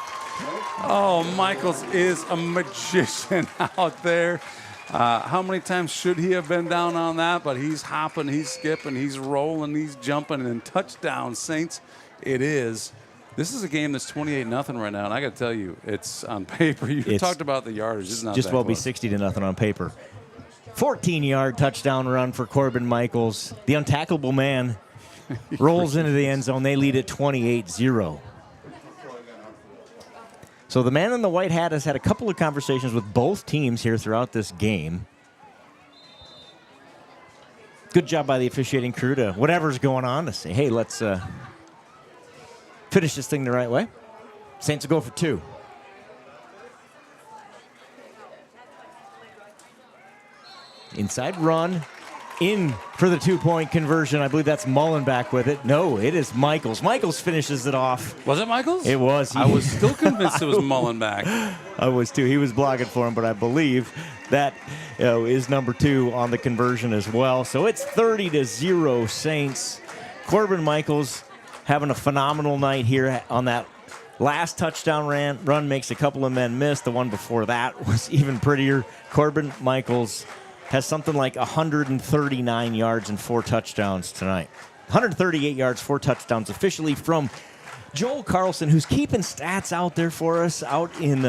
Speaker 23: Oh, Michaels is a magician out there. How many times should he have been down on that? But he's hopping, he's skipping, he's rolling, he's jumping, and touchdown, Saints. It is. This is a game that's 28-0 right now, and I got to tell you, it's on paper. You talked about the yardage. It's not
Speaker 25: just
Speaker 23: that
Speaker 25: well
Speaker 23: close.
Speaker 25: Be 60-0 on paper. 14-yard touchdown run for Corbin Michaels. The untackleable man rolls into the end zone. They lead at 28-0. So the man in the white hat has had a couple of conversations with both teams here throughout this game. Good job by the officiating crew to whatever's going on to say, hey, let's finish this thing the right way. Saints will go for 2. Inside run. In for the 2-point conversion. I believe that's Mullen back with it. No, it is Michaels. Michaels finishes it off.
Speaker 23: Was it Michaels?
Speaker 25: It was.
Speaker 23: I was still convinced it was Mullen back.
Speaker 25: I was too. He was blocking for him, but I believe that is number 2 on the conversion as well. So it's 30-0 Saints. Corbin Michaels having a phenomenal night here on that last touchdown run. Makes a couple of men miss. The one before that was even prettier. Corbin Michaels has something like 139 yards and 4 touchdowns tonight. 138 yards, 4 touchdowns officially from Joel Carlson, who's keeping stats out there for us out in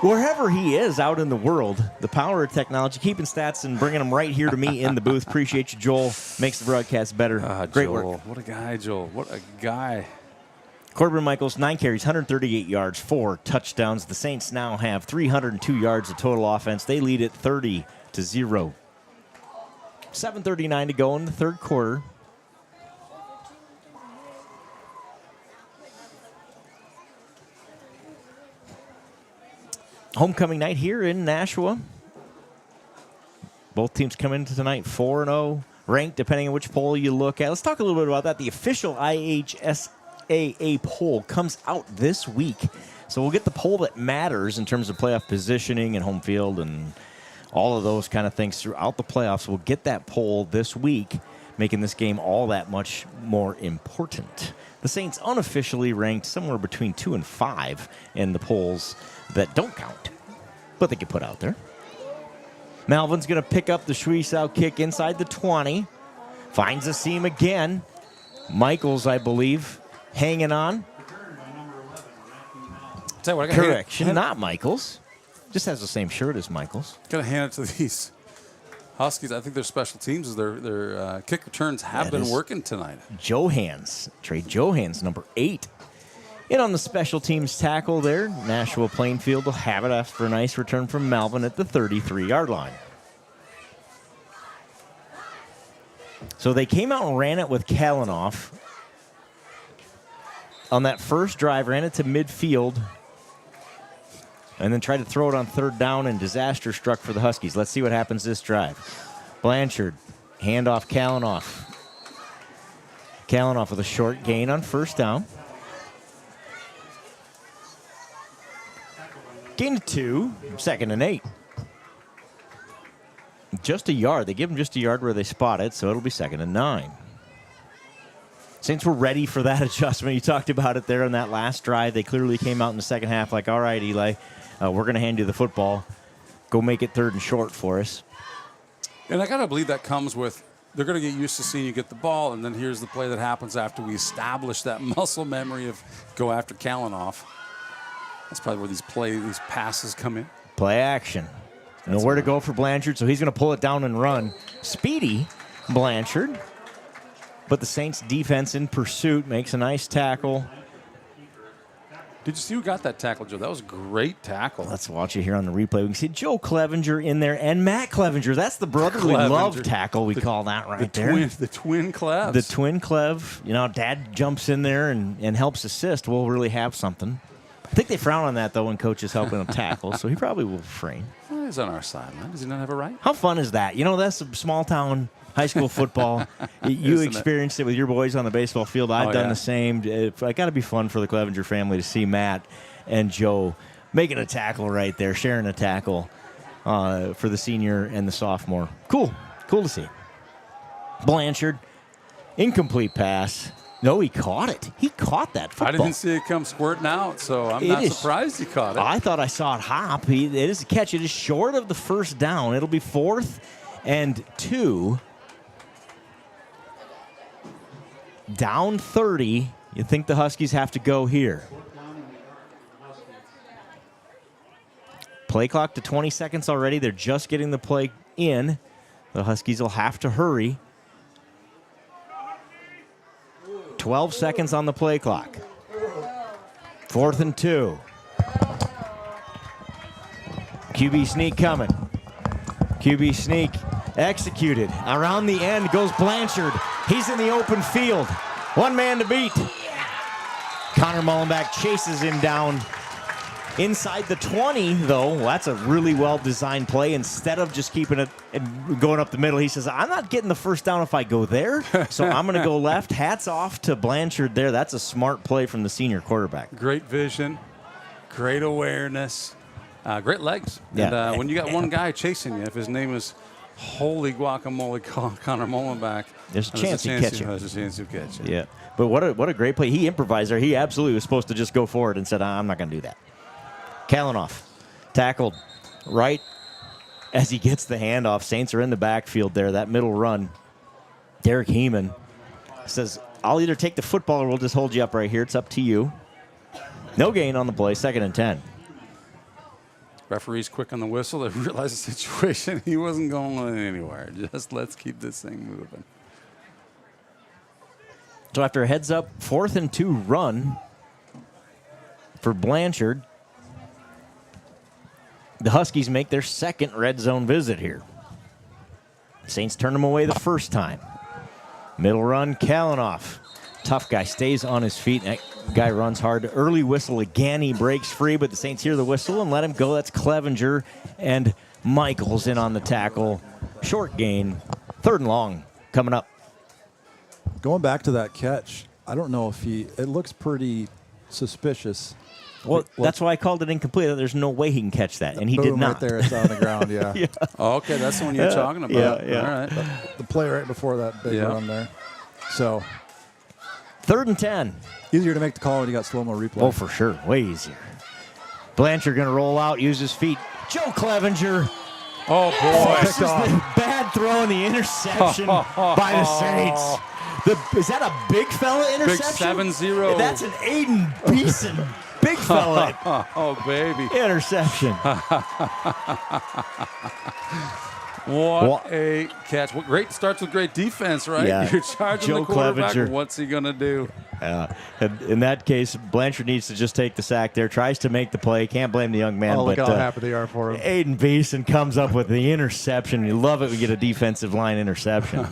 Speaker 25: wherever he is out in the world. The power of technology, keeping stats and bringing them right here to me in the booth. Appreciate you, Joel. Makes the broadcast better. Great
Speaker 23: Joel.
Speaker 25: work.
Speaker 23: What a guy, Joel. What a guy.
Speaker 25: Corbin Michaels, 9 carries, 138 yards, 4 touchdowns. The Saints now have 302 yards of total offense. They lead at 30-0. 7:39 to go in the third quarter. Homecoming night here in Nashua. Both teams come into tonight 4-0, ranked depending on which poll you look at. Let's talk a little bit about that. The official IHSAA poll comes out this week. So we'll get the poll that matters in terms of playoff positioning and home field and all of those kind of things throughout the playoffs. We'll get that poll this week, making this game all that much more important. The Saints unofficially ranked somewhere between 2 and 5 in the polls that don't count, but they get put out there. Malvin's going to pick up the Shweisau kick inside the 20. Finds a seam again. Michaels, I believe, hanging on.
Speaker 23: Tell you what,
Speaker 25: Correction, not Michaels. Just has the same shirt as Michaels.
Speaker 23: Got to hand it to these Huskies. I think their special teams, their kick returns have been working tonight.
Speaker 25: Trey Johans, number 8. In on the special teams tackle there. Nashua-Plainfield will have it after a nice return from Malvin at the 33-yard line. So they came out and ran it with Kalanoff. On that first drive, ran it to midfield, and then tried to throw it on 3rd down, and disaster struck for the Huskies. Let's see what happens this drive. Blanchard, handoff Kalanoff. Kalanoff with a short gain on 1st down. Gain of 2, 2nd and 8. Just a yard. They give him just a yard where they spot it, so it'll be 2nd and 9. Saints were ready for that adjustment. You talked about it there on that last drive. They clearly came out in the second half like, all right, Eli, we're going to hand you the football. Go make it 3rd and short for us.
Speaker 23: And I got to believe that comes with they're going to get used to seeing you get the ball, and then here's the play that happens after we establish that muscle memory of go after Kalanoff. That's probably where these passes come in.
Speaker 25: Play action. Nowhere to go for Blanchard, so he's going to pull it down and run. Speedy Blanchard. But the Saints defense in pursuit makes a nice tackle.
Speaker 23: Did you see who got that tackle, Joe? That was a great tackle.
Speaker 25: Let's watch it here on the replay. We can see Joe Clevenger in there and Matt Clevenger. That's the brotherly love tackle, we call that right there.
Speaker 23: The twin Clevs.
Speaker 25: The twin Clev. You know, Dad jumps in there and helps assist. We'll really have something. I think they frown on that, though, when coach is helping him tackle, so he probably will refrain.
Speaker 23: Well, he's on our sideline. Does he not have a right?
Speaker 25: How fun is that? You know, that's a small-town high school football. You experienced it with your boys on the baseball field. I've done the same. It's got to be fun for the Clevenger family to see Matt and Joe making a tackle right there, sharing a tackle for the senior and the sophomore. Cool to see. Blanchard, incomplete pass. No, he caught it. He caught that football.
Speaker 23: I didn't see it come squirting out, so I'm not surprised he caught it.
Speaker 25: I thought I saw it hop. It is a catch. It is short of the first down. It'll be 4th and 2. Down 30. You think the Huskies have to go here. Play clock to 20 seconds already. They're just getting the play in. The Huskies will have to hurry. 12 seconds on the play clock. 4th and 2. QB sneak coming. QB sneak executed. Around the end goes Blanchard. He's in the open field. One man to beat. Connor Mullenbeck chases him down inside the 20, though. That's a really well-designed play. Instead of just keeping it and going up the middle, he says, I'm not getting the first down if I go there, so I'm going to go left. Hats off to Blanchard there. That's a smart play from the senior quarterback.
Speaker 23: Great vision, great awareness, great legs.
Speaker 25: Yeah.
Speaker 23: And when you got one guy chasing you, if his name is holy guacamole Connor Mullenbeck,
Speaker 25: there's a chance he'll catch you.
Speaker 23: There's a chance he'll catch you.
Speaker 25: Yeah, but what a great play. He improvised there. He absolutely was supposed to just go forward and said, I'm not going to do that. Kalanoff tackled right as he gets the handoff. Saints are in the backfield there. That middle run. Derek Heeman says, I'll either take the football or we'll just hold you up right here. It's up to you. No gain on the play. 2nd and 10.
Speaker 23: Referee's quick on the whistle. They realize the situation. He wasn't going anywhere. Just let's keep this thing moving.
Speaker 25: So after a heads-up 4th and 2 run for Blanchard, the Huskies make their 2nd red zone visit here. Saints turn them away the first time. Middle run, Kalanoff. Tough guy, stays on his feet. That guy runs hard. Early whistle again. He breaks free, but the Saints hear the whistle and let him go. That's Clevenger and Michaels in on the tackle. Short gain. 3rd and long coming up.
Speaker 8: Going back to that catch, I don't know if it looks pretty suspicious.
Speaker 25: Well, that's why I called it incomplete. There's no way he can catch that, and he did not.
Speaker 8: Right there, it's on the ground, yeah.
Speaker 25: Yeah.
Speaker 23: Oh, okay, that's the one you're talking about.
Speaker 25: Yeah.
Speaker 23: All right.
Speaker 8: The play right before that big run there. So
Speaker 25: 3rd and 10.
Speaker 8: Easier to make the call when you got slow-mo replay.
Speaker 25: Oh, for sure. Way easier. Blanchard going to roll out, use his feet. Joe Clevenger.
Speaker 23: Oh, boy.
Speaker 25: This is the bad throw and the interception by the Saints. Is that a big fella interception?
Speaker 23: Big 7-0.
Speaker 25: That's an Aiden Beeson big fella.
Speaker 23: Oh, baby.
Speaker 25: Interception.
Speaker 23: What a catch. What great starts with great defense, right?
Speaker 25: Yeah.
Speaker 23: You're charging
Speaker 25: Joe
Speaker 23: the quarterback.
Speaker 25: Clevenger.
Speaker 23: What's he going to do?
Speaker 25: In that case, Blanchard needs to just take the sack there, tries to make the play. Can't blame the young man.
Speaker 8: Oh, look how happy they are for him.
Speaker 25: Aiden Beeson comes up with the interception. You love it when you get a defensive line interception.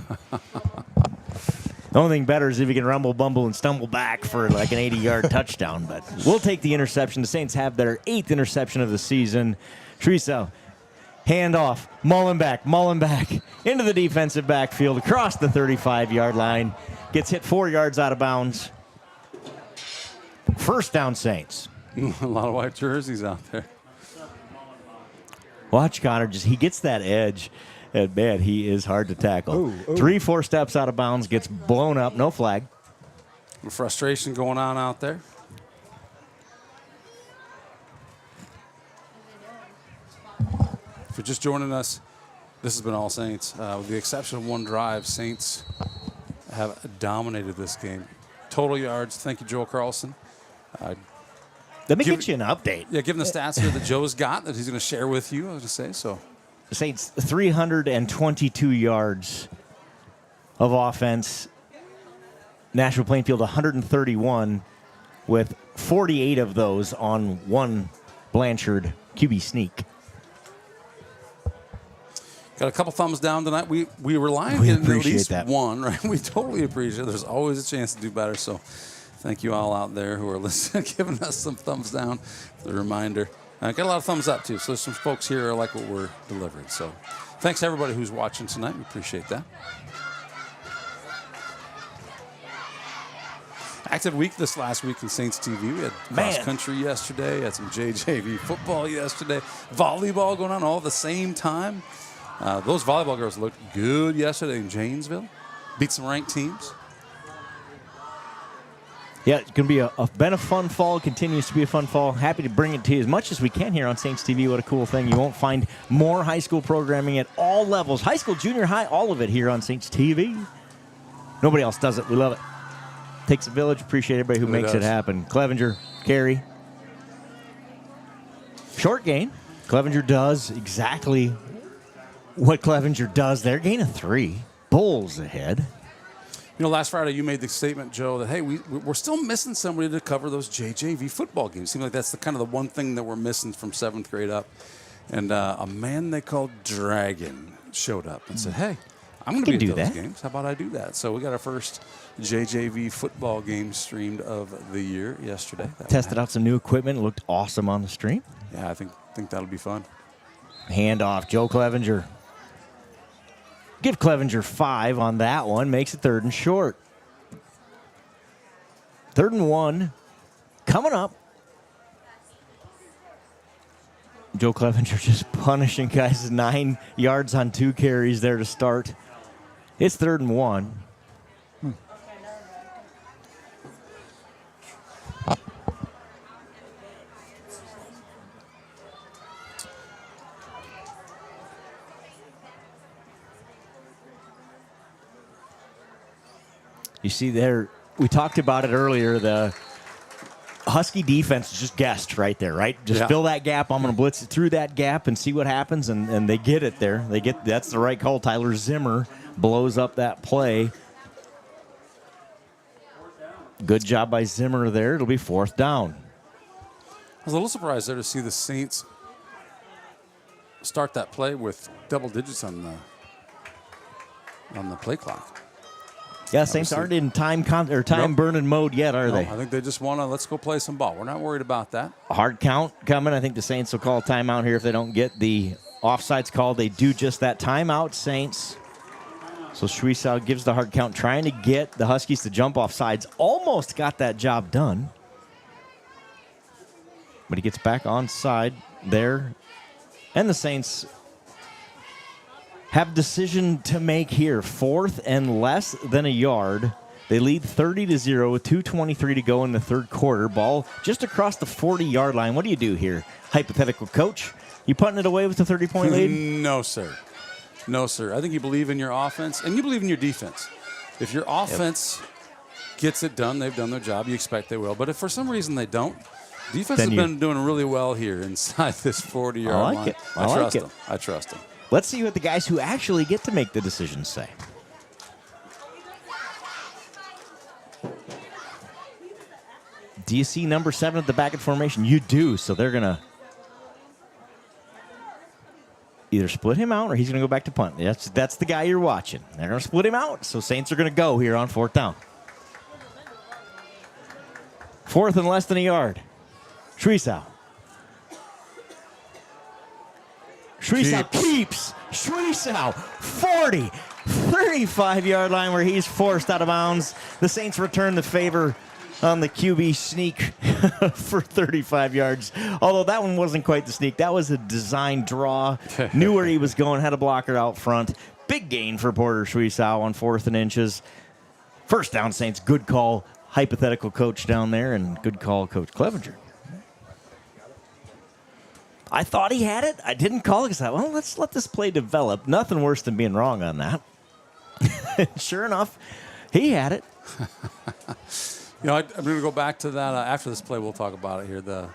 Speaker 25: The only thing better is if you can rumble, bumble, and stumble back for like an 80-yard touchdown. But we'll take the interception. The Saints have their 8th interception of the season. Teresa, handoff. Mullenbeck into the defensive backfield, across the 35-yard line. Gets hit 4 yards out of bounds. First down, Saints.
Speaker 23: A lot of white jerseys out there.
Speaker 25: Watch Connor, he gets that edge, and man, he is hard to tackle. 3-4 steps out of bounds, gets blown up, no flag.
Speaker 23: Frustration going on out there. If you're just joining us, this has been All Saints. With the exception of one drive, Saints have dominated this game. Total yards, thank you, Joel Carlson.
Speaker 25: Let me get you an update.
Speaker 23: Yeah, given the stats here that Joe's got that he's going to share with you, I was going to say so.
Speaker 25: The Saints 322 yards of offense. Nashua-Plainfield 131 with 48 of those on one Blanchard QB sneak.
Speaker 23: Got a couple thumbs down tonight. We rely on getting at least one, right? We totally appreciate it. There's always a chance to do better. So thank you all out there who are listening, giving us some thumbs down for the reminder. Got a lot of thumbs up, too. So there's some folks here who like what we're delivering. So thanks to everybody who's watching tonight. We appreciate that. Active week this last week in Saints TV. We had cross country yesterday, had some JJV football yesterday, volleyball going on all at the same time. Those volleyball girls looked good yesterday in Janesville. Beat some ranked teams.
Speaker 25: Yeah, it's going to be been a fun fall. Continues to be a fun fall. Happy to bring it to you as much as we can here on Saints TV. What a cool thing. You won't find more high school programming at all levels. High school, junior high, all of it here on Saints TV. Nobody else does it. We love it. Takes a village. Appreciate everybody who makes it happen. Clevenger, carry. Short gain. Clevenger does exactly what Clevenger does there. Gain of 3. Bulls ahead.
Speaker 23: You know, last Friday you made the statement, Joe, that, hey, we're still missing somebody to cover those JJV football games. It seems like that's the one thing that we're missing from 7th grade up. And a man they called Dragon showed up and said, hey, I'm going to be at those games. How about I do that? So we got our first JJV football game streamed of the year yesterday.
Speaker 25: Tested out some new equipment. It looked awesome on the stream.
Speaker 23: Yeah, I think that'll be fun.
Speaker 25: Handoff, Joe Clevenger. Give Clevenger 5 on that one. Makes it 3rd and short. 3rd and 1. Coming up. Joe Clevenger just punishing guys. 9 yards on 2 carries there to start. It's 3rd and 1. You see there, we talked about it earlier, the Husky defense just guessed right there, right? Just fill that gap. I'm going to blitz it through that gap and see what happens, and they get it there. That's the right call. Tyler Zimmer blows up that play. Good job by Zimmer there. It'll be 4th down.
Speaker 23: I was a little surprised there to see the Saints start that play with double digits on the play clock.
Speaker 25: Yeah, Saints aren't in time burning mode yet, are they?
Speaker 23: I think they just want to let's go play some ball. We're not worried about that.
Speaker 25: A hard count coming. I think the Saints will call a timeout here if they don't get the offsides call. They do just that. Timeout, Saints. So Schwiesau gives the hard count, trying to get the Huskies to jump off sides. Almost got that job done. But he gets back on side there. And the Saints have a decision to make here. 4th and less than a yard. They lead 30-0 with 2:23 to go in the 3rd quarter. Ball just across the 40-yard line. What do you do here, hypothetical coach? You punting it away with a 30-point lead?
Speaker 23: No, sir. No, sir. I think you believe in your offense, and you believe in your defense. If your offense gets it done, they've done their job, you expect they will. But if for some reason they don't, defense has been doing really well here inside this 40-yard line. I trust them.
Speaker 25: Let's see what the guys who actually get to make the decisions say. Do you see number 7 at the back of formation? You do, so they're going to either split him out or he's going to go back to punt. That's the guy you're watching. They're going to split him out, so Saints are going to go here on 4th down. 4th and less than a yard. Schwiesau. Schwiesau keeps. Schwiesau, 35-yard line where he's forced out of bounds. The Saints return the favor on the QB sneak for 35 yards. Although that one wasn't quite the sneak. That was a design draw. Knew where he was going, had a blocker out front. Big gain for Porter Schwiesau on 4th and inches. First down, Saints. Good call, hypothetical coach down there, and good call, Coach Clevenger. I thought he had it. I didn't call it because I thought, well, let's let this play develop. Nothing worse than being wrong on that. Sure enough, he had it.
Speaker 23: I'm going to go back to that after this play. We'll talk about it here. The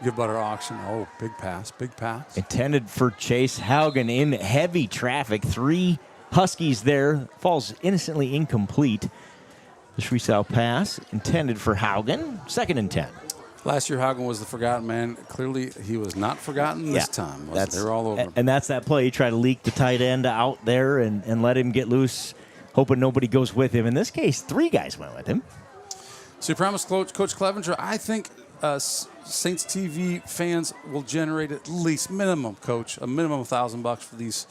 Speaker 23: Give Butter auction. Oh, big pass, big pass.
Speaker 25: Intended for Chase Haugen in heavy traffic. 3 Huskies there. Falls innocently incomplete. The Schwiesau pass intended for Haugen. 2nd and 10.
Speaker 23: Last year, Haugen was the forgotten man. Clearly, he was not forgotten this time. They were all over him.
Speaker 25: And that's that play. You try to leak the tight end out there and let him get loose, hoping nobody goes with him. In this case, 3 guys went with him.
Speaker 23: So you promised Coach Clevenger, I think Saints TV fans will generate at least minimum, Coach, a minimum of $1,000 for these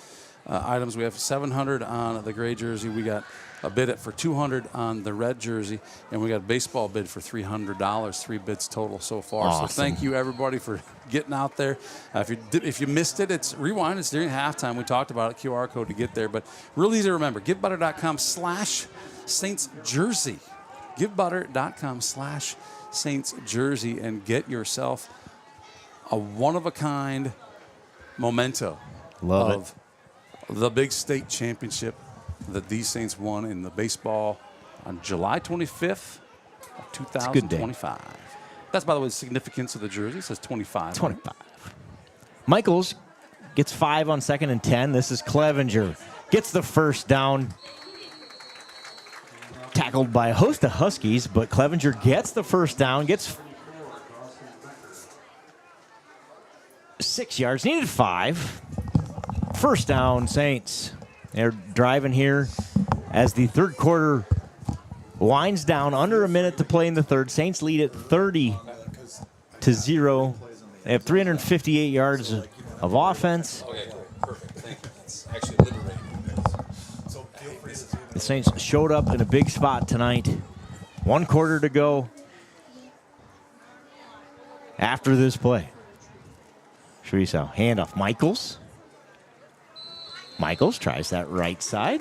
Speaker 23: items. We have $700 on the gray jersey. We got a bid for $200 on the red jersey, and we got a baseball bid for $300. 3 bids total so far.
Speaker 25: Awesome.
Speaker 23: So thank you everybody for getting out there. If you missed it, it's rewind. It's during halftime. We talked about it. QR code to get there, but really easy to remember. GiveButter.com/Saints jersey. GiveButter.com/Saints jersey and get yourself a one-of-a-kind memento of the big state championship that these Saints won in the baseball on July 25th of 2025. That's, by the way, the significance of the jersey. It says 25.
Speaker 25: 25. Michaels gets 5 on 2nd and 10. This is Clevenger. Gets the first down. Tackled by a host of Huskies, but Clevenger gets the first down. Gets 6 yards. Needed 5. First down, Saints. They're driving here as the third quarter winds down. Under a minute to play in the third. Saints lead at 30-0. They have 358 yards of offense.
Speaker 23: Okay, perfect. Thank you. It's actually liberating.
Speaker 25: The Saints showed up in a big spot tonight. 1 quarter to go after this play. Schwiesau, handoff. Michaels. Michaels tries that right side.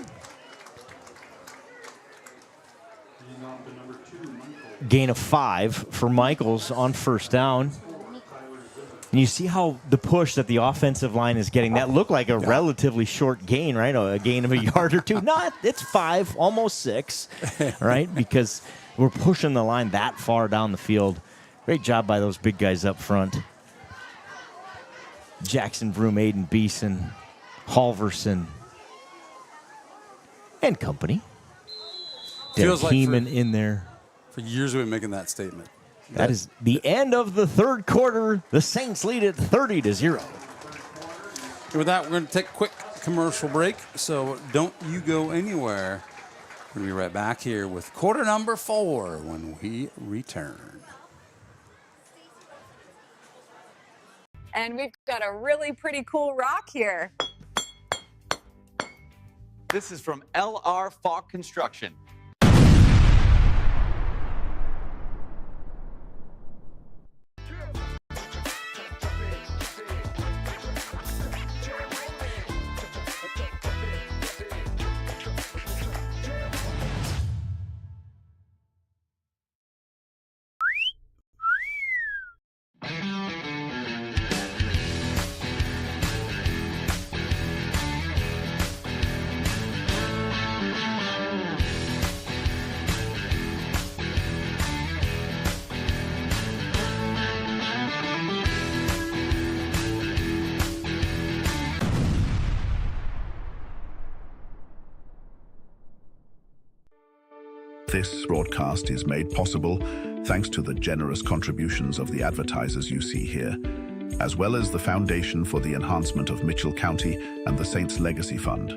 Speaker 25: Gain of 5 for Michaels on first down. And you see how the push that the offensive line is getting. That looked like a relatively short gain, right? A gain of a yard or 2. Not, it's 5, almost 6, right? Because we're pushing the line that far down the field. Great job by those big guys up front. Jackson, Vroom, Aiden, Beeson, Halverson, and company.
Speaker 23: Feels like
Speaker 25: Heeman in there.
Speaker 23: For years we've been making that statement.
Speaker 25: That is the end of the third quarter. The Saints lead at 30-0.
Speaker 23: And with that, we're going to take a quick commercial break, so don't you go anywhere. We're going to be right back here with quarter number 4 when we return.
Speaker 9: And we've got a really pretty cool rock here.
Speaker 19: This is from LR Falk Construction.
Speaker 20: This broadcast is made possible thanks to the generous contributions of the advertisers you see here, as well as the Foundation for the Enhancement of Mitchell County and the Saints Legacy Fund.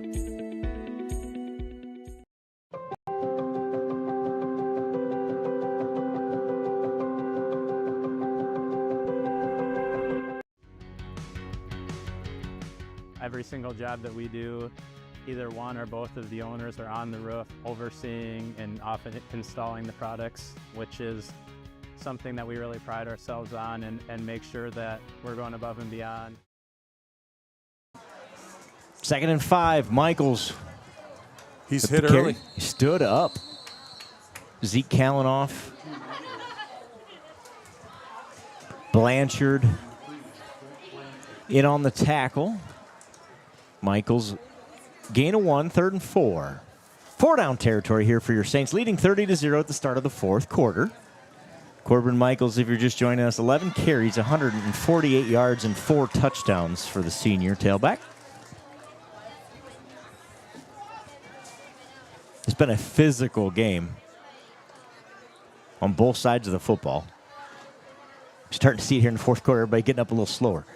Speaker 4: Every single job that we do, either one or both of the owners are on the roof overseeing and often installing the products, which is something that we really pride ourselves on and make sure that we're going above and beyond.
Speaker 25: 2nd and 5, Michaels.
Speaker 23: He's hit early.
Speaker 25: He stood up. Zeke Kalanoff. Blanchard in on the tackle. Michaels, gain of 1, 3rd and 4. 4-down territory here for your Saints, leading 30-0 at the start of the 4th quarter. Corbin Michaels, if you're just joining us, 11 carries, 148 yards, and 4 touchdowns for the senior tailback. It's been a physical game on both sides of the football. Starting to see it here in the 4th quarter, everybody getting up a little slower.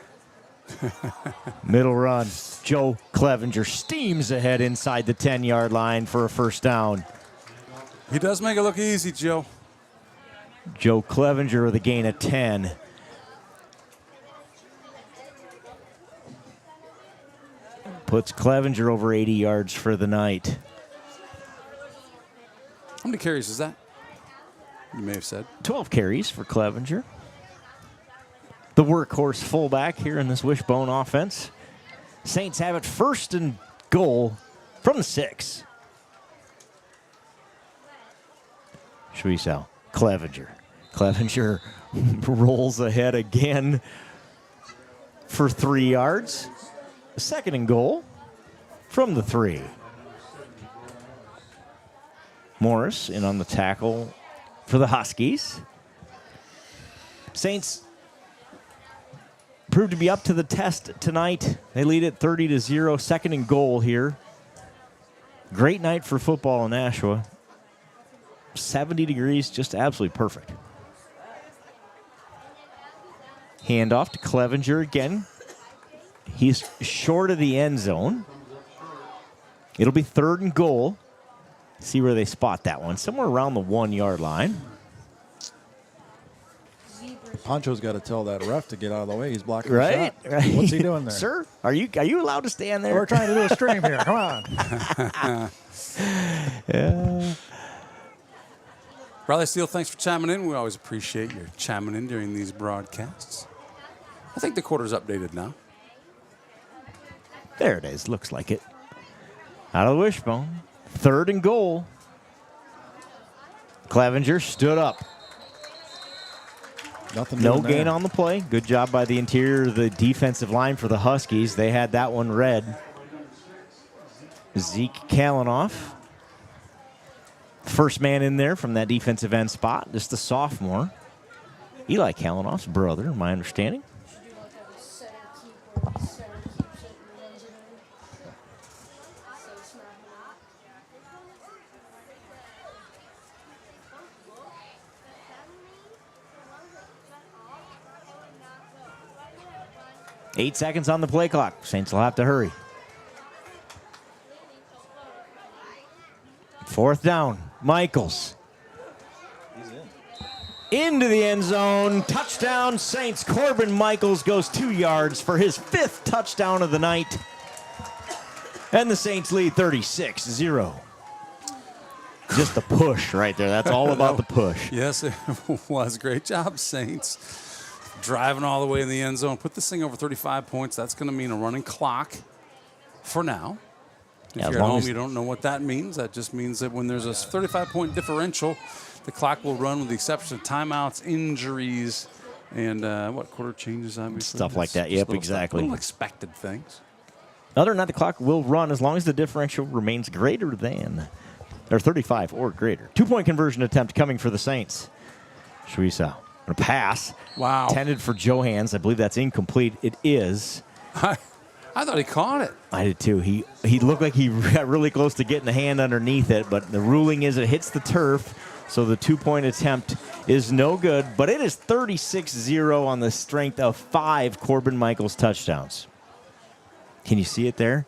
Speaker 25: Middle run. Joe Clevenger steams ahead inside the 10-yard line for a 1st down.
Speaker 23: He does make it look easy, Joe.
Speaker 25: Joe Clevenger with a gain of 10. Puts Clevenger over 80 yards for the night.
Speaker 23: How many carries is that? You may have said.
Speaker 25: 12 carries for Clevenger. The workhorse fullback here in this wishbone offense. Saints have it 1st and goal from the 6. Schwiesau, Clevenger. Clevenger rolls ahead again for 3 yards. 2nd and goal from the 3. Morris in on the tackle for the Huskies. Saints proved to be up to the test tonight. They lead it 30-0, 2nd and goal here. Great night for football in Nashua. 70 degrees, just absolutely perfect. Handoff to Clevenger again. He's short of the end zone. It'll be 3rd and goal. See where they spot that one. Somewhere around the 1-yard line.
Speaker 8: Poncho's got to tell that ref to get out of the way. He's blocking
Speaker 25: right,
Speaker 8: the shot.
Speaker 25: right.
Speaker 8: What's he doing there?
Speaker 25: Sir, are you allowed to stand there?
Speaker 8: We're trying to do a stream here. Come on.
Speaker 25: Yeah.
Speaker 23: Riley Steele, thanks for chiming in. We always appreciate your chiming in during these broadcasts. I think the quarter's updated now.
Speaker 25: There it is. Looks like it. Out of the wishbone. 3rd and goal. Clevenger stood up. No gain on the play. Good job by the interior of the defensive line for the Huskies. They had that one read. Zeke Kalanoff. First man in there from that defensive end spot. Just a sophomore. Eli Kalanoff's brother, my understanding. Eight seconds on the play clock. Saints will have to hurry. 4th down. Michaels. Into the end zone. Touchdown, Saints. Corbin Michaels goes 2 yards for his 5th touchdown of the night. And the Saints lead 36-0. Just the push right there. That's all about the push.
Speaker 23: Yes, it was. Great job, Saints. Driving all the way in the end zone. Put this thing over 35 points. That's going to mean a running clock for now. If you're at home, you don't know what that means. That just means that when there's a 35-point differential, the clock will run with the exception of timeouts, injuries, and quarter changes, obviously.
Speaker 25: Stuff like that. Yep, exactly.
Speaker 23: Little expected things.
Speaker 25: Other than that, the clock will run as long as the differential remains greater than, or 35 or greater. 2-point conversion attempt coming for the Saints. Schwiesau. A pass.
Speaker 23: Wow.
Speaker 25: Intended for Johans. I believe that's incomplete. It is.
Speaker 23: I thought he caught it.
Speaker 25: I did too. He looked like he got really close to getting the hand underneath it, but the ruling is it hits the turf, so the 2-point attempt is no good. But it is 36-0 on the strength of 5 Corbin Michaels touchdowns. Can you see it there?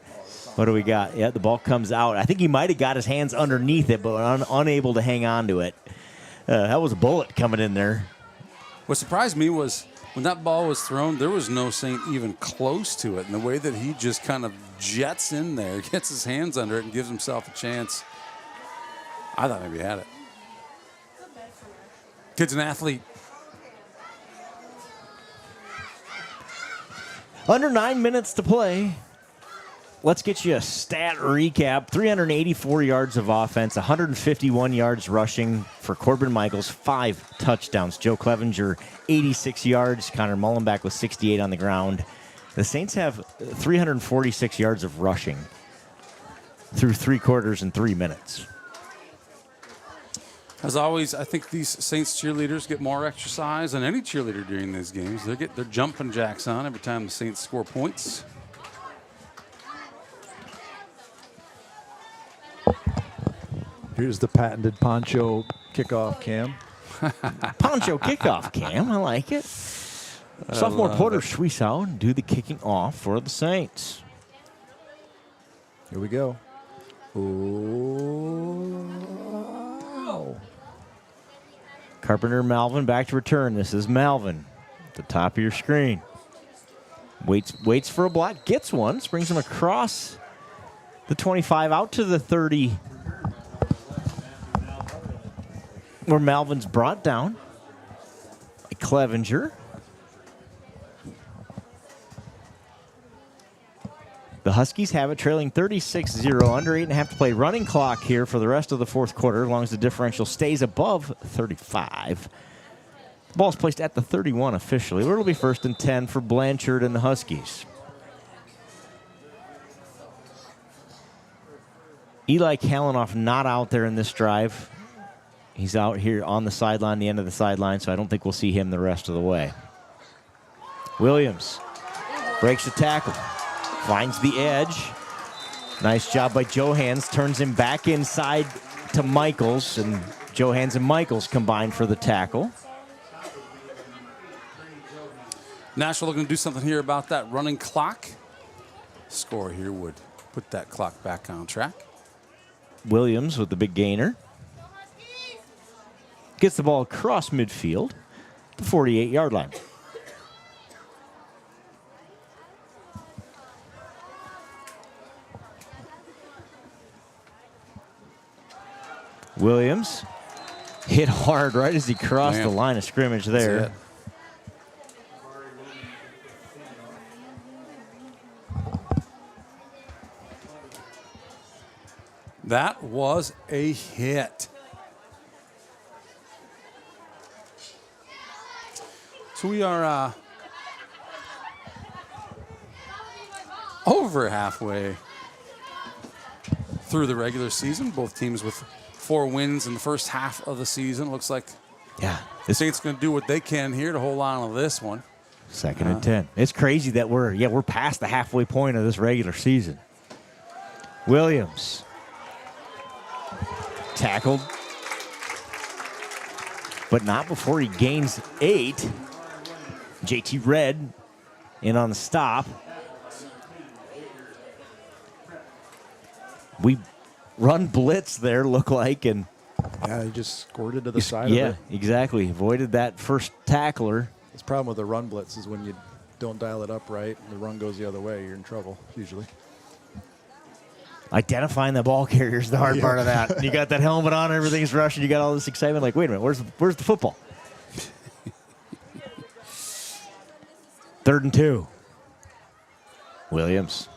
Speaker 25: What do we got? Yeah, the ball comes out. I think he might have got his hands underneath it, but unable to hang on to it. That was a bullet coming in there.
Speaker 23: What surprised me was When that ball was thrown, there was no Saint even close to it. And the way that he just kind of jets in there, gets his hands under it, and gives himself a chance, I thought maybe he had it. Kid's an athlete.
Speaker 25: Under 9 minutes to play. Let's get you a stat recap. 384 yards of offense, 151 yards rushing for Corbin Michaels, 5 touchdowns. Joe Clevenger, 86 yards. Connor Mullenbeck with 68 on the ground. The Saints have 346 yards of rushing through 3 quarters and 3 minutes.
Speaker 23: As always, I think these Saints cheerleaders get more exercise than any cheerleader during these games. They get their jumping jacks on every time the Saints score points.
Speaker 8: Here's the patented poncho kickoff cam.
Speaker 25: Poncho kickoff cam, I like it. Sophomore Porter Schwiesau do the kicking off for the Saints.
Speaker 8: Here we go. Oh.
Speaker 25: Carpenter Malvin back to return. This is Malvin at the top of your screen. Waits for a block, gets one, brings him across the 25 out to the 30. Where Malvin's brought down by Clevenger. The Huskies have it trailing 36-0, under 8.5 to play. Running clock here for the rest of the fourth quarter, as long as the differential stays above 35. The ball's placed at the 31 officially. It'll be 1st and 10 for Blanchard and the Huskies. Eli Kalanoff not out there in this drive. He's out here on the sideline, the end of the sideline, so I don't think we'll see him the rest of the way. Williams breaks the tackle, finds the edge. Nice job by Johans, turns him back inside to Michaels, and Johans and Michaels combined for the tackle.
Speaker 23: Nashua looking to do something here about that running clock. Score here would put that clock back on track.
Speaker 25: Williams with the big gainer. Gets the ball across midfield, the 48-yard line. Williams hit hard right as he crossed the line of scrimmage there.
Speaker 23: That was a hit. So we are over halfway through the regular season. Both teams with 4 wins in the first half of the season. Looks like the Saints going to do what they can here to hold on to this one.
Speaker 25: 2nd and 10. It's crazy that we're past the halfway point of this regular season. Williams tackled, but not before he gains 8. JT Red in on the stop. We run blitz there, look like, and
Speaker 8: he just squirted to the side of it.
Speaker 25: Yeah, exactly. Avoided that first tackler.
Speaker 8: The problem with the run blitz is when you don't dial it up right and the run goes the other way, you're in trouble, usually.
Speaker 25: Identifying the ball carrier is the hard part of that. You got that helmet on, everything's rushing, you got all this excitement. Like, wait a minute, where's the football? 3rd and 2. Williams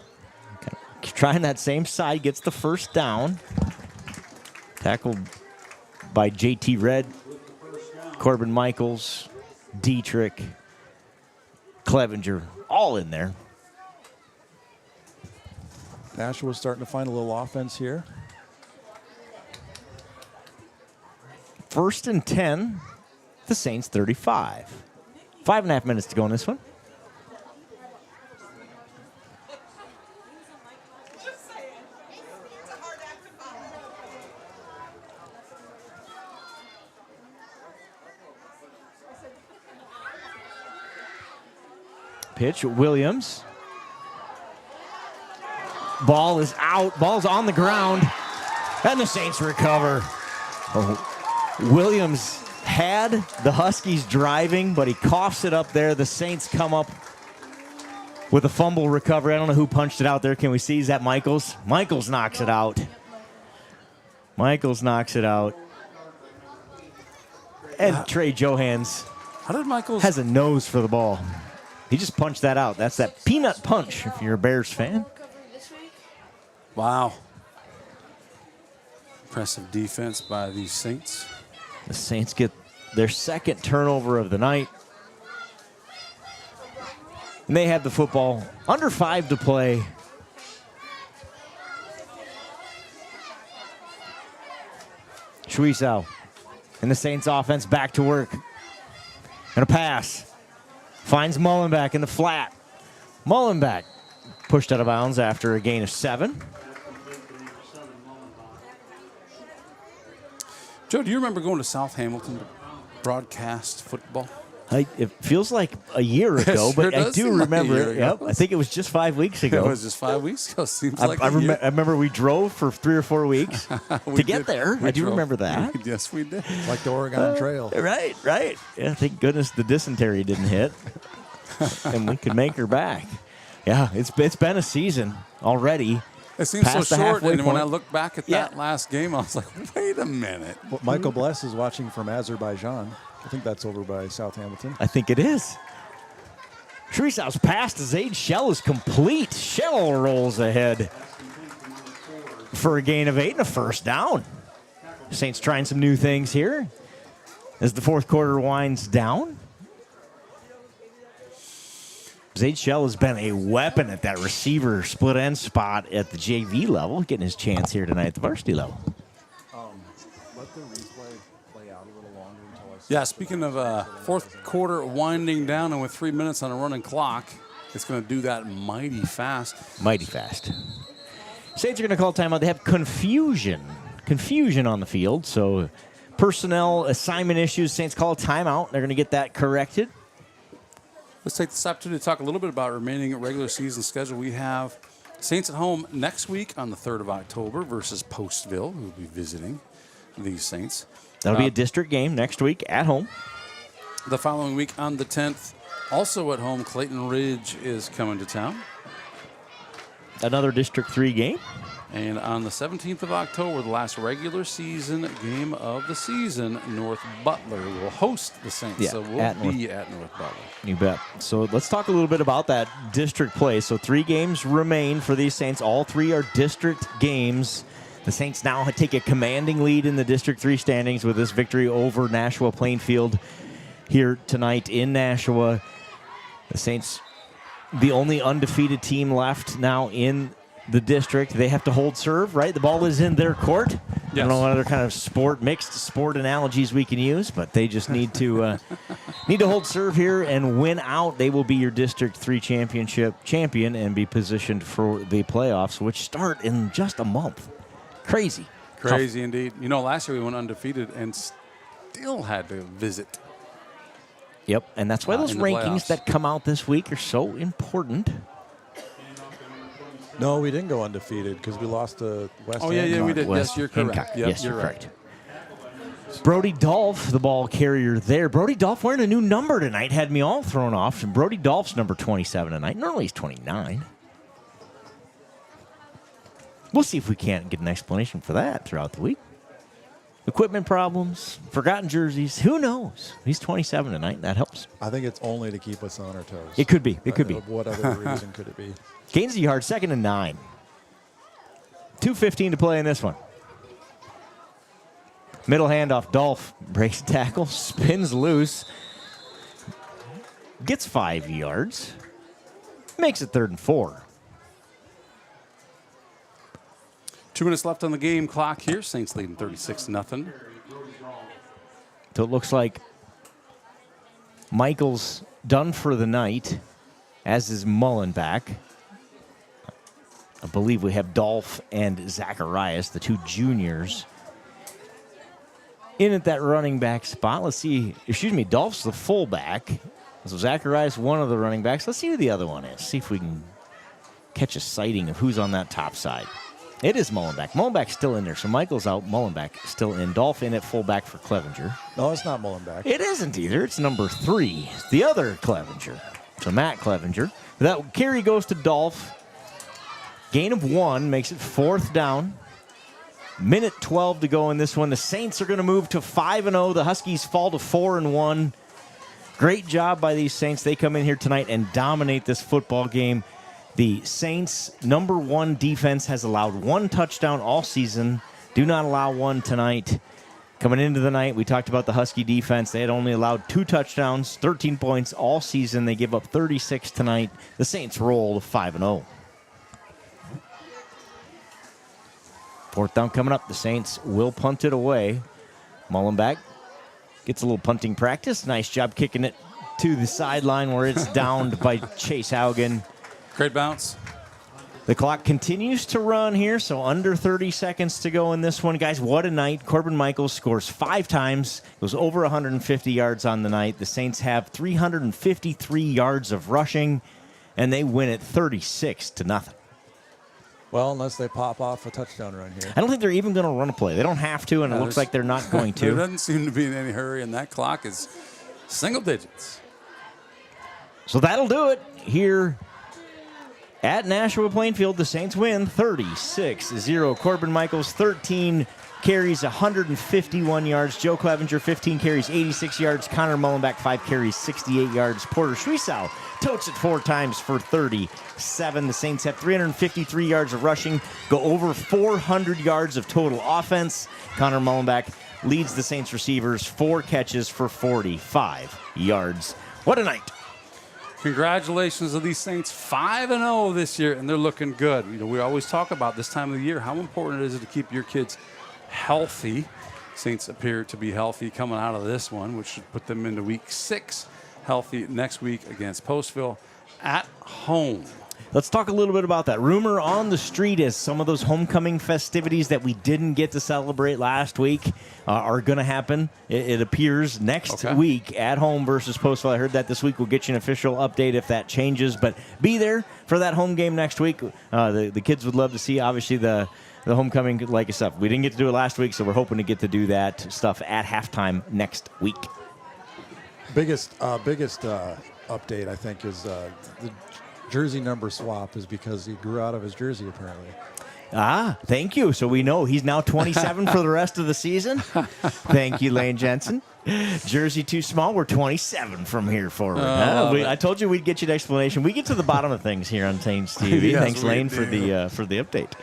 Speaker 25: trying that same side, gets the first down. Tackled by JT Red, Corbin Michaels, Dietrich, Clevenger, all in there.
Speaker 8: Nashua's starting to find a little offense here.
Speaker 25: 1st and 10, the Saints 35. 5.5 minutes to go in this one. Pitch, Williams. Ball is out. Ball's on the ground. And the Saints recover. Williams had the Huskies driving, but he coughs it up there. The Saints come up with a fumble recovery. I don't know who punched it out there. Can we see? Is that Michaels? Michaels knocks it out. Michaels knocks it out. And Trey Johans has a nose for the ball. He just punched that out. That's that peanut punch if you're a Bears fan.
Speaker 23: Wow. Impressive defense by these Saints.
Speaker 25: The Saints get their second turnover of the night. And they have the football. Under 5 to play. Schweisau and the Saints offense back to work. And a pass. Finds Mullenbeck in the flat. Mullenbeck pushed out of bounds after a gain of 7.
Speaker 23: Joe, do you remember going to South Hamilton to broadcast football?
Speaker 25: It feels like a year ago, but I do remember it. Yep, I think it was just 5 weeks ago.
Speaker 23: It was just 5 weeks ago. Seems like
Speaker 25: I remember we drove for 3 or 4 weeks to get there. I do remember that.
Speaker 23: Yes, we did.
Speaker 8: Like the Oregon Trail.
Speaker 25: Right. Yeah, thank goodness the dysentery didn't hit, and we could make her back. Yeah, it's been a season already.
Speaker 23: It seems so short, and when I
Speaker 25: point.
Speaker 23: look back at that last game, I was like, wait a minute.
Speaker 8: Well, Michael Bless is watching from Azerbaijan. I think that's over by South Hamilton.
Speaker 25: I think it is. Schweisau's pass to Zaid Shell is complete. Shell rolls ahead for a gain of 8 and a first down. Saints trying some new things here as the fourth quarter winds down. Zaid Shell has been a weapon at that receiver split end spot at the JV level, getting his chance here tonight at the varsity level.
Speaker 8: Let the replay play out a little longer until I see.
Speaker 23: Yeah, speaking of fourth quarter winding down and with 3 minutes on a running clock, it's going to do that mighty fast.
Speaker 25: Mighty fast. Saints are going to call timeout. They have confusion on the field. So personnel assignment issues. Saints call a timeout. They're going to get that corrected.
Speaker 23: Let's take this opportunity to talk a little bit about remaining regular season schedule. We have Saints at home next week on the 3rd of October versus Postville, who will be visiting these Saints.
Speaker 25: That'll be a district game next week at home.
Speaker 23: The following week on the 10th, also at home, Clayton Ridge is coming to town.
Speaker 25: Another District 3 game.
Speaker 23: And on the 17th of October, the last regular season game of the season, North Butler will host the Saints.
Speaker 25: Yeah,
Speaker 23: so we'll be at North Butler.
Speaker 25: You bet. So let's talk a little bit about that district play. So 3 games remain for these Saints. All 3 are district games. The Saints now take a commanding lead in the District 3 standings with this victory over Nashua-Plainfield here tonight in Nashua. The Saints, the only undefeated team left now in the district. They have to hold serve, right? The ball is in their court. Yes. I don't know what other kind of mixed sport analogies we can use, but they just need to hold serve here and win out. They will be your District 3 championship champion and be positioned for the playoffs, which start in just a month. Crazy
Speaker 23: Indeed. You know, last year we went undefeated and still had to visit.
Speaker 25: Yep, and that's why those rankings that come out this week are so important.
Speaker 8: No, we didn't go undefeated because we lost to West Hancock.
Speaker 23: Yeah, we did. Yes, you're correct.
Speaker 25: Hancock.
Speaker 23: Yep,
Speaker 25: yes, you're correct.
Speaker 23: Right.
Speaker 25: Brody Dolph, the ball carrier there. Brody Dolph wearing a new number tonight had me all thrown off. And Brody Dolph's number 27 tonight. Normally he's 29. We'll see if we can't get an explanation for that throughout the week. Equipment problems, forgotten jerseys, who knows? He's 27 tonight. That helps.
Speaker 8: I think it's only to keep us on our toes.
Speaker 25: It could be. It could be.
Speaker 8: What other reason could it be?
Speaker 25: Gains a yard, 2nd and 9. 2:15 to play in this one. Middle handoff. Dolph breaks tackle, spins loose, gets 5 yards, makes it 3rd and 4.
Speaker 23: 2 minutes left on the game clock here. Saints leading 36-0.
Speaker 25: So it looks like Michael's done for the night, as is Mullenbeck. I believe we have Dolph and Zacharias, the 2 juniors, in at that running back spot. Let's see. Dolph's the fullback. So Zacharias, one of the running backs. Let's see who the other one is. See if we can catch a sighting of who's on that top side. It is Mullenbeck. Mullenbeck's still in there. So Michael's out. Mullenbeck still in. Dolph in at fullback for Clevenger.
Speaker 8: No, it's not Mullenbeck.
Speaker 25: It isn't either. It's number 3. It's the other Clevenger. So Matt Clevenger. That carry goes to Dolph. Gain of 1 makes it 4th down. Minute 12 to go in this one. The Saints are going to move to 5-0. The Huskies fall to 4-1. Great job by these Saints. They come in here tonight and dominate this football game. The Saints' number 1 defense has allowed 1 touchdown all season. Do not allow 1 tonight. Coming into the night, we talked about the Husky defense. They had only allowed 2 touchdowns, 13 points all season. They give up 36 tonight. The Saints roll to 5-0. 4th down coming up. The Saints will punt it away. Mullenbeck gets a little punting practice. Nice job kicking it to the sideline where it's downed by Chase Haugen.
Speaker 23: Great bounce.
Speaker 25: The clock continues to run here, so under 30 seconds to go in this one. Guys, what a night. Corbin Michaels scores 5 times. Goes over 150 yards on the night. The Saints have 353 yards of rushing, and they win it 36-0.
Speaker 8: Well, unless they pop off a touchdown run here.
Speaker 25: I don't think they're even going to run a play. They don't have to, and it looks like they're not going to.
Speaker 23: There doesn't seem to be in any hurry, and that clock is single digits.
Speaker 25: So that'll do it here at Nashua-Plainfield. The Saints win 36-0. Corbin Michaels, 13 carries, 151 yards. Joe Clevenger, 15 carries, 86 yards. Connor Mullenbeck, 5 carries, 68 yards. Porter Schwiesau totes it 4 times for 37. The Saints have 353 yards of rushing, go over 400 yards of total offense. Connor Mullenbeck leads the Saints receivers, 4 catches for 45 yards. What a night.
Speaker 23: Congratulations to these Saints, 5-0 this year, and they're looking good. You know, we always talk about this time of the year, how important it is to keep your kids healthy. Saints appear to be healthy coming out of this one, which should put them into week 6. Healthy next week against Postville at home.
Speaker 25: Let's talk a little bit about that. Rumor on the street is some of those homecoming festivities that we didn't get to celebrate last week are going to happen. It appears next week at home versus Postville. I heard that this week. We'll get you an official update if that changes, but be there for that home game next week. The kids would love to see, obviously, the homecoming like stuff. We didn't get to do it last week, so we're hoping to get to do that stuff at halftime next week.
Speaker 8: Biggest update, I think, is the jersey number swap is because he grew out of his jersey, apparently.
Speaker 25: Thank you. So we know he's now 27 for the rest of the season. Thank you, Lane Jensen. Jersey too small. We're 27 from here forward. I told you we'd get you an explanation. We get to the bottom of things here on Saints TV.
Speaker 23: Yes,
Speaker 25: Thanks, Lane, for the update.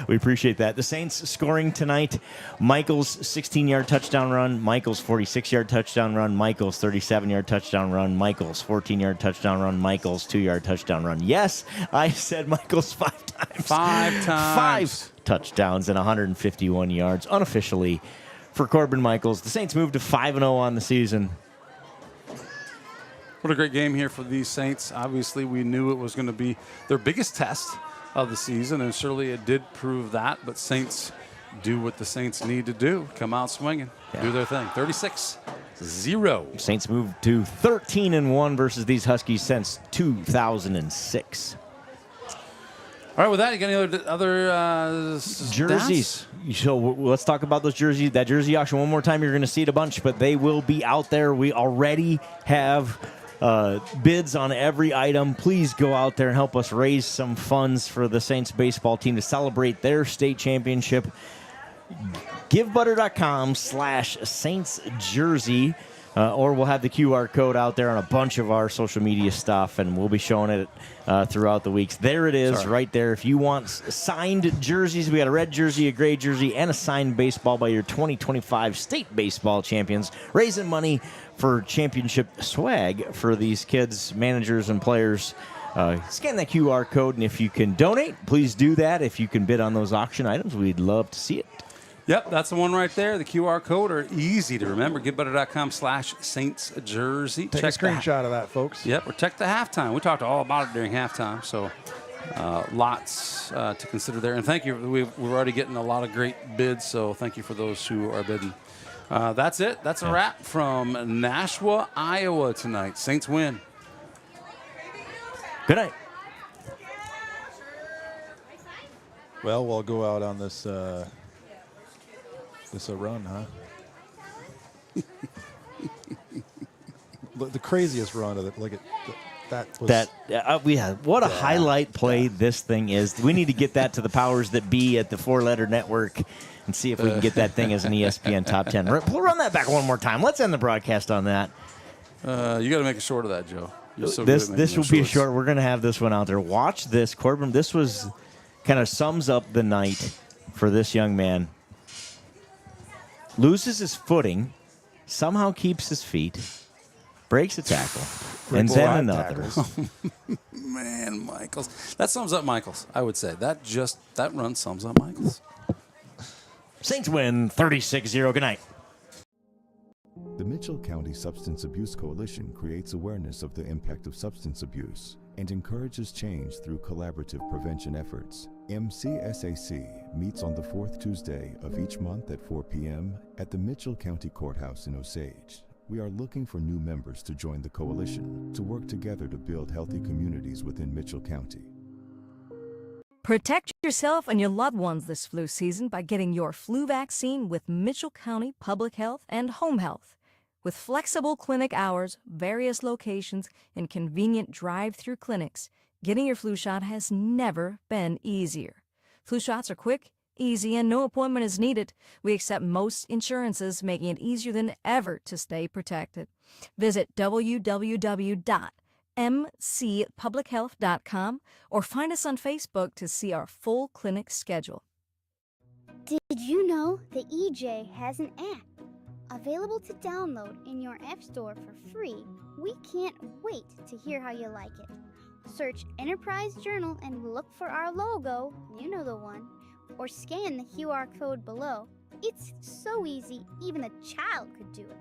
Speaker 25: We appreciate that. The Saints scoring tonight. Michaels 16-yard touchdown run. Michaels 46-yard touchdown run. Michaels 37-yard touchdown run. Michaels 14-yard touchdown run. Michaels 2-yard touchdown run. Yes, I said Michaels 5 times.
Speaker 23: 5 times.
Speaker 25: 5 touchdowns and 151 yards unofficially for Corbin Michaels. The Saints moved to 5-0 on the season.
Speaker 23: What a great game here for these Saints. Obviously, we knew it was going to be their biggest test of the season, and certainly it did prove that. But Saints do what the Saints need to do. Come out swinging. Do their thing. 36-0.
Speaker 25: Saints moved to 13-1 versus these Huskies since 2006.
Speaker 23: All right, with that, you got any other
Speaker 25: jerseys?
Speaker 23: Stats?
Speaker 25: So let's talk about those jerseys. That jersey auction one more time. You're going to see it a bunch, but they will be out there. We already have bids on every item. Please go out there and help us raise some funds for the Saints baseball team to celebrate their state championship. GiveButter.com/Saints jersey. Or we'll have the QR code out there on a bunch of our social media stuff, and we'll be showing it throughout the weeks. There it is, right there. If you want signed jerseys, we got a red jersey, a gray jersey, and a signed baseball by your 2025 state baseball champions, raising money for championship swag for these kids, managers, and players. Scan that QR code, and if you can donate, please do that. If you can bid on those auction items, we'd love to see it.
Speaker 23: Yep, that's the one right there. The QR code are easy to remember. GiveButter.com/Saints jersey.
Speaker 8: Take a screenshot of that, folks.
Speaker 23: Yep, or check the halftime. We talked all about it during halftime, so lots to consider there. And thank you. We're already getting a lot of great bids, so thank you for those who are bidding. That's it. That's a wrap from Nashua, Iowa tonight. Saints win.
Speaker 25: Good night.
Speaker 8: Well, we'll go out on this run, huh? The craziest run of it. Look at that.
Speaker 25: What a highlight play this thing is. We need to get that to the powers that be at the four-letter network and see if we can get that thing as an ESPN top 10. We'll run that back one more time. Let's end the broadcast on that.
Speaker 23: You got to make a short of that, Joe. You're so
Speaker 25: this
Speaker 23: good at making
Speaker 25: will be a
Speaker 23: shorts.
Speaker 25: short. We're going to have this one out there. Watch this, Corbin. This was kind of sums up the night for this young man. Loses his footing, somehow keeps his feet, breaks a tackle, and then another.
Speaker 23: Man, Michaels. That sums up Michaels, I would say. That run sums up Michaels.
Speaker 25: Saints win 36-0. Good night.
Speaker 10: The Mitchell County Substance Abuse Coalition creates awareness of the impact of substance abuse and encourages change through collaborative prevention efforts. MCSAC meets on the fourth Tuesday of each month at 4 p.m. at the Mitchell County Courthouse in Osage. We are looking for new members to join the coalition to work together to build healthy communities within Mitchell County.
Speaker 11: Protect yourself and your loved ones this flu season by getting your flu vaccine with Mitchell County Public Health and Home Health. With flexible clinic hours, various locations, and convenient drive-through clinics, getting your flu shot has never been easier. Flu shots are quick, easy, and no appointment is needed. We accept most insurances, making it easier than ever to stay protected. Visit www.mcpublichealth.com or find us on Facebook to see our full clinic schedule.
Speaker 18: Did you know the EJ has an app? Available to download in your App Store for free. We can't wait to hear how you like it. Search Enterprise Journal and look for our logo, you know the one, or scan the QR code below. It's so easy, even a child could do it.